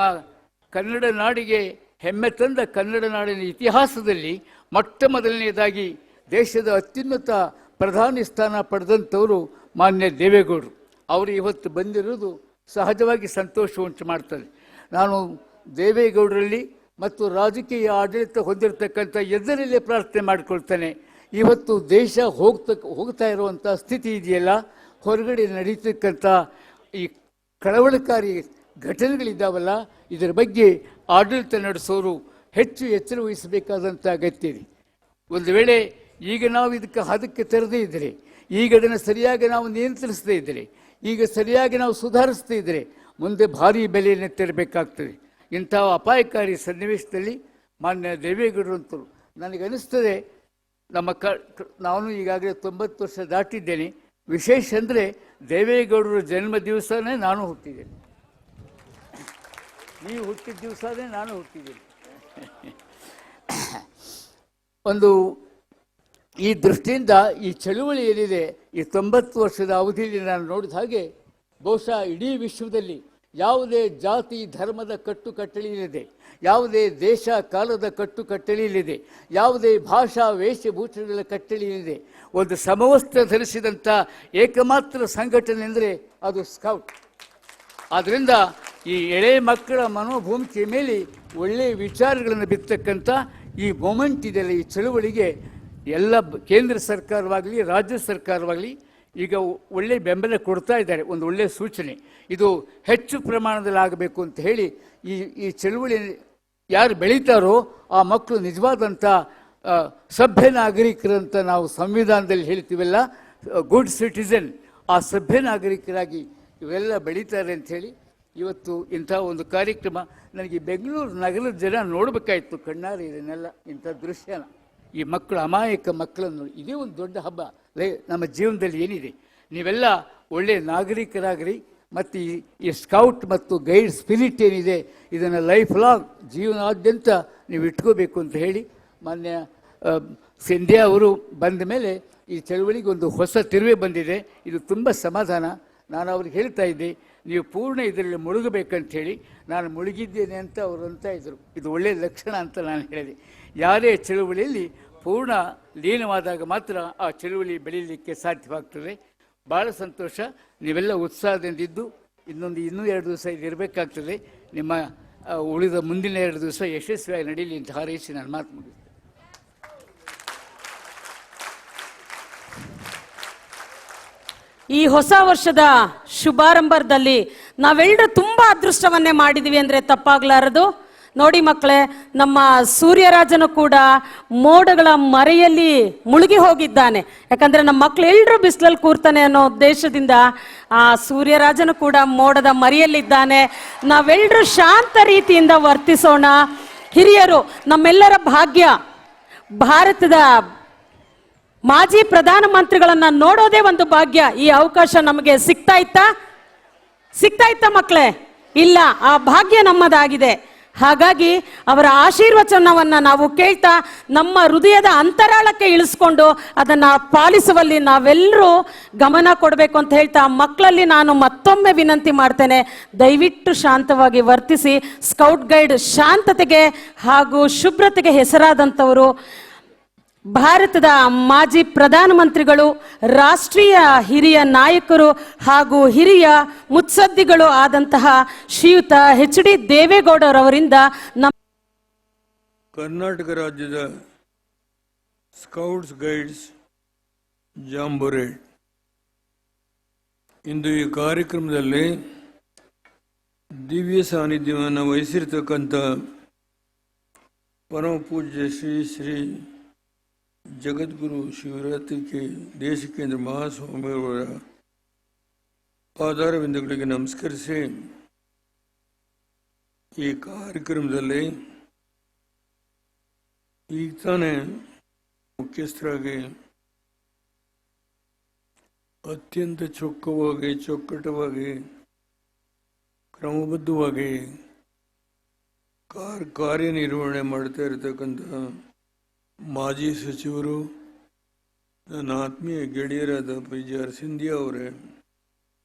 ಕನ್ನಡ ನಾಡಿಗೆ ಹೆಮ್ಮೆ ತಂದ ಕನ್ನಡ ನಾಡಿನ ಇತಿಹಾಸದಲ್ಲಿ ಮೊಟ್ಟ ಮೊದಲನೆಯದಾಗಿ ದೇಶದ ಅತ್ಯುನ್ನತ ಪ್ರಧಾನಿ ಸ್ಥಾನ ಪಡೆದಂಥವರು ಮಾನ್ಯ ದೇವೇಗೌಡರು. ಅವರು ಇವತ್ತು ಬಂದಿರೋದು ಸಹಜವಾಗಿ ಸಂತೋಷ ಉಂಟು ಮಾಡ್ತದೆ. ನಾನು ದೇವೇಗೌಡರಲ್ಲಿ ಮತ್ತು ರಾಜಕೀಯ ಆಡಳಿತ ಹೊಂದಿರತಕ್ಕಂಥ ಎದುರಲ್ಲೇ ಪ್ರಾರ್ಥನೆ ಮಾಡಿಕೊಳ್ತೇನೆ. ಇವತ್ತು ದೇಶ ಹೋಗ್ತಾ ಇರುವಂಥ ಸ್ಥಿತಿ ಇದೆಯಲ್ಲ, ಹೊರಗಡೆ ನಡೀತಕ್ಕಂಥ ಈ ಕಳವಳಕಾರಿ ಘಟನೆಗಳಿದ್ದಾವಲ್ಲ, ಇದರ ಬಗ್ಗೆ ಆಡಳಿತ ನಡೆಸೋರು ಹೆಚ್ಚು ಎಚ್ಚರ ವಹಿಸಬೇಕಾದಂಥ ಅಗತ್ಯ ಇದೆ. ಒಂದು ವೇಳೆ ಈಗ ನಾವು ಅದಕ್ಕೆ ತೆರೆದೇ ಇದ್ದರೆ, ಈಗ ಅದನ್ನು ಸರಿಯಾಗಿ ನಾವು ನಿಯಂತ್ರಿಸದೇ ಇದ್ದರೆ, ಈಗ ಸರಿಯಾಗಿ ನಾವು ಸುಧಾರಿಸದೇ ಇದ್ದರೆ ಮುಂದೆ ಭಾರೀ ಬೆಲೆಯನ್ನು ತೆರಬೇಕಾಗ್ತದೆ. ಇಂಥ ಅಪಾಯಕಾರಿ ಸನ್ನಿವೇಶದಲ್ಲಿ ಮಾನ್ಯ ದೇವೇಗೌಡರು ಅಂತರು ನನಗನ್ನಿಸ್ತದೆ, ನಾನು ಈಗಾಗಲೇ 90 ವರ್ಷ ದಾಟಿದ್ದೇನೆ. ವಿಶೇಷ ಅಂದರೆ ದೇವೇಗೌಡರ ಜನ್ಮ ದಿವಸನೇ ನಾನು ಹುಟ್ಟಿದ್ದೇನೆ, ನೀವು ಹುಟ್ಟಿದ ದಿವಸನೇ ನಾನು ಹುಟ್ಟಿದ್ದೇನೆ. ಒಂದು ಈ ದೃಷ್ಟಿಯಿಂದ ಈ ಚಳುವಳಿ ಏನಿದೆ, ಈ 90 ವರ್ಷದ ಅವಧಿಯಲ್ಲಿ ನಾನು ನೋಡಿದ ಹಾಗೆ ಬಹುಶಃ ಇಡೀ ವಿಶ್ವದಲ್ಲಿ ಯಾವುದೇ ಜಾತಿ ಧರ್ಮದ ಕಟ್ಟುಕಟ್ಟಳೆಯಿಲ್ಲದೆ, ಯಾವುದೇ ದೇಶ ಕಾಲದ ಕಟ್ಟುಕಟ್ಟಳೆಯಿಲ್ಲದೆ, ಯಾವುದೇ ಭಾಷಾ ವೇಷಭೂಷಣಗಳ ಕಟ್ಟಳೆಯಿಲ್ಲದೆ ಒಂದು ಸಮವಸ್ತ್ರ ಧರಿಸಿದಂಥ ಏಕಮಾತ್ರ ಸಂಘಟನೆ ಅಂದರೆ ಅದು ಸ್ಕೌಟ್. ಆದ್ದರಿಂದ ಈ ಎಳೆ ಮಕ್ಕಳ ಮನೋಭೂಮಿಕೆಯ ಮೇಲೆ ಒಳ್ಳೆಯ ವಿಚಾರಗಳನ್ನು ಬಿತ್ತಕ್ಕಂಥ ಈ ಮೊಮೆಂಟ್ ಇದೆಯಲ್ಲ, ಈ ಚಳುವಳಿಗೆ ಎಲ್ಲ ಕೇಂದ್ರ ಸರ್ಕಾರವಾಗಲಿ ರಾಜ್ಯ ಸರ್ಕಾರವಾಗಲಿ ಈಗ ಒಳ್ಳೆಯ ಬೆಂಬಲ ಕೊಡ್ತಾ ಇದ್ದಾರೆ. ಒಂದು ಒಳ್ಳೆಯ ಸೂಚನೆ ಇದು ಹೆಚ್ಚು ಪ್ರಮಾಣದಲ್ಲಿ ಆಗಬೇಕು ಅಂತ ಹೇಳಿ ಈ ಚಳುವಳಿ ಯಾರು ಬೆಳೀತಾರೋ ಆ ಮಕ್ಕಳು ನಿಜವಾದಂಥ ಸಭ್ಯ ನಾಗರಿಕರಂತ ನಾವು ಸಂವಿಧಾನದಲ್ಲಿ ಹೇಳ್ತೀವಲ್ಲ, ಗುಡ್ ಸಿಟಿಸನ್, ಆ ಸಭ್ಯ ನಾಗರಿಕರಾಗಿ ಇವೆಲ್ಲ ಬೆಳೀತಾರೆ ಅಂಥೇಳಿ ಇವತ್ತು ಇಂಥ ಒಂದು ಕಾರ್ಯಕ್ರಮ ನನಗೆ ಬೆಂಗಳೂರು ನಗರದ ಜನ ನೋಡಬೇಕಾಯಿತು ಕಣ್ಣಾರೆ ಇದನ್ನೆಲ್ಲ, ಇಂಥ ದೃಶ್ಯನ. ಈ ಮಕ್ಕಳು ಅಮಾಯಕ ಮಕ್ಕಳನ್ನು, ಇದೇ ಒಂದು ದೊಡ್ಡ ಹಬ್ಬ ನಮ್ಮ ಜೀವನದಲ್ಲಿ ಏನಿದೆ. ನೀವೆಲ್ಲ ಒಳ್ಳೆಯ ನಾಗರಿಕರಾಗ್ರಿ ಮತ್ತು ಈ ಸ್ಕೌಟ್ ಮತ್ತು ಗೈಡ್ ಸ್ಪಿರಿಟ್ ಏನಿದೆ ಇದನ್ನು ಲೈಫ್ ಲಾಂಗ್ ಜೀವನಾದ್ಯಂತ ನೀವು ಇಟ್ಕೋಬೇಕು ಅಂತ ಹೇಳಿ ಮಾನ್ಯ ಸಿಂಧ್ಯಾ ಅವರು ಬಂದ ಮೇಲೆ ಈ ಚಳವಳಿಗೆ ಒಂದು ಹೊಸ ತಿರುವೆ ಬಂದಿದೆ. ಇದು ತುಂಬ ಸಮಾಧಾನ. ನಾನು ಅವ್ರಿಗೆ ಹೇಳ್ತಾ ಇದ್ದೆ, ನೀವು ಪೂರ್ಣ ಇದರಲ್ಲಿ ಮುಳುಗಬೇಕಂಥೇಳಿ. ನಾನು ಮುಳುಗಿದ್ದೇನೆ ಅಂತ ಅವರು ಅಂತ ಇದ್ದರು. ಇದು ಒಳ್ಳೆಯ ಲಕ್ಷಣ ಅಂತ ನಾನು ಹೇಳಿದೆ. ಯಾರೇ ಚಳುವಳಿಯಲ್ಲಿ ಪೂರ್ಣ ಲೀನವಾದಾಗ ಮಾತ್ರ ಆ ಚಳುವಳಿ ಬೆಳೀಲಿಕ್ಕೆ ಸಾಧ್ಯವಾಗ್ತದೆ. ಭಾಳ ಸಂತೋಷ, ನೀವೆಲ್ಲ ಉತ್ಸಾಹದಿಂದಿದ್ದು ಇನ್ನೂ 2 ದಿವಸ ಇದು ಇರಬೇಕಾಗ್ತದೆ. ನಿಮ್ಮ ಉಳಿದ ಮುಂದಿನ 2 ದಿವಸ ಯಶಸ್ವಿಯಾಗಿ ನಡೀಲಿ ಅಂತ ಹಾರೈಸಿ ನಾನು ಮಾತು ಮುಗಿಸ್ತೇನೆ. ಈ ಹೊಸ ವರ್ಷದ ಶುಭಾರಂಭದಲ್ಲಿ ನಾವೆಲ್ಲರೂ ತುಂಬಾ ಅದೃಷ್ಟವನ್ನೇ ಮಾಡಿದ್ವಿ ಅಂದ್ರೆ ತಪ್ಪಾಗ್ಲಾರದು. ನೋಡಿ ಮಕ್ಕಳೇ, ನಮ್ಮ ಸೂರ್ಯರಾಜನು ಕೂಡ ಮೋಡಗಳ ಮರೆಯಲ್ಲಿ ಮುಳುಗಿ ಹೋಗಿದ್ದಾನೆ. ಯಾಕಂದ್ರೆ ನಮ್ಮ ಮಕ್ಕಳು ಎಲ್ಲರೂ ಬಿಸಿಲಲ್ಲಿ ಕೂರ್ತಾನೆ ಅನ್ನೋ ಉದ್ದೇಶದಿಂದ ಆ ಸೂರ್ಯರಾಜನು ಕೂಡ ಮೋಡದ ಮರೆಯಲ್ಲಿದ್ದಾನೆ. ನಾವೆಲ್ಲರೂ ಶಾಂತ ರೀತಿಯಿಂದ ವರ್ತಿಸೋಣ. ಹಿರಿಯರು ನಮ್ಮೆಲ್ಲರ ಭಾಗ್ಯ. ಭಾರತದ ಮಾಜಿ ಪ್ರಧಾನಮಂತ್ರಿಗಳನ್ನ ನೋಡೋದೇ ಒಂದು ಭಾಗ್ಯ. ಈ ಅವಕಾಶ ನಮಗೆ ಸಿಗ್ತಾ ಇತ್ತಾ ಮಕ್ಕಳೇ? ಇಲ್ಲ, ಆ ಭಾಗ್ಯ ನಮ್ಮದಾಗಿದೆ. ಹಾಗಾಗಿ ಅವರ ಆಶೀರ್ವಚನವನ್ನ ನಾವು ಕೇಳ್ತಾ ನಮ್ಮ ಹೃದಯದ ಅಂತರಾಳಕ್ಕೆ ಇಳಿಸ್ಕೊಂಡು ಅದನ್ನ ಪಾಲಿಸುವಲ್ಲಿ ನಾವೆಲ್ಲರೂ ಗಮನ ಕೊಡಬೇಕು ಅಂತ ಹೇಳ್ತಾ ಮಕ್ಕಳಲ್ಲಿ ನಾನು ಮತ್ತೊಮ್ಮೆ ವಿನಂತಿ ಮಾಡ್ತೇನೆ, ದಯವಿಟ್ಟು ಶಾಂತವಾಗಿ ವರ್ತಿಸಿ. ಸ್ಕೌಟ್ ಗೈಡ್ ಶಾಂತತೆಗೆ ಹಾಗೂ ಶುಭ್ರತೆಗೆ ಹೆಸರಾದಂಥವರು ಭಾರತದ ಮಾಜಿ ಪ್ರಧಾನಮಂತ್ರಿಗಳು, ರಾಷ್ಟ್ರೀಯ ಹಿರಿಯ ನಾಯಕರು ಹಾಗೂ ಹಿರಿಯ ಮುತ್ಸದ್ದಿಗಳು ಆದಂತಹ ಶ್ರೀಯುತ ಎಚ್ ಡಿ ದೇವೇಗೌಡರವರಿಂದ ಕರ್ನಾಟಕ ರಾಜ್ಯದ ಸ್ಕೌಟ್ಸ್ ಗೈಡ್ಸ್ ಜಾಂಬೊರೆ ಇಂದು ಈ ಕಾರ್ಯಕ್ರಮದಲ್ಲಿ ದಿವ್ಯ ಸಾನ್ನಿಧ್ಯವನ್ನು ವಹಿಸಿರ್ತಕ್ಕಂಥ ಪರಮ ಪೂಜ್ಯ ಶ್ರೀ ಶ್ರೀ ಜಗದ್ಗುರು ಶಿವರಾತ್ರಿ ದೇಶಿಕೇಂದ್ರ ಮಹಾಸ್ವಾಮಿಯವರ ಪಾದಾರವಿಂದಗಳಿಗೆ ನಮಸ್ಕರಿಸಿ ಈ ಕಾರ್ಯಕ್ರಮದಲ್ಲಿ ಈಗ ತಾನೇ ಮುಖ್ಯಸ್ಥರಾಗಿ ಅತ್ಯಂತ ಚೊಕ್ಕಟವಾಗಿ ಕ್ರಮಬದ್ಧವಾಗಿ ಕಾರ್ಯನಿರ್ವಹಣೆ ಮಾಡ್ತಾ ಇರತಕ್ಕಂಥ ಮಾಜಿ ಸಚಿವರು, ನನ್ನ ಆತ್ಮೀಯ ಗೆಳೆಯರಾದ ಪಿ.ಜಿ.ಆರ್. ಸಿಂಧಿಯಾ ಅವರೇ,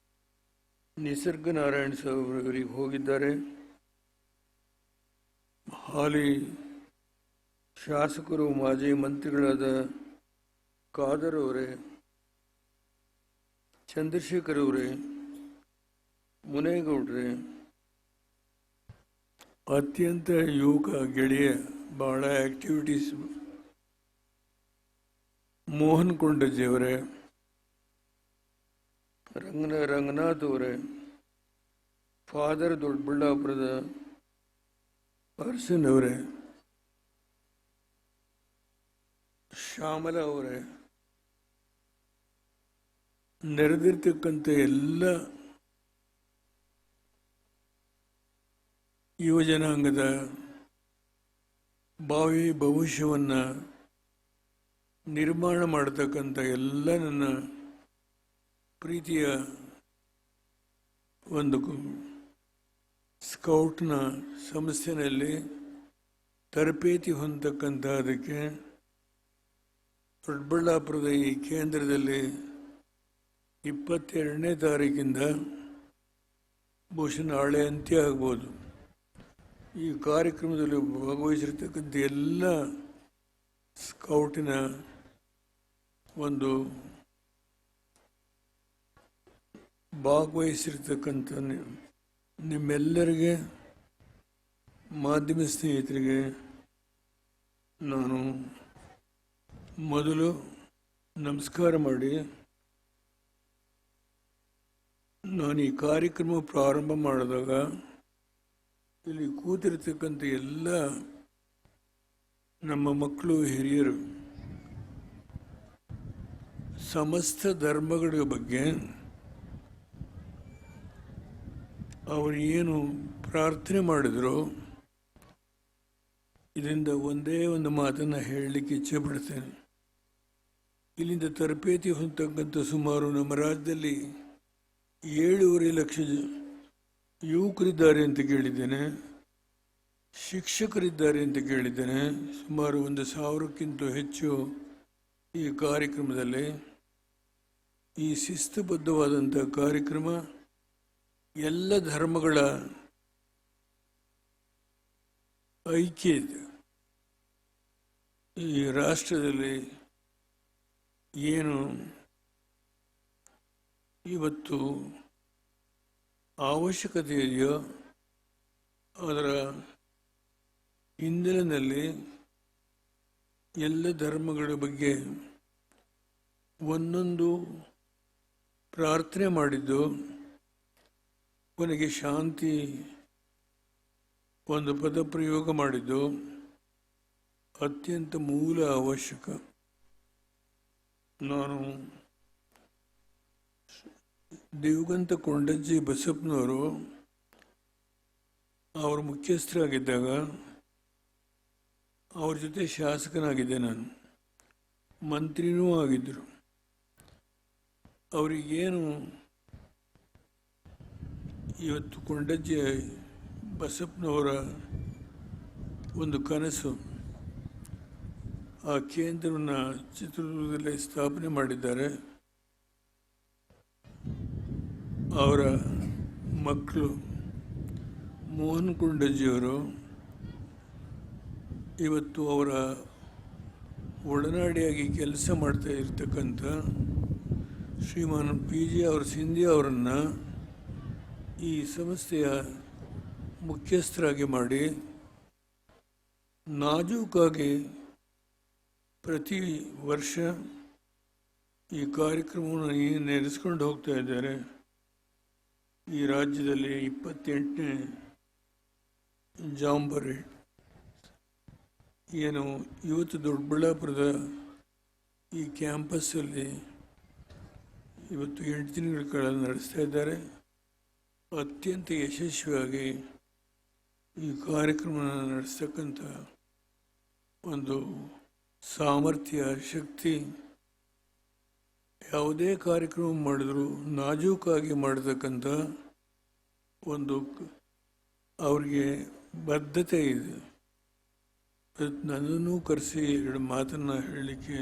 ನಿಸರ್ಗ ನಾರಾಯಣ್ ಅವರಿಗೆ ಹೋಗಿದ್ದಾರೆ. ಹಾಲಿ ಶಾಸಕರು ಮಾಜಿ ಮಂತ್ರಿಗಳಾದ ಖಾದರ್ ಅವರೇ, ಚಂದ್ರಶೇಖರ್ ಅವರೇ, ಮುನೇಗೌಡ್ರೆ, ಅತ್ಯಂತ ಯುವಕ ಗೆಳೆಯ, ಬಹಳ ಆಕ್ಟಿವಿಟೀಸ್, ಮೋಹನ್ ಕೊಂಡಜ್ಜಿ ಅವರೇ, ರಂಗನಾಥ್ ಅವರೇ, ಫಾದರ್ ದೊಡ್ಡಬಳ್ಳಾಪುರದ ಅರ್ಸನ್ ಅವರೇ, ಶ್ಯಾಮಲ ಅವರೇ, ನೆರೆದಿರ್ತಕ್ಕಂಥ ಎಲ್ಲ ಯುವ ಜನಾಂಗದ ಭಾವಿ ಭವಿಷ್ಯವನ್ನು ನಿರ್ಮಾಣ ಮಾಡತಕ್ಕಂಥ ಎಲ್ಲ ನನ್ನ ಪ್ರೀತಿಯ ಒಂದು ಸ್ಕೌಟ್ನ ಸಂಸ್ಥೆಯಲ್ಲಿ ತರಬೇತಿ ಹೊಂದತಕ್ಕಂಥ ಅದಕ್ಕೆ ದೊಡ್ಡಬಳ್ಳಾಪುರದ ಈ ಕೇಂದ್ರದಲ್ಲಿ 22ನೇ ತಾರೀಕಿಂದ ಬಹುಶಃ ನಾಳೆ ಅಂತ್ಯ ಆಗ್ಬೋದು. ಈ ಕಾರ್ಯಕ್ರಮದಲ್ಲಿ ಭಾಗವಹಿಸಿರ್ತಕ್ಕಂಥ ಎಲ್ಲ ಸ್ಕೌಟಿನ ಒಂದು ಭಾಗವಹಿಸಿರ್ತಕ್ಕಂಥ ನಿಮ್ಮೆಲ್ಲರಿಗೆ, ಮಾಧ್ಯಮ ಸ್ನೇಹಿತರಿಗೆ ನಾನು ಮೊದಲು ನಮಸ್ಕಾರ ಮಾಡಿ, ನಾನು ಈ ಕಾರ್ಯಕ್ರಮ ಪ್ರಾರಂಭ ಮಾಡಿದಾಗ ಇಲ್ಲಿ ಕೂತಿರ್ತಕ್ಕಂಥ ಎಲ್ಲ ನಮ್ಮ ಮಕ್ಕಳು, ಹಿರಿಯರು, ಸಮಸ್ತ ಧರ್ಮಗಳ ಬಗ್ಗೆ ಅವರು ಏನು ಪ್ರಾರ್ಥನೆ ಮಾಡಿದ್ರು, ಇದರಿಂದ ಒಂದೇ ಒಂದು ಮಾತನ್ನು ಹೇಳಲಿಕ್ಕೆ ಇಚ್ಛೆ ಪಡ್ತೇನೆ. ಇಲ್ಲಿಂದ ತರಬೇತಿ ಹೊಂದತಕ್ಕಂಥ ಸುಮಾರು ನಮ್ಮ ರಾಜ್ಯದಲ್ಲಿ 7.5 ಲಕ್ಷ ಯುವಕರಿದ್ದಾರೆ ಅಂತ ಕೇಳಿದ್ದೇನೆ, ಶಿಕ್ಷಕರಿದ್ದಾರೆ ಅಂತ ಕೇಳಿದ್ದೇನೆ. ಸುಮಾರು 1,000ಕ್ಕಿಂತ ಹೆಚ್ಚು ಈ ಕಾರ್ಯಕ್ರಮದಲ್ಲಿ. ಈ ಶಿಸ್ತುಬದ್ಧವಾದಂಥ ಕಾರ್ಯಕ್ರಮ ಎಲ್ಲ ಧರ್ಮಗಳ ಐಕ್ಯ ಇದೆ. ಈ ರಾಷ್ಟ್ರದಲ್ಲಿ ಏನು ಇವತ್ತು ಅವಶ್ಯಕತೆ ಇದೆಯೋ ಅದರ ಹಿನ್ನೆಲೆಯಲ್ಲಿ ಎಲ್ಲ ಧರ್ಮಗಳ ಬಗ್ಗೆ ಒಂದೊಂದು ಪ್ರಾರ್ಥನೆ ಮಾಡಿದ್ದು, ಕೊನೆಗೆ ಶಾಂತಿ ಒಂದು ಪದ ಪ್ರಯೋಗ ಮಾಡಿದ್ದು ಅತ್ಯಂತ ಮೂಲ ಅವಶ್ಯಕ. ನಾನು ದೇವಗಂತ ಕೊಂಡಜ್ಜಿ ಬಸಪ್ಪನವರು ಅವರ ಮುಖ್ಯಸ್ಥರಾಗಿದ್ದಾಗ ಅವ್ರ ಜೊತೆ ಶಾಸಕನಾಗಿದ್ದೆ, ನಾನು ಮಂತ್ರಿನೂ ಆಗಿದ್ದರು. ಅವರಿಗೇನು ಇವತ್ತು ಕೊಂಡಜ್ಜಿ ಬಸಪ್ಪನವರ ಒಂದು ಕನಸು, ಆ ಕೇಂದ್ರವನ್ನು ಚಿತ್ರದುರ್ಗದಲ್ಲಿ ಸ್ಥಾಪನೆ ಮಾಡಿದ್ದಾರೆ. ಅವರ ಮಕ್ಕಳು ಮೋಹನ್ ಕೊಂಡಜ್ಜಿಯವರು ಇವತ್ತು ಅವರ ಒಡನಾಡಿಯಾಗಿ ಕೆಲಸ ಮಾಡ್ತಾ ಇರ್ತಕ್ಕಂಥ ಶ್ರೀಮಾನ್ ಪಿ.ಜಿ.ಆರ್. ಸಿಂಧಿಯಾ ಅವರನ್ನು ಈ ಸಂಸ್ಥೆಯ ಮುಖ್ಯಸ್ಥರಾಗಿ ಮಾಡಿ ನಾಜೂಕಾಗಿ ಪ್ರತಿ ವರ್ಷ ಈ ಕಾರ್ಯಕ್ರಮವನ್ನು ನಡೆಸ್ಕೊಂಡು ಹೋಗ್ತಾ ಇದ್ದಾರೆ. ಈ ರಾಜ್ಯದಲ್ಲಿ 28ನೇ ಜಾಂಬರಿ ಏನು ಇವತ್ತು ದೊಡ್ಡಬಳ್ಳಾಪುರದ ಈ ಕ್ಯಾಂಪಸ್ಸಲ್ಲಿ ಇವತ್ತು 8 ದಿನಗಳ ಕಾಲ ನಡೆಸ್ತಾ ಇದ್ದಾರೆ. ಅತ್ಯಂತ ಯಶಸ್ವಿಯಾಗಿ ಈ ಕಾರ್ಯಕ್ರಮ ನಡೆಸ್ತಕ್ಕಂಥ ಒಂದು ಸಾಮರ್ಥ್ಯ, ಶಕ್ತಿ, ಯಾವುದೇ ಕಾರ್ಯಕ್ರಮ ಮಾಡಿದ್ರು ನಾಜೂಕಾಗಿ ಮಾಡತಕ್ಕಂಥ ಒಂದು ಅವ್ರಿಗೆ ಬದ್ಧತೆ ಇದೆ. ನನ್ನನ್ನು ಕರೆಸಿ 2 ಮಾತನ್ನು ಹೇಳಲಿಕ್ಕೆ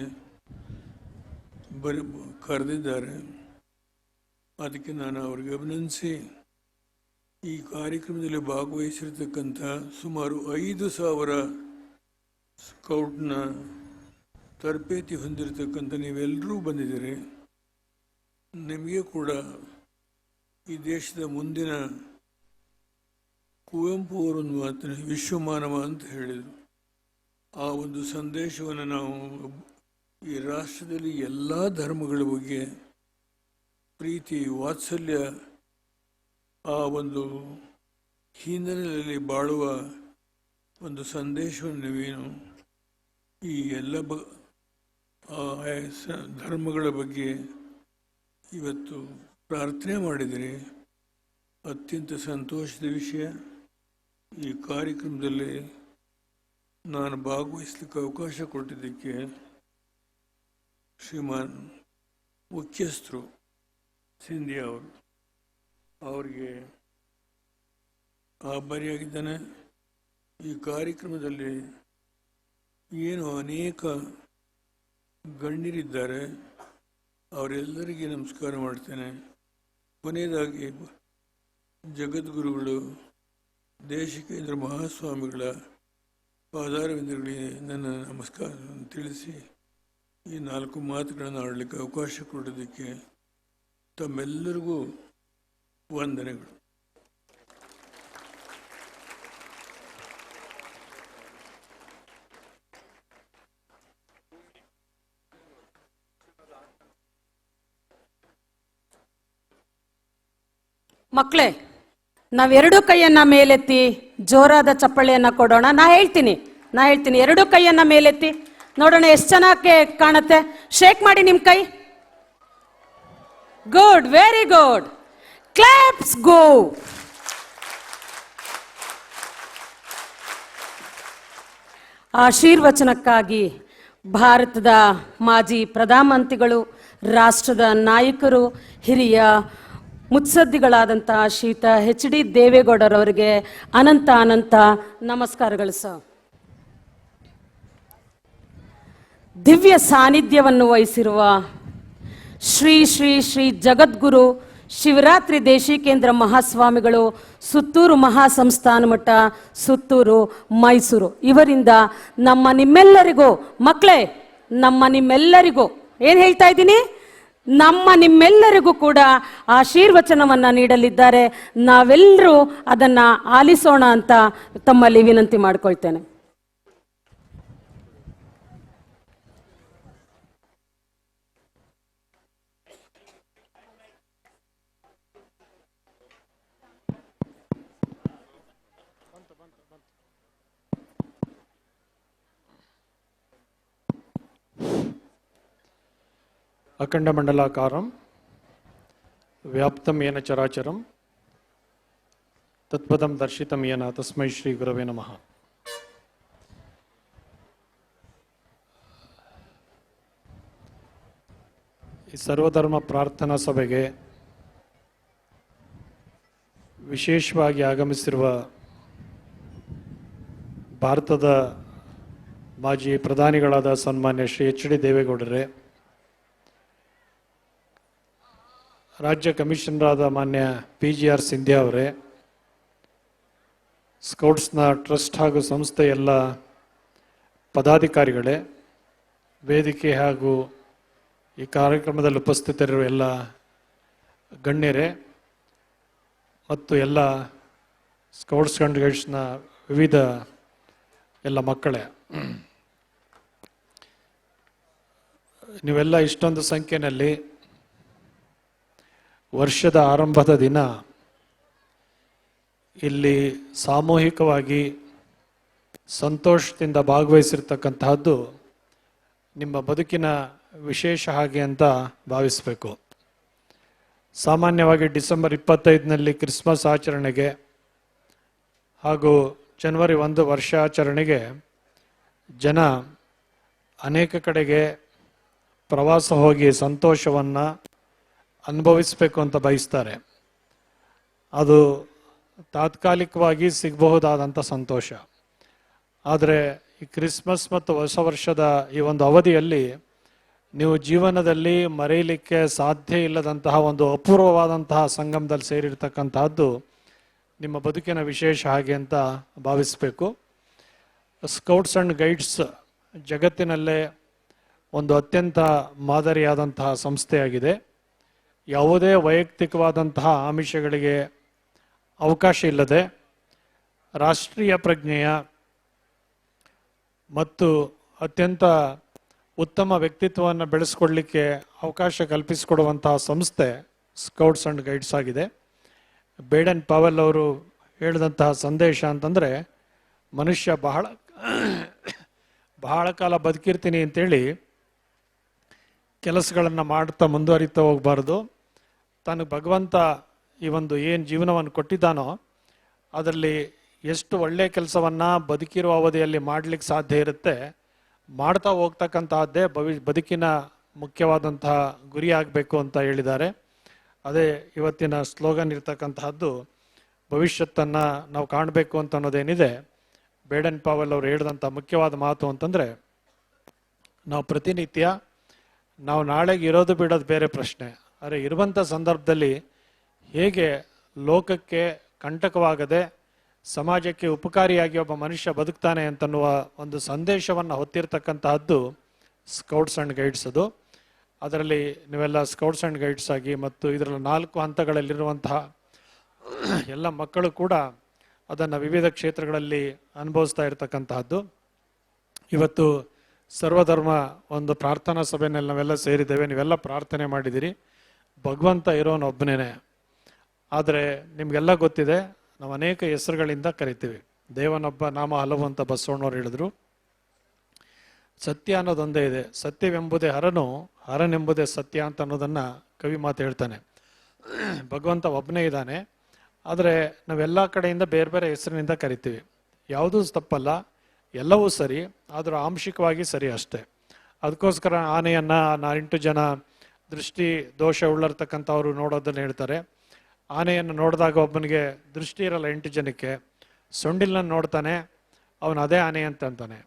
ಕರೆದಿದ್ದಾರೆ. ಅದಕ್ಕೆ ನಾನು ಅವ್ರಿಗೆ ಅಭಿನಂದಿಸಿ ಈ ಕಾರ್ಯಕ್ರಮದಲ್ಲಿ ಭಾಗವಹಿಸಿರ್ತಕ್ಕಂಥ ಸುಮಾರು 5,000 ಸ್ಕೌಟ್ನ ತರಬೇತಿ ಹೊಂದಿರತಕ್ಕಂಥ ನೀವೆಲ್ಲರೂ ಬಂದಿದ್ದೀರಿ. ನಿಮಗೆ ಕೂಡ ಈ ದೇಶದ ಮುಂದಿನ ಕುವೆಂಪು ಅವರೊಂದು ಮಾತನ್ನು ವಿಶ್ವಮಾನವ ಅಂತ ಹೇಳಿದರು. ಆ ಒಂದು ಸಂದೇಶವನ್ನು ನಾವು ಈ ರಾಷ್ಟ್ರದಲ್ಲಿ ಎಲ್ಲ ಧರ್ಮಗಳ ಬಗ್ಗೆ ಪ್ರೀತಿ ವಾತ್ಸಲ್ಯ ಆ ಒಂದು ಹಿನ್ನೆಲೆಯಲ್ಲಿ ಬಾಳುವ ಒಂದು ಸಂದೇಶವನ್ನು ನೀವೇನು ಈ ಎಲ್ಲ ಧರ್ಮಗಳ ಬಗ್ಗೆ ಇವತ್ತು ಪ್ರಾರ್ಥನೆ ಮಾಡಿದರೆ ಅತ್ಯಂತ ಸಂತೋಷದ ವಿಷಯ. ಈ ಕಾರ್ಯಕ್ರಮದಲ್ಲಿ ನಾನು ಭಾಗವಹಿಸಲಿಕ್ಕೆ ಅವಕಾಶ ಕೊಟ್ಟಿದ್ದಕ್ಕೆ ಶ್ರೀಮಾನ್ ಮುಖ್ಯಸ್ಥರು ಸಿಂಧಿಯಾ ಅವರಿಗೆ ಆಭಾರಿಯಾಗಿದ್ದಾನೆ. ಈ ಕಾರ್ಯಕ್ರಮದಲ್ಲಿ ಏನು ಅನೇಕ ಗಣ್ಯರಿದ್ದಾರೆ, ಅವರೆಲ್ಲರಿಗೆ ನಮಸ್ಕಾರ ಮಾಡ್ತೇನೆ. ಕೊನೆಯದಾಗಿ ಜಗದ್ಗುರುಗಳು ದೇಶಿಕೇಂದ್ರ ಮಹಾಸ್ವಾಮಿಗಳ ಪಾದಾರವಿಂದಗಳಿಗೆ ನನ್ನ ನಮಸ್ಕಾರ ತಿಳಿಸಿ ಈ 4 ಮಾತುಗಳನ್ನು ಆಡಲಿಕ್ಕೆ ಅವಕಾಶ ಕೊಡೋದಕ್ಕೆ ತಮ್ಮೆಲ್ಲರಿಗೂ ವಂದನೆಗಳು. ಮಕ್ಕಳೇ, ನಾವೆರಡು ಕೈಯನ್ನ ಮೇಲೆತ್ತಿ ಜೋರಾದ ಚಪ್ಪಳೆಯನ್ನ ಕೊಡೋಣ. ನಾ ಹೇಳ್ತೀನಿ 2 ಕೈಯನ್ನ ಮೇಲೆತ್ತಿ ನೋಡೋಣ ಎಷ್ಟು ಚೆನ್ನಾಗಿ ಕಾಣುತ್ತೆ. ಶೇಕ್ ಮಾಡಿ ನಿಮ್ ಕೈ. Good, very good. ಕ್ಲಾಪ್ಸ್ ಗೋ. ಆಶೀರ್ವಚನಕ್ಕಾಗಿ ಭಾರತದ ಮಾಜಿ ಪ್ರಧಾನಮಂತ್ರಿಗಳು, ರಾಷ್ಟ್ರದ ನಾಯಕರು, ಹಿರಿಯ ಮುತ್ಸದ್ದಿಗಳಾದಂಥ ಶ್ರೀಯುತ HD ದೇವೇಗೌಡರವರಿಗೆ ಅನಂತ ಅನಂತ ನಮಸ್ಕಾರಗಳು ಸರ್. ದಿವ್ಯ ಸಾನ್ನಿಧ್ಯವನ್ನು ವಹಿಸಿರುವ ಶ್ರೀ ಶ್ರೀ ಶ್ರೀ ಜಗದ್ಗುರು ಶಿವರಾತ್ರಿ ದೇಶಿಕೇಂದ್ರ ಮಹಾಸ್ವಾಮಿಗಳು, ಸುತ್ತೂರು ಮಹಾಸಂಸ್ಥಾನ ಮಠ, ಸುತ್ತೂರು, ಮೈಸೂರು, ಇವರಿಂದ ನಿಮ್ಮೆಲ್ಲರಿಗೂ ಮಕ್ಕಳೇ, ನಿಮ್ಮೆಲ್ಲರಿಗೂ ಏನು ಹೇಳ್ತಾ ಇದ್ದೀನಿ, ನಿಮ್ಮೆಲ್ಲರಿಗೂ ಕೂಡ ಆಶೀರ್ವಚನವನ್ನ ನೀಡಲಿದ್ದಾರೆ. ನಾವೆಲ್ಲರೂ ಅದನ್ನ ಆಲಿಸೋಣ ಅಂತ ತಮ್ಮಲ್ಲಿ ವಿನಂತಿ ಮಾಡ್ಕೊಳ್ತೇನೆ. अखंडमंडलाकारं व्याप्तं येन चराचरं तत्पदं दर्शितं येन तस्मै श्री गुरवे नमः. ಈ ಸರ್ವಧರ್ಮ ಪ್ರಾರ್ಥನಾ ಸಭೆಗೆ ವಿಶೇಷವಾಗಿ ಆಗಮಿಸಿರುವ ಭಾರತದ ಮಾಜಿ ಪ್ರಧಾನಿಗಳಾದ ಸನ್ಮಾನ್ಯ ಶ್ರೀ HD ದೇವೇಗೌಡರೇ, ರಾಜ್ಯ ಕಮಿಷನರಾದ ಮಾನ್ಯ PGR ಸಿಂಧ್ಯಾ ಅವರೇ, ಸ್ಕೌಟ್ಸ್ನ ಟ್ರಸ್ಟ್ ಹಾಗೂ ಸಂಸ್ಥೆ ಎಲ್ಲ ಪದಾಧಿಕಾರಿಗಳೇ, ವೇದಿಕೆ ಹಾಗೂ ಈ ಕಾರ್ಯಕ್ರಮದಲ್ಲಿ ಉಪಸ್ಥಿತರಿರುವ ಎಲ್ಲ ಗಣ್ಯರೇ ಮತ್ತು ಎಲ್ಲ ಸ್ಕೌಟ್ಸ್ ಅಂಡ್ ಗೈಡ್ಸ್ನ ವಿವಿಧ ಎಲ್ಲ ಮಕ್ಕಳೇ, ನೀವೆಲ್ಲ ಇಷ್ಟೊಂದು ಸಂಖ್ಯೆಯಲ್ಲಿ ವರ್ಷದ ಆರಂಭದ ದಿನ ಇಲ್ಲಿ ಸಾಮೂಹಿಕವಾಗಿ ಸಂತೋಷದಿಂದ ಭಾಗವಹಿಸಿರ್ತಕ್ಕಂತಹದ್ದು ನಿಮ್ಮ ಬದುಕಿನ ವಿಶೇಷ ಹಾಗೆ ಅಂತ ಭಾವಿಸಬೇಕು. ಸಾಮಾನ್ಯವಾಗಿ ಡಿಸೆಂಬರ್ 25ನಲ್ಲಿ ಕ್ರಿಸ್ಮಸ್ ಆಚರಣೆಗೆ ಹಾಗೂ ಜನವರಿ 1 ವರ್ಷಾಚರಣೆಗೆ ಜನ ಅನೇಕ ಕಡೆಗೆ ಪ್ರವಾಸ ಹೋಗಿ ಸಂತೋಷವನ್ನು ಅನುಭವಿಸಬೇಕು ಅಂತ ಬಯಸ್ತಾರೆ. ಅದು ತಾತ್ಕಾಲಿಕವಾಗಿ ಸಿಗಬಹುದಾದಂಥ ಸಂತೋಷ. ಆದರೆ ಈ ಕ್ರಿಸ್ಮಸ್ ಮತ್ತು ಹೊಸ ವರ್ಷದ ಈ ಒಂದು ಅವಧಿಯಲ್ಲಿ ನೀವು ಜೀವನದಲ್ಲಿ ಮರೆಯಲಿಕ್ಕೆ ಸಾಧ್ಯ ಇಲ್ಲದಂತಹ ಒಂದು ಅಪೂರ್ವವಾದಂತಹ ಸಂಗಮದಲ್ಲಿ ಸೇರಿರ್ತಕ್ಕಂತಹದ್ದು ನಿಮ್ಮ ಬದುಕಿನ ವಿಶೇಷ ಹಾಗೆ ಅಂತ ಭಾವಿಸಬೇಕು. ಸ್ಕೌಟ್ಸ್ ಆ್ಯಂಡ್ ಗೈಡ್ಸ್ ಜಗತ್ತಿನಲ್ಲೇ ಒಂದು ಅತ್ಯಂತ ಮಾದರಿಯಾದಂತಹ ಸಂಸ್ಥೆಯಾಗಿದೆ. ಯಾವುದೇ ವೈಯಕ್ತಿಕವಾದಂತಹ ಆಮಿಷಗಳಿಗೆ ಅವಕಾಶ ಇಲ್ಲದೆ ರಾಷ್ಟ್ರೀಯ ಪ್ರಜ್ಞೆಯ ಮತ್ತು ಅತ್ಯಂತ ಉತ್ತಮ ವ್ಯಕ್ತಿತ್ವವನ್ನು ಬೆಳೆಸ್ಕೊಳ್ಳಿಕ್ಕೆ ಅವಕಾಶ ಕಲ್ಪಿಸಿಕೊಡುವಂತಹ ಸಂಸ್ಥೆ ಸ್ಕೌಟ್ಸ್ ಆ್ಯಂಡ್ ಗೈಡ್ಸ್ ಆಗಿದೆ. ಬೇಡನ್ ಪಾವೆಲ್ ಅವರು ಹೇಳಿದಂತಹ ಸಂದೇಶ ಅಂತಂದರೆ, ಮನುಷ್ಯ ಬಹಳ ಕಾಲ ಬದುಕಿರ್ತೀನಿ ಅಂತೇಳಿ ಕೆಲಸಗಳನ್ನು ಮಾಡ್ತಾ ಮುಂದುವರಿತಾ ಹೋಗಬಾರ್ದು. ತನಗೆ ಭಗವಂತ ಈ ಒಂದು ಏನು ಜೀವನವನ್ನು ಕೊಟ್ಟಿದ್ದಾನೋ ಅದರಲ್ಲಿ ಎಷ್ಟು ಒಳ್ಳೆಯ ಕೆಲಸವನ್ನು ಬದುಕಿರುವ ಅವಧಿಯಲ್ಲಿ ಮಾಡಲಿಕ್ಕೆ ಸಾಧ್ಯ ಇರುತ್ತೆ, ಮಾಡ್ತಾ ಹೋಗ್ತಕ್ಕಂತಹದ್ದೇ ಬದುಕಿನ ಮುಖ್ಯವಾದಂತಹ ಗುರಿ ಆಗಬೇಕು ಅಂತ ಹೇಳಿದ್ದಾರೆ. ಅದೇ ಇವತ್ತಿನ ಸ್ಲೋಗನ್ ಇರ್ತಕ್ಕಂತಹದ್ದು, ಭವಿಷ್ಯತ್ತನ್ನು ನಾವು ಕಾಣಬೇಕು ಅಂತ ಅನ್ನೋದೇನಿದೆ. ಬೇಡನ್ ಪಾವೆಲ್ ಅವರು ಹೇಳಿದಂಥ ಮುಖ್ಯವಾದ ಮಾತು ಅಂತಂದರೆ, ನಾವು ಪ್ರತಿನಿತ್ಯ ನಾವು ನಾಳೆಗೆ ಇರೋದು ಬಿಡೋದು ಬೇರೆ ಪ್ರಶ್ನೆ, ಆದರೆ ಇರುವಂಥ ಸಂದರ್ಭದಲ್ಲಿ ಹೇಗೆ ಲೋಕಕ್ಕೆ ಕಂಟಕವಾಗದೆ ಸಮಾಜಕ್ಕೆ ಉಪಕಾರಿಯಾಗಿ ಒಬ್ಬ ಮನುಷ್ಯ ಬದುಕ್ತಾನೆ ಅಂತನ್ನುವ ಒಂದು ಸಂದೇಶವನ್ನು ಹೊತ್ತಿರ್ತಕ್ಕಂತಹದ್ದು ಸ್ಕೌಟ್ಸ್ ಆ್ಯಂಡ್ ಗೈಡ್ಸ್. ಅದು ಅದರಲ್ಲಿ ನೀವೆಲ್ಲ ಸ್ಕೌಟ್ಸ್ ಆ್ಯಂಡ್ ಗೈಡ್ಸ್ ಆಗಿ ಮತ್ತು ಇದರಲ್ಲಿ 4 ಹಂತಗಳಲ್ಲಿರುವಂತಹ ಎಲ್ಲ ಮಕ್ಕಳು ಕೂಡ ಅದನ್ನು ವಿವಿಧ ಕ್ಷೇತ್ರಗಳಲ್ಲಿ ಅನುಭವಿಸ್ತಾ ಇರತಕ್ಕಂತಹದ್ದು. ಇವತ್ತು ಸರ್ವಧರ್ಮ ಒಂದು ಪ್ರಾರ್ಥನಾ ಸಭೆಯಲ್ಲಿ ನಾವೆಲ್ಲ ಸೇರಿದ್ದೇವೆ. ನೀವೆಲ್ಲ ಪ್ರಾರ್ಥನೆ ಮಾಡಿದಿರಿ. ಭಗವಂತ ಇರೋನೊಬ್ಬನೇ. ಆದರೆ ನಿಮಗೆಲ್ಲ ಗೊತ್ತಿದೆ, ನಾವು ಅನೇಕ ಹೆಸರುಗಳಿಂದ ಕರಿತೀವಿ. ದೇವನೊಬ್ಬ ನಾಮ ಹಲವು ಅಂತ ಬಸವಣ್ಣವ್ರು ಹೇಳಿದ್ರು. ಸತ್ಯ ಅನ್ನೋದೊಂದೇ ಇದೆ. ಸತ್ಯವೆಂಬುದೇ ಹರನು, ಹರನೆಂಬುದೇ ಸತ್ಯ ಅಂತ ಅನ್ನೋದನ್ನು ಕವಿ ಮಾತು ಹೇಳ್ತಾನೆ. ಭಗವಂತ ಒಬ್ಬನೇ ಇದ್ದಾನೆ, ಆದರೆ ನಾವೆಲ್ಲ ಕಡೆಯಿಂದ ಬೇರೆ ಬೇರೆ ಹೆಸರಿನಿಂದ ಕರಿತೀವಿ. ಯಾವುದೂ ತಪ್ಪಲ್ಲ, ಎಲ್ಲವೂ ಸರಿ, ಆದರೂ ಆಂಶಿಕವಾಗಿ ಸರಿ ಅಷ್ಟೇ. ಅದಕ್ಕೋಸ್ಕರ ಆನೆಯನ್ನು 8 ಜನ ದೃಷ್ಟಿ ದೋಷ ಉಳ್ಳರ್ತಕ್ಕಂಥವ್ರು ನೋಡೋದನ್ನು ಹೇಳ್ತಾರೆ. ಆನೆಯನ್ನು ನೋಡಿದಾಗ ಒಬ್ಬನಿಗೆ ದೃಷ್ಟಿ ಇರಲ್ಲ 8 ಜನಕ್ಕೆ. ಸೊಂಡಿಲನ್ನು ನೋಡ್ತಾನೆ, ಅವನು ಅದೇ ಆನೆ ಅಂತ ಅಂತಾನೆ.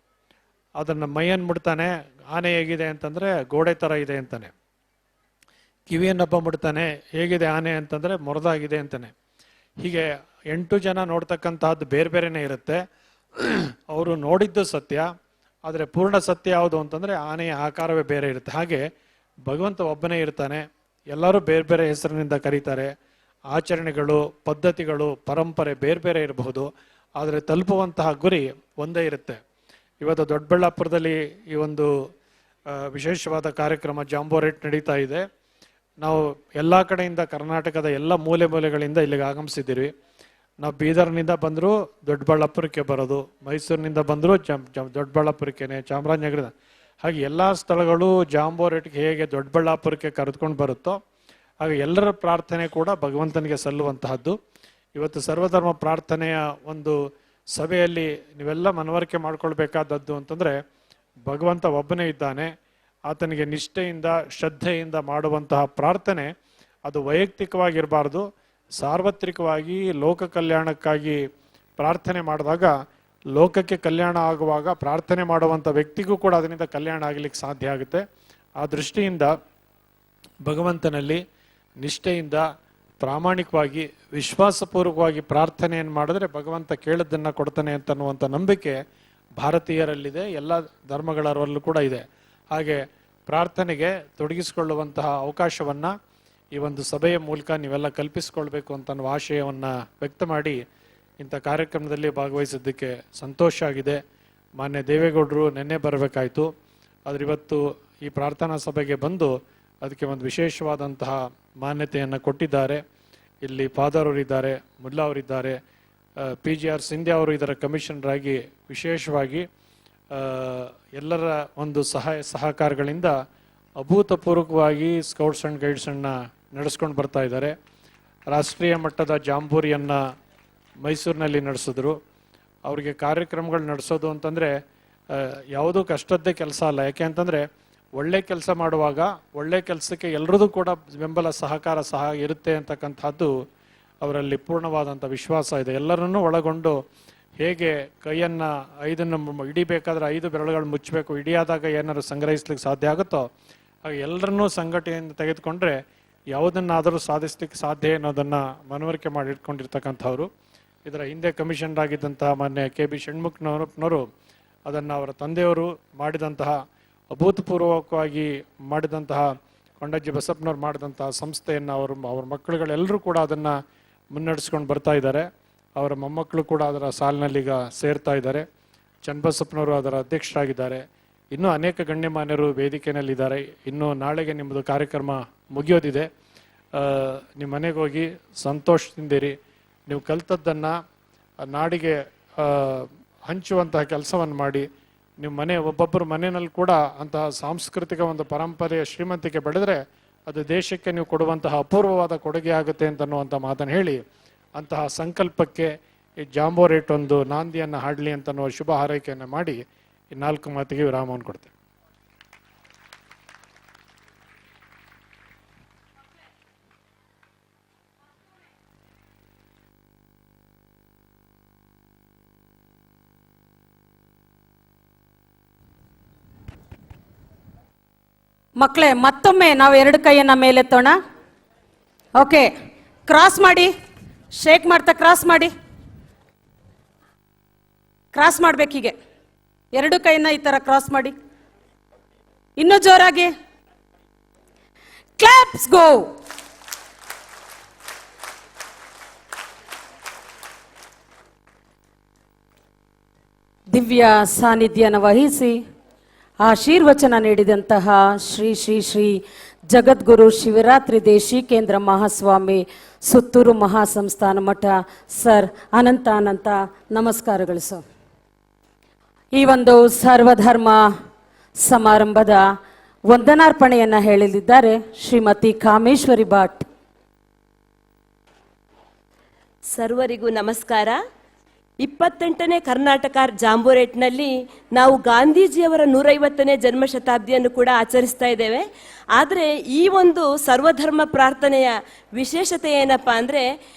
ಅದನ್ನು ಮೈಯನ್ನು ಮುಡ್ತಾನೆ, ಆನೆ ಹೇಗಿದೆ ಅಂತಂದರೆ ಗೋಡೆ ಥರ ಇದೆ ಅಂತಾನೆ. ಕಿವಿಯನ್ನೊಬ್ಬ ಮುಡ್ತಾನೆ, ಹೇಗಿದೆ ಆನೆ ಅಂತಂದರೆ ಮೊರದಾಗಿದೆ ಅಂತಾನೆ. ಹೀಗೆ 8 ಜನ ನೋಡ್ತಕ್ಕಂತಹದ್ದು ಬೇರೆ ಬೇರೆನೇ ಇರುತ್ತೆ. ಅವರು ನೋಡಿದ್ದು ಸತ್ಯ, ಆದರೆ ಪೂರ್ಣ ಸತ್ಯ ಯಾವುದು ಅಂತಂದರೆ ಆನೆಯ ಆಕಾರವೇ ಬೇರೆ ಇರುತ್ತೆ. ಹಾಗೆ ಭಗವಂತ ಒಬ್ಬನೇ ಇರ್ತಾನೆ, ಎಲ್ಲರೂ ಬೇರೆ ಬೇರೆ ಹೆಸರಿನಿಂದ ಕರೀತಾರೆ. ಆಚರಣೆಗಳು, ಪದ್ಧತಿಗಳು, ಪರಂಪರೆ ಬೇರೆ ಬೇರೆ ಇರಬಹುದು, ಆದರೆ ತಲುಪುವಂತಹ ಗುರಿ ಒಂದೇ ಇರುತ್ತೆ. ಇವತ್ತು ದೊಡ್ಡಬಳ್ಳಾಪುರದಲ್ಲಿ ಈ ಒಂದು ವಿಶೇಷವಾದ ಕಾರ್ಯಕ್ರಮ ಜಾಂಬೋರೇಟ್ ನಡೀತಾ ಇದೆ. ನಾವು ಎಲ್ಲ ಕಡೆಯಿಂದ, ಕರ್ನಾಟಕದ ಎಲ್ಲ ಮೂಲೆಗಳಿಂದ ಇಲ್ಲಿಗೆ ಆಗಮಿಸಿದ್ದೀವಿ. ನಾವು ಬೀದರ್ನಿಂದ ಬಂದರೂ ದೊಡ್ಡಬಳ್ಳಾಪುರಕ್ಕೆ ಬರೋದು, ಮೈಸೂರಿನಿಂದ ಬಂದರೂ ದೊಡ್ಡಬಳ್ಳಾಪುರಕ್ಕೇನೆ, ಚಾಮರಾಜನಗರದ, ಹಾಗೆ ಎಲ್ಲ ಸ್ಥಳಗಳು ಜಾಂಬೋರೇಟ್ಗೆ ಹೇಗೆ ದೊಡ್ಡಬಳ್ಳಾಪುರಕ್ಕೆ ಕರೆದುಕೊಂಡು ಬರುತ್ತೋ ಹಾಗೆ ಎಲ್ಲರ ಪ್ರಾರ್ಥನೆ ಕೂಡ ಭಗವಂತನಿಗೆ ಸಲ್ಲುವಂತಹದ್ದು. ಇವತ್ತು ಸರ್ವಧರ್ಮ ಪ್ರಾರ್ಥನೆಯ ಒಂದು ಸಭೆಯಲ್ಲಿ ನೀವೆಲ್ಲ ಮನವರಿಕೆ ಮಾಡ್ಕೊಳ್ಬೇಕಾದದ್ದು ಅಂತಂದರೆ, ಭಗವಂತ ಒಬ್ಬನೇ ಇದ್ದಾನೆ. ಆತನಿಗೆ ನಿಷ್ಠೆಯಿಂದ ಶ್ರದ್ಧೆಯಿಂದ ಮಾಡುವಂತಹ ಪ್ರಾರ್ಥನೆ ಅದು ವೈಯಕ್ತಿಕವಾಗಿರಬಾರ್ದು, ಸಾರ್ವತ್ರಿಕವಾಗಿ ಲೋಕ ಕಲ್ಯಾಣಕ್ಕಾಗಿ ಪ್ರಾರ್ಥನೆ ಮಾಡಿದಾಗ ಲೋಕಕ್ಕೆ ಕಲ್ಯಾಣ ಆಗುವಾಗ ಪ್ರಾರ್ಥನೆ ಮಾಡುವಂಥ ವ್ಯಕ್ತಿಗೂ ಕೂಡ ಅದರಿಂದ ಕಲ್ಯಾಣ ಆಗಲಿಕ್ಕೆ ಸಾಧ್ಯ ಆಗುತ್ತೆ. ಆ ದೃಷ್ಟಿಯಿಂದ ಭಗವಂತನಲ್ಲಿ ನಿಷ್ಠೆಯಿಂದ ಪ್ರಾಮಾಣಿಕವಾಗಿ ವಿಶ್ವಾಸಪೂರ್ವಕವಾಗಿ ಪ್ರಾರ್ಥನೆಯನ್ನು ಮಾಡಿದ್ರೆ ಭಗವಂತ ಕೇಳದ್ದನ್ನು ಕೊಡ್ತಾನೆ ಅಂತನ್ನುವಂಥ ನಂಬಿಕೆ ಭಾರತೀಯರಲ್ಲಿದೆ, ಎಲ್ಲ ಧರ್ಮಗಳವರಲ್ಲೂ ಕೂಡ ಇದೆ. ಹಾಗೆ ಪ್ರಾರ್ಥನೆಗೆ ತೊಡಗಿಸಿಕೊಳ್ಳುವಂತಹ ಅವಕಾಶವನ್ನು ಈ ಒಂದು ಸಭೆಯ ಮೂಲಕ ನೀವೆಲ್ಲ ಕಲ್ಪಿಸಿಕೊಳ್ಬೇಕು ಅಂತ ಆಶಯವನ್ನು ವ್ಯಕ್ತ ಮಾಡಿ ಇಂಥ ಕಾರ್ಯಕ್ರಮದಲ್ಲಿ ಭಾಗವಹಿಸಿದ್ದಕ್ಕೆ ಸಂತೋಷ ಆಗಿದೆ. ಮಾನ್ಯ ದೇವೇಗೌಡರು ನಿನ್ನೆ ಬರಬೇಕಾಯಿತು, ಆದರೆ ಇವತ್ತು ಈ ಪ್ರಾರ್ಥನಾ ಸಭೆಗೆ ಬಂದು ಅದಕ್ಕೆ ಒಂದು ವಿಶೇಷವಾದಂತಹ ಮಾನ್ಯತೆಯನ್ನು ಕೊಟ್ಟಿದ್ದಾರೆ. ಇಲ್ಲಿ ಫಾದರ್ ಅವರಿದ್ದಾರೆ, ಮುಲ್ಲಾ ಅವರಿದ್ದಾರೆ, PGR ಸಿಂಧ್ಯಾ ಅವರು ಇದರ ಕಮಿಷನರ್ ಆಗಿ ವಿಶೇಷವಾಗಿ ಎಲ್ಲರ ಒಂದು ಸಹಕಾರಗಳಿಂದ ಅಭೂತಪೂರ್ವಕವಾಗಿ ಸ್ಕೌಟ್ಸ್ ಆ್ಯಂಡ್ ಗೈಡ್ಸನ್ನು ನಡೆಸ್ಕೊಂಡು ಬರ್ತಾ ಇದ್ದಾರೆ. ರಾಷ್ಟ್ರೀಯ ಮಟ್ಟದ ಜಾಂಬೂರಿಯನ್ನು ಮೈಸೂರಿನಲ್ಲಿ ನಡೆಸಿದ್ರು. ಅವರಿಗೆ ಕಾರ್ಯಕ್ರಮಗಳು ನಡೆಸೋದು ಅಂತಂದರೆ ಯಾವುದೂ ಕಷ್ಟದ್ದೇ ಕೆಲಸ ಅಲ್ಲ. ಯಾಕೆ ಅಂತಂದರೆ ಒಳ್ಳೆ ಕೆಲಸ ಮಾಡುವಾಗ ಒಳ್ಳೆ ಕೆಲಸಕ್ಕೆ ಎಲ್ಲರದ್ದು ಕೂಡ ಬೆಂಬಲ ಸಹಕಾರ ಇರುತ್ತೆ ಅಂತಕ್ಕಂಥದ್ದು ಅವರಲ್ಲಿ ಪೂರ್ಣವಾದಂಥ ವಿಶ್ವಾಸ ಇದೆ. ಎಲ್ಲರನ್ನೂ ಒಳಗೊಂಡು ಹೇಗೆ ಕೈಯನ್ನು 5 ಹಿಡಿಬೇಕಾದ್ರೆ 5 ಬೆರಳುಗಳು ಮುಚ್ಚಬೇಕು, ಹಿಡಿಯಾದಾಗ ಏನಾದ್ರು ಸಂಗ್ರಹಿಸ್ಲಿಕ್ಕೆ ಸಾಧ್ಯ ಆಗುತ್ತೋ ಹಾಗೆ ಎಲ್ಲರನ್ನೂ ಸಂಘಟನೆಯಿಂದ ತೆಗೆದುಕೊಂಡ್ರೆ ಯಾವುದನ್ನಾದರೂ ಸಾಧಿಸ್ಲಿಕ್ಕೆ ಸಾಧ್ಯ ಅನ್ನೋದನ್ನು ಮನವರಿಕೆ ಮಾಡಿ ಇಟ್ಕೊಂಡಿರ್ತಕ್ಕಂಥವ್ರು. ಇದರ ಹಿಂದೆ ಕಮಿಷನರ್ ಆಗಿದ್ದಂತಹ ಮಾನ್ಯ KB ಷಣ್ಮುಖನವರು ಅದನ್ನು ಅವರ ತಂದೆಯವರು ಮಾಡಿದಂತಹ ಅಭೂತಪೂರ್ವಕವಾಗಿ ಮಾಡಿದಂತಹ ಕೊಂಡಜ್ಜಿ ಬಸಪ್ಪನವ್ರು ಮಾಡಿದಂತಹ ಸಂಸ್ಥೆಯನ್ನು ಅವ್ರ ಮಕ್ಕಳುಗಳೆಲ್ಲರೂ ಕೂಡ ಅದನ್ನು ಮುನ್ನಡೆಸ್ಕೊಂಡು ಬರ್ತಾ ಇದ್ದಾರೆ. ಅವರ ಮೊಮ್ಮಕ್ಕಳು ಕೂಡ ಅದರ ಸಾಲಿನಲ್ಲಿ ಈಗ ಸೇರ್ತಾ ಇದ್ದಾರೆ. ಚನ್ನಬಸಪ್ಪನವರು ಅದರ ಅಧ್ಯಕ್ಷರಾಗಿದ್ದಾರೆ. ಇನ್ನೂ ಅನೇಕ ಗಣ್ಯಮಾನ್ಯರು ವೇದಿಕೆಯಲ್ಲಿದ್ದಾರೆ. ಇನ್ನು ನಾಳೆಗೆ ನಿಮ್ಮದು ಕಾರ್ಯಕ್ರಮ ಮುಗಿಯೋದಿದೆ. ನಿಮ್ಮ ಮನೆಗೆ ಹೋಗಿ ಸಂತೋಷದಿಂದಿರಿ. ನೀವು ಕಲಿತದ್ದನ್ನು ನಾಡಿಗೆ ಹಂಚುವಂತಹ ಕೆಲಸವನ್ನು ಮಾಡಿ ನಿಮ್ಮ ಒಬ್ಬೊಬ್ಬರ ಮನೆಯಲ್ಲಿ ಕೂಡ ಅಂತಹ ಸಾಂಸ್ಕೃತಿಕ ಒಂದು ಪರಂಪರೆಯ ಶ್ರೀಮಂತಿಕೆ ಬೆಳೆದರೆ ಅದು ದೇಶಕ್ಕೆ ನೀವು ಕೊಡುವಂತಹ ಅಪೂರ್ವವಾದ ಕೊಡುಗೆ ಆಗುತ್ತೆ ಅಂತನ್ನುವಂಥ ಮಾತನ್ನು ಹೇಳಿ ಅಂತಹ ಸಂಕಲ್ಪಕ್ಕೆ ಈ ಜಾಂಬೋರೇಟ್ ಒಂದು ನಾಂದಿಯನ್ನು ಹಾಡಲಿ ಅಂತನ್ನುವ ಶುಭ ಹಾರೈಕೆಯನ್ನು ಮಾಡಿ ಈ 4 ಮಾತಿಗೆ ವಿರಾಮವನ್ನು ಕೊಡ್ತೇವೆ. ಮಕ್ಕಳೇ, ಮತ್ತೊಮ್ಮೆ ನಾವು 2 ಕೈಯನ್ನ ಮೇಲೆತ್ತೋಣ. ಓಕೆ, ಕ್ರಾಸ್ ಮಾಡಿ, ಶೇಕ್ ಮಾಡ್ತಾ ಕ್ರಾಸ್ ಮಾಡಿ. ಕ್ರಾಸ್ ಮಾಡ್ಬೇಕೀಗೆ 2 ಕೈಯನ್ನ ಈ ತರ ಕ್ರಾಸ್ ಮಾಡಿ. ಇನ್ನೂ ಜೋರಾಗಿ. ಕ್ಲಾಪ್ಸ್ ಗೋ. ದಿವ್ಯ ಸಾನ್ನಿಧ್ಯನ ವಹಿಸಿ ಆಶೀರ್ವಚನ ನೀಡಿದಂತಹ ಶ್ರೀ ಶ್ರೀ ಶ್ರೀ ಜಗದ್ಗುರು ಶಿವರಾತ್ರಿ ದೇಶಿಕೇಂದ್ರ ಮಹಾಸ್ವಾಮಿ ಸುತ್ತೂರು ಮಹಾಸಂಸ್ಥಾನ ಮಠ ಸರ್ ಅನಂತ ನಮಸ್ಕಾರಗಳು ಸರ್. ಈ ಒಂದು ಸರ್ವಧರ್ಮ ಸಮಾರಂಭದ ವಂದನಾರ್ಪಣೆಯನ್ನು ಹೇಳಲಿದ್ದಾರೆ ಶ್ರೀಮತಿ ಕಾಮೇಶ್ವರಿ ಭಟ್. ಸರ್ವರಿಗೂ ನಮಸ್ಕಾರ. 28ನೇ ಕರ್ನಾಟಕ ಜಾಂಬೋರೇಟ್ನಲ್ಲಿ ನಾವು ಗಾಂಧೀಜಿಯವರ 150ನೇ ಜನ್ಮ ಶತಾಬ್ದಿಯನ್ನು ಕೂಡ ಆಚರಿಸ್ತಾ ಇದ್ದೇವೆ. ಆದರೆ ಈ ಒಂದು ಸರ್ವಧರ್ಮ ಪ್ರಾರ್ಥನೆಯ ವಿಶೇಷತೆ ಏನಪ್ಪ ಅಂದರೆ,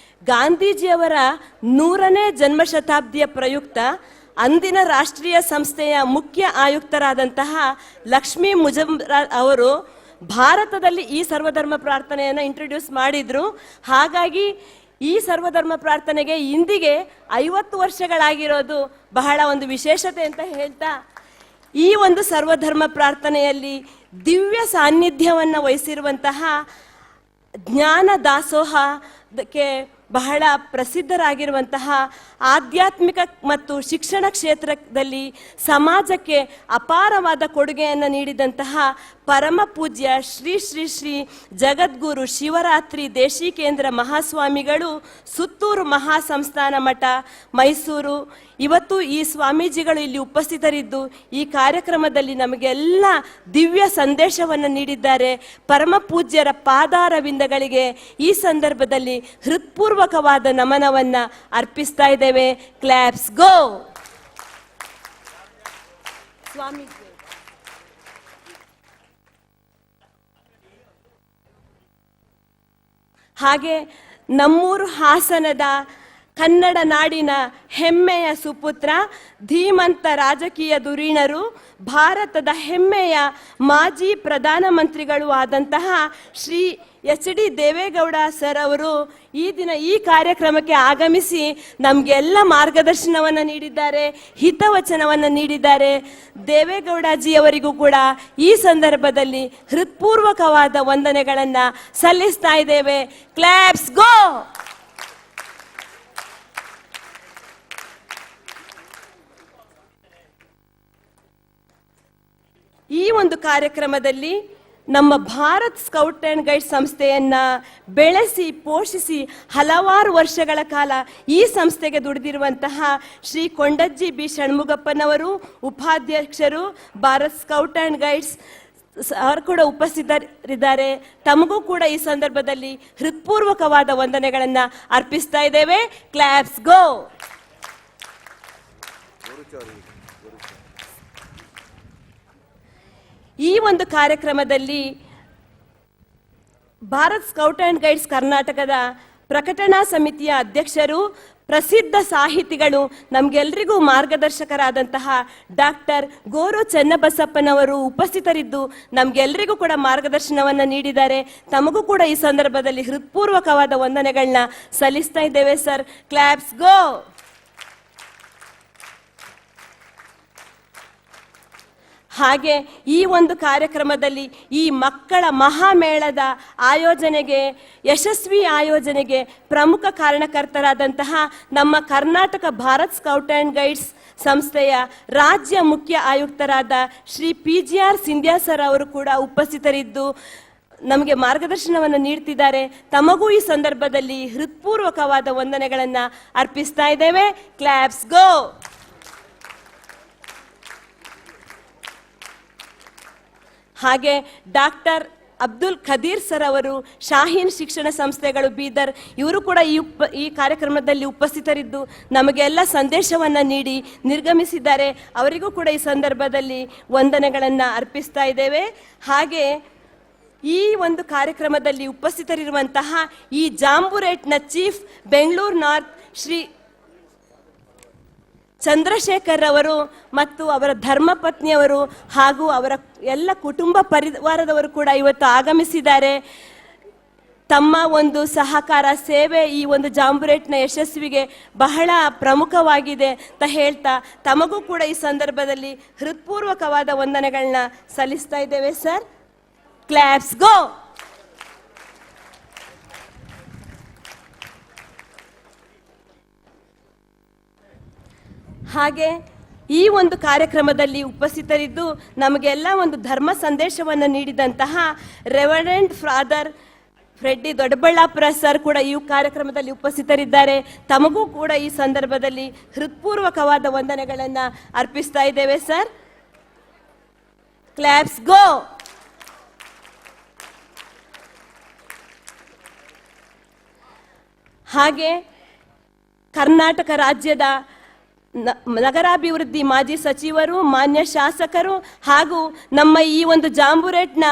ಗಾಂಧೀಜಿಯವರ 100ನೇ ಜನ್ಮ ಶತಾಬ್ದಿಯ ಪ್ರಯುಕ್ತ ಅಂದಿನ ರಾಷ್ಟ್ರೀಯ ಸಂಸ್ಥೆಯ ಮುಖ್ಯ ಆಯುಕ್ತರಾದಂತಹ ಲಕ್ಷ್ಮೀ ಮುಜುಮ್ದಾರ್ ಅವರು ಭಾರತದಲ್ಲಿ ಈ ಸರ್ವಧರ್ಮ ಪ್ರಾರ್ಥನೆಯನ್ನು ಇಂಟ್ರೊಡ್ಯೂಸ್ ಮಾಡಿದ್ರು. ಹಾಗಾಗಿ ಈ ಸರ್ವಧರ್ಮ ಪ್ರಾರ್ಥನೆಗೆ ಇಂದಿಗೆ 50 ವರ್ಷಗಳಾಗಿರೋದು ಬಹಳ ಒಂದು ವಿಶೇಷತೆ ಅಂತ ಹೇಳ್ತಾ, ಈ ಒಂದು ಸರ್ವಧರ್ಮ ಪ್ರಾರ್ಥನೆಯಲ್ಲಿ ದಿವ್ಯ ಸಾನ್ನಿಧ್ಯವನ್ನು ವಹಿಸಿರುವಂತಹ ಜ್ಞಾನ ದಾಸೋಹಕ್ಕೆ ಬಹಳ ಪ್ರಸಿದ್ಧರಾಗಿರುವಂತಹ ಆಧ್ಯಾತ್ಮಿಕ ಮತ್ತು ಶಿಕ್ಷಣ ಕ್ಷೇತ್ರದಲ್ಲಿ ಸಮಾಜಕ್ಕೆ ಅಪಾರವಾದ ಕೊಡುಗೆಯನ್ನು ನೀಡಿದಂತಹ ಪರಮ ಪೂಜ್ಯ ಶ್ರೀ ಶ್ರೀ ಶ್ರೀ ಜಗದ್ಗುರು ಶಿವರಾತ್ರಿ ದೇಶಿಕೇಂದ್ರ ಮಹಾಸ್ವಾಮಿಗಳು ಸುತ್ತೂರು ಮಹಾಸಂಸ್ಥಾನ ಮಠ ಮೈಸೂರು. ಇವತ್ತು ಈ ಸ್ವಾಮೀಜಿಗಳು ಇಲ್ಲಿ ಉಪಸ್ಥಿತರಿದ್ದು ಈ ಕಾರ್ಯಕ್ರಮದಲ್ಲಿ ನಮಗೆಲ್ಲ ದಿವ್ಯ ಸಂದೇಶವನ್ನು ನೀಡಿದ್ದಾರೆ. ಪರಮ ಪೂಜ್ಯರ ಪಾದಾರವಿಂದಗಳಿಗೆ ಈ ಸಂದರ್ಭದಲ್ಲಿ ಹೃತ್ಪೂರ್ವಕವಾದ ನಮನವನ್ನು ಅರ್ಪಿಸ್ತಾ ಇದ್ದೇವೆ. ಕ್ಲಾಪ್ಸ್ ಗೋ. ಸ್ವಾಮೀಜಿ ಹಾಗೆ ನಮ್ಮೂರು ಹಾಸನದ ಕನ್ನಡ ನಾಡಿನ ಹೆಮ್ಮೆಯ ಸುಪುತ್ರ, ಧೀಮಂತ ರಾಜಕೀಯ ಧುರೀಣರು, ಭಾರತದ ಹೆಮ್ಮೆಯ ಮಾಜಿ ಪ್ರಧಾನಮಂತ್ರಿಗಳು ಆದಂತಹ ಶ್ರೀ HD ದೇವೇಗೌಡ ಸರ್ ಅವರು ಈ ದಿನ ಈ ಕಾರ್ಯಕ್ರಮಕ್ಕೆ ಆಗಮಿಸಿ ನಮಗೆಲ್ಲ ಮಾರ್ಗದರ್ಶನವನ್ನು ನೀಡಿದ್ದಾರೆ, ಹಿತವಚನವನ್ನು ನೀಡಿದ್ದಾರೆ. ದೇವೇಗೌಡಜಿಯವರಿಗೂ ಕೂಡ ಈ ಸಂದರ್ಭದಲ್ಲಿ ಹೃತ್ಪೂರ್ವಕವಾದ ವಂದನೆಗಳನ್ನು ಸಲ್ಲಿಸ್ತಾ ಇದ್ದೇವೆ. ಕ್ಲಾಪ್ಸ್ ಗೋ. ಈ ಒಂದು ಕಾರ್ಯಕ್ರಮದಲ್ಲಿ ನಮ್ಮ ಭಾರತ್ ಸ್ಕೌಟ್ ಆ್ಯಂಡ್ ಗೈಡ್ ಸಂಸ್ಥೆಯನ್ನು ಬೆಳೆಸಿ ಪೋಷಿಸಿ ಹಲವಾರು ವರ್ಷಗಳ ಕಾಲ ಈ ಸಂಸ್ಥೆಗೆ ದುಡಿದಿರುವಂತಹ ಶ್ರೀ ಕೊಂಡಜ್ಜಿ ಬಿ ಷಣ್ಮುಗಪ್ಪನವರು, ಉಪಾಧ್ಯಕ್ಷರು, ಭಾರತ್ ಸ್ಕೌಟ್ ಆ್ಯಂಡ್ ಗೈಡ್ಸ್ ಅವರು ಕೂಡ ಉಪಸ್ಥಿತರಿದ್ದಾರೆ. ತಮಗೂ ಕೂಡ ಈ ಸಂದರ್ಭದಲ್ಲಿ ಹೃತ್ಪೂರ್ವಕವಾದ ವಂದನೆಗಳನ್ನು ಅರ್ಪಿಸ್ತಾ ಇದ್ದೇವೆ. ಕ್ಲಾಪ್ಸ್ ಗೋ. ಈ ಒಂದು ಕಾರ್ಯಕ್ರಮದಲ್ಲಿ ಭಾರತ್ ಸ್ಕೌಟ್ ಆ್ಯಂಡ್ ಗೈಡ್ಸ್ ಕರ್ನಾಟಕದ ಪ್ರಕಟಣಾ ಸಮಿತಿಯ ಅಧ್ಯಕ್ಷರು, ಪ್ರಸಿದ್ಧ ಸಾಹಿತಿಗಳು, ನಮಗೆಲ್ಲರಿಗೂ ಮಾರ್ಗದರ್ಶಕರಾದಂತಹ ಡಾಕ್ಟರ್ ಗೋರು ಚೆನ್ನಬಸಪ್ಪನವರು ಉಪಸ್ಥಿತರಿದ್ದು ನಮಗೆಲ್ಲರಿಗೂ ಕೂಡ ಮಾರ್ಗದರ್ಶನವನ್ನು ನೀಡಿದ್ದಾರೆ. ತಮಗೂ ಕೂಡ ಈ ಸಂದರ್ಭದಲ್ಲಿ ಹೃತ್ಪೂರ್ವಕವಾದ ವಂದನೆಗಳನ್ನ ಸಲ್ಲಿಸ್ತಾ ಇದ್ದೇವೆ ಸರ್. ಕ್ಲಾಪ್ಸ್ ಗೋ. ಹಾಗೆ ಈ ಒಂದು ಕಾರ್ಯಕ್ರಮದಲ್ಲಿ ಈ ಮಕ್ಕಳ ಮಹಾಮೇಳದ ಆಯೋಜನೆಗೆ, ಯಶಸ್ವಿ ಆಯೋಜನೆಗೆ ಪ್ರಮುಖ ಕಾರಣಕರ್ತರಾದಂತಹ ನಮ್ಮ Karnataka Bharat scout and guides ಸಂಸ್ಥೆಯ ರಾಜ್ಯ ಮುಖ್ಯ ಆಯುಕ್ತರಾದ ಶ್ರೀ PGR ಸಿಂಧ್ಯಾ ಸರ್ ಅವರು ಕೂಡ ಉಪಸ್ಥಿತರಿದ್ದು ನಮಗೆ ಮಾರ್ಗದರ್ಶನವನ್ನು ನೀಡ್ತಿದ್ದಾರೆ. ತಮಗೂ ಈ ಸಂದರ್ಭದಲ್ಲಿ ಹೃತ್ಪೂರ್ವಕವಾದ ವಂದನೆಗಳನ್ನು ಅರ್ಪಿಸ್ತಾ ಇದ್ದೇವೆ. ಕ್ಲಾಪ್ಸ್ ಗೋ. ಹಾಗೆ ಡಾಕ್ಟರ್ ಅಬ್ದುಲ್ ಖದೀರ್ ಸರ್ ಅವರು ಶಾಹೀನ್ ಶಿಕ್ಷಣ ಸಂಸ್ಥೆಗಳು ಬೀದರ್, ಇವರು ಕೂಡ ಈ ಕಾರ್ಯಕ್ರಮದಲ್ಲಿ ಉಪಸ್ಥಿತರಿದ್ದು ನಮಗೆಲ್ಲ ಸಂದೇಶವನ್ನು ನೀಡಿ ನಿರ್ಗಮಿಸಿದ್ದಾರೆ. ಅವರಿಗೂ ಕೂಡ ಈ ಸಂದರ್ಭದಲ್ಲಿ ವಂದನೆಗಳನ್ನು ಅರ್ಪಿಸ್ತಾ ಇದ್ದೇವೆ. ಹಾಗೆ ಈ ಒಂದು ಕಾರ್ಯಕ್ರಮದಲ್ಲಿ ಉಪಸ್ಥಿತರಿರುವಂತಹ ಈ ಜಾಂಬುರೇಟ್ನ ಚೀಫ್ ಬೆಂಗಳೂರು ನಾರ್ತ್ ಶ್ರೀ ಚಂದ್ರಶೇಖರ್ ಅವರು ಮತ್ತು ಅವರ ಧರ್ಮಪತ್ನಿಯವರು ಹಾಗೂ ಅವರ ಎಲ್ಲ ಕುಟುಂಬ ಪರಿವಾರದವರು ಕೂಡ ಇವತ್ತು ಆಗಮಿಸಿದ್ದಾರೆ. ತಮ್ಮ ಒಂದು ಸಹಕಾರ ಸೇವೆ ಈ ಒಂದು ಜಾಂಬುರೇಟ್ನ ಯಶಸ್ವಿಗೆ ಬಹಳ ಪ್ರಮುಖವಾಗಿದೆ ಅಂತ ಹೇಳ್ತಾ ತಮಗೂ ಕೂಡ ಈ ಸಂದರ್ಭದಲ್ಲಿ ಹೃತ್ಪೂರ್ವಕವಾದ ವಂದನೆಗಳನ್ನ ಸಲ್ಲಿಸ್ತಾ ಇದ್ದೇವೆ ಸರ್. ಕ್ಲಾಪ್ಸ್ ಗೋ. ಹಾಗೆ ಈ ಒಂದು ಕಾರ್ಯಕ್ರಮದಲ್ಲಿ ಉಪಸ್ಥಿತರಿದ್ದು ನಮಗೆಲ್ಲ ಒಂದು ಧರ್ಮ ಸಂದೇಶವನ್ನು ನೀಡಿದಂತಹ reverend father Freddy Doddaballapura sir ಕೂಡ ಈ ಕಾರ್ಯಕ್ರಮದಲ್ಲಿ ಉಪಸ್ಥಿತರಿದ್ದಾರೆ. ತಮಗೂ ಕೂಡ ಈ ಸಂದರ್ಭದಲ್ಲಿ ಹೃತ್ಪೂರ್ವಕವಾದ ವಂದನೆಗಳನ್ನು ಅರ್ಪಿಸ್ತಾ ಇದ್ದೇವೆ ಸರ್. ಕ್ಲಾಪ್ಸ್ ಗೋ. ಹಾಗೆ ಕರ್ನಾಟಕ ರಾಜ್ಯದ ನಗರಾಭಿವೃದ್ಧಿ ಮಾಜಿ ಸಚಿವರು, ಮಾನ್ಯ ಶಾಸಕರು ಹಾಗೂ ನಮ್ಮ ಈ ಒಂದು ಜಾಂಬುರೇಟ್ನ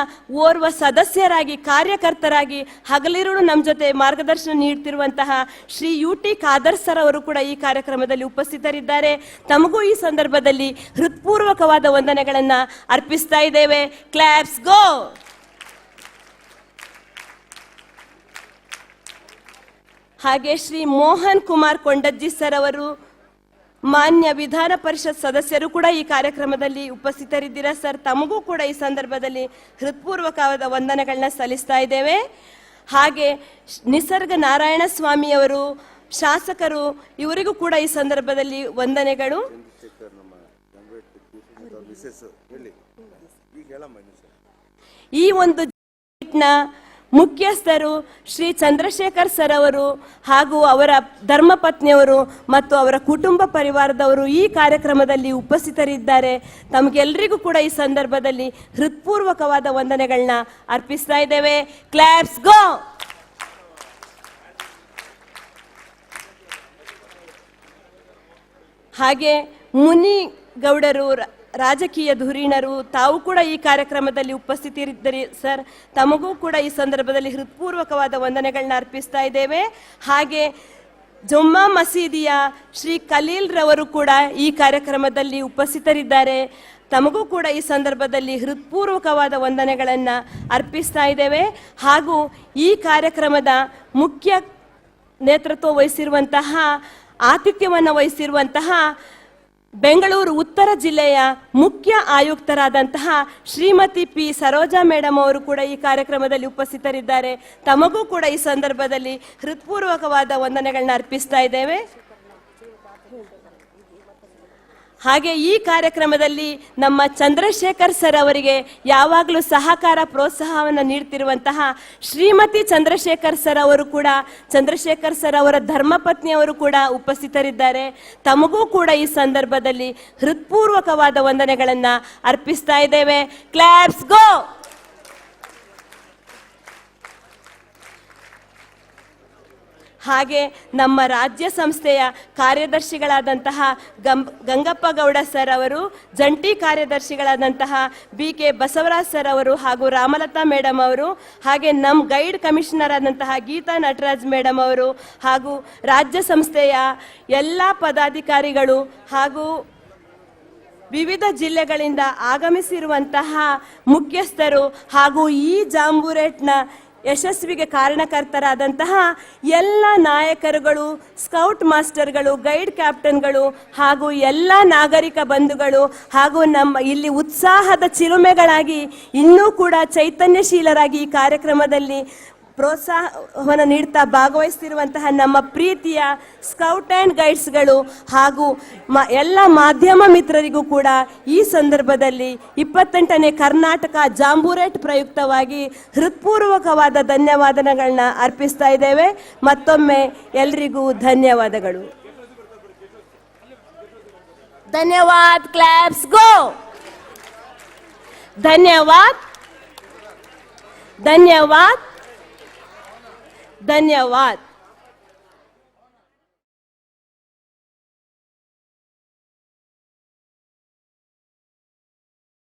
ಓರ್ವ ಸದಸ್ಯರಾಗಿ, ಕಾರ್ಯಕರ್ತರಾಗಿ ಹಗಲಿರುಳು ನಮ್ಮ ಜೊತೆ ಮಾರ್ಗದರ್ಶನ ನೀಡುತ್ತಿರುವಂತಹ ಶ್ರೀ UT ಖಾದರ್ ಸರ್ ಅವರು ಕೂಡ ಈ ಕಾರ್ಯಕ್ರಮದಲ್ಲಿ ಉಪಸ್ಥಿತರಿದ್ದಾರೆ. ತಮಗೂ ಈ ಸಂದರ್ಭದಲ್ಲಿ ಹೃತ್ಪೂರ್ವಕವಾದ ವಂದನೆಗಳನ್ನು ಅರ್ಪಿಸ್ತಾ ಇದ್ದೇವೆ. ಕ್ಲಾಪ್ಸ್ ಗೋ. ಹಾಗೆ ಶ್ರೀ ಮೋಹನ್ ಕುಮಾರ್ ಕೊಂಡಜ್ಜಿ ಸರ್ ಅವರು, ಮಾನ್ಯ ವಿಧಾನ ಪರಿಷತ್ ಸದಸ್ಯರು ಕೂಡ ಈ ಕಾರ್ಯಕ್ರಮದಲ್ಲಿ ಉಪಸ್ಥಿತರಿದ್ದೀರಾ ಸರ್. ತಮಗೂ ಕೂಡ ಈ ಸಂದರ್ಭದಲ್ಲಿ ಹೃತ್ಪೂರ್ವಕವಾದ ವಂದನೆಗಳನ್ನ ಸಲ್ಲಿಸ್ತಾ ಇದ್ದೇವೆ. ಹಾಗೆ ನಿಸರ್ಗ ನಾರಾಯಣ ಸ್ವಾಮಿಯವರು, ಶಾಸಕರು, ಇವರಿಗೂ ಕೂಡ ಈ ಸಂದರ್ಭದಲ್ಲಿ ವಂದನೆಗಳು. ಈ ಒಂದು ಮುಖ್ಯಸ್ಥರು ಶ್ರೀ ಚಂದ್ರಶೇಖರ್ ಸರ್ ಅವರು ಹಾಗೂ ಅವರ ಧರ್ಮಪತ್ನಿಯವರು ಮತ್ತು ಅವರ ಕುಟುಂಬ ಪರಿವಾರದವರು ಈ ಕಾರ್ಯಕ್ರಮದಲ್ಲಿ ಉಪಸ್ಥಿತರಿದ್ದಾರೆ. ತಮಗೆಲ್ಲರಿಗೂ ಕೂಡ ಈ ಸಂದರ್ಭದಲ್ಲಿ ಹೃತ್ಪೂರ್ವಕವಾದ ವಂದನೆಗಳನ್ನ ಅರ್ಪಿಸ್ತಾ ಇದ್ದೇವೆ. ಕ್ಲಾಪ್ಸ್ ಗೋ. ಹಾಗೆ ಮುನಿ ಗೌಡರು, ರಾಜಕೀಯ ಧುರೀಣರು, ತಾವು ಕೂಡ ಈ ಕಾರ್ಯಕ್ರಮದಲ್ಲಿ ಉಪಸ್ಥಿತರಿದ್ದೀರಿ ಸರ್. ತಮಗೂ ಕೂಡ ಈ ಸಂದರ್ಭದಲ್ಲಿ ಹೃತ್ಪೂರ್ವಕವಾದ ವಂದನೆಗಳನ್ನ ಅರ್ಪಿಸ್ತಾ ಇದ್ದೇವೆ. ಹಾಗೆ ಜುಮ್ಮಾ ಮಸೀದಿಯ ಶ್ರೀ ಖಲೀಲ್ ರವರು ಕೂಡ ಈ ಕಾರ್ಯಕ್ರಮದಲ್ಲಿ ಉಪಸ್ಥಿತರಿದ್ದಾರೆ. ತಮಗೂ ಕೂಡ ಈ ಸಂದರ್ಭದಲ್ಲಿ ಹೃತ್ಪೂರ್ವಕವಾದ ವಂದನೆಗಳನ್ನು ಅರ್ಪಿಸ್ತಾ ಇದ್ದೇವೆ. ಹಾಗೂ ಈ ಕಾರ್ಯಕ್ರಮದ ಮುಖ್ಯ ನೇತೃತ್ವ ವಹಿಸಿರುವಂತಹ, ಆತಿಥ್ಯವನ್ನು ವಹಿಸಿರುವಂತಹ ಬೆಂಗಳೂರು ಉತ್ತರ ಜಿಲ್ಲೆಯ ಮುಖ್ಯ ಆಯುಕ್ತರಾದಂತಹ ಶ್ರೀಮತಿ P ಸರೋಜಾ ಮೇಡಮ್ ಅವರು ಕೂಡ ಈ ಕಾರ್ಯಕ್ರಮದಲ್ಲಿ ಉಪಸ್ಥಿತರಿದ್ದಾರೆ. ತಮಗೂ ಕೂಡ ಈ ಸಂದರ್ಭದಲ್ಲಿ ಹೃತ್ಪೂರ್ವಕವಾದ ವಂದನೆಗಳನ್ನ ಅರ್ಪಿಸ್ತಾ ಇದ್ದೇವೆ. ಹಾಗೆ ಈ ಕಾರ್ಯಕ್ರಮದಲ್ಲಿ ನಮ್ಮ ಚಂದ್ರಶೇಖರ್ ಸರ್ ಅವರಿಗೆ ಯಾವಾಗಲೂ ಸಹಕಾರ ಪ್ರೋತ್ಸಾಹವನ್ನು ನೀಡ್ತಿರುವಂತಹ ಶ್ರೀಮತಿ ಚಂದ್ರಶೇಖರ್ ಸರ್ ಅವರು ಕೂಡ, ಚಂದ್ರಶೇಖರ್ ಸರ್ ಅವರ ಧರ್ಮಪತ್ನಿಯವರು ಕೂಡ ಉಪಸ್ಥಿತರಿದ್ದಾರೆ. ತಮಗೂ ಕೂಡ ಈ ಸಂದರ್ಭದಲ್ಲಿ ಹೃತ್ಪೂರ್ವಕವಾದ ವಂದನೆಗಳನ್ನು ಅರ್ಪಿಸ್ತಾ ಇದ್ದೇವೆ. ಕ್ಲಾಪ್ಸ್ ಗೋ. ಹಾಗೆ ನಮ್ಮ ರಾಜ್ಯ ಸಂಸ್ಥೆಯ ಕಾರ್ಯದರ್ಶಿಗಳಾದಂತಹ ಗಂಗಪ್ಪ ಗೌಡ ಸರ್ ಅವರು, ಜಂಟಿ ಕಾರ್ಯದರ್ಶಿಗಳಾದಂತಹ BK ಬಸವರಾಜ್ ಸರ್ ಅವರು ಹಾಗೂ ರಾಮಲತಾ ಮೇಡಮ್ ಅವರು, ಹಾಗೆ ನಮ್ಮ ಗೈಡ್ ಕಮಿಷನರ್ ಆದಂತಹ ಗೀತಾ ನಟರಾಜ್ ಮೇಡಮ್ ಅವರು ಹಾಗೂ ರಾಜ್ಯ ಸಂಸ್ಥೆಯ ಎಲ್ಲ ಪದಾಧಿಕಾರಿಗಳು ಹಾಗೂ ವಿವಿಧ ಜಿಲ್ಲೆಗಳಿಂದ ಆಗಮಿಸಿರುವಂತಹ ಮುಖ್ಯಸ್ಥರು ಹಾಗೂ ಈ ಜಾಂಬೂರೇಟ್ನ ಯಶಸ್ವಿಗೆ ಕಾರಣಕರ್ತರಾದಂತಹ ಎಲ್ಲ ನಾಯಕರುಗಳು, ಸ್ಕೌಟ್ ಮಾಸ್ಟರ್ಗಳು, ಗೈಡ್ ಕ್ಯಾಪ್ಟನ್ಗಳು ಹಾಗೂ ಎಲ್ಲ ನಾಗರಿಕ ಬಂಧುಗಳು ಹಾಗೂ ನಮ್ಮ ಇಲ್ಲಿ ಉತ್ಸಾಹದ ಚಿಲುಮೆಗಳಾಗಿ ಇನ್ನೂ ಕೂಡ ಚೈತನ್ಯಶೀಲರಾಗಿ ಈ ಕಾರ್ಯಕ್ರಮದಲ್ಲಿ ಪ್ರೋತ್ಸಾಹವನ್ನು ನೀಡ್ತಾ ಭಾಗವಹಿಸ್ತಿರುವಂತಹ ನಮ್ಮ ಪ್ರೀತಿಯ ಸ್ಕೌಟ್ ಆ್ಯಂಡ್ ಗೈಡ್ಸ್ಗಳು ಹಾಗೂ ಎಲ್ಲ ಮಾಧ್ಯಮ ಮಿತ್ರರಿಗೂ ಕೂಡ ಈ ಸಂದರ್ಭದಲ್ಲಿ 28ನೇ ಕರ್ನಾಟಕ ಜಾಂಬೂರೇಟ್ ಪ್ರಯುಕ್ತವಾಗಿ ಹೃತ್ಪೂರ್ವಕವಾದ ಧನ್ಯವಾದಗಳನ್ನ ಅರ್ಪಿಸ್ತಾ ಇದ್ದೇವೆ. ಮತ್ತೊಮ್ಮೆ ಎಲ್ರಿಗೂ ಧನ್ಯವಾದಗಳು. ಧನ್ಯವಾದ. ಕ್ಲಾಪ್ಸ್ ಗೋ. ಧನ್ಯವಾದ. ಧನ್ಯವಾದ. धन्यवाद.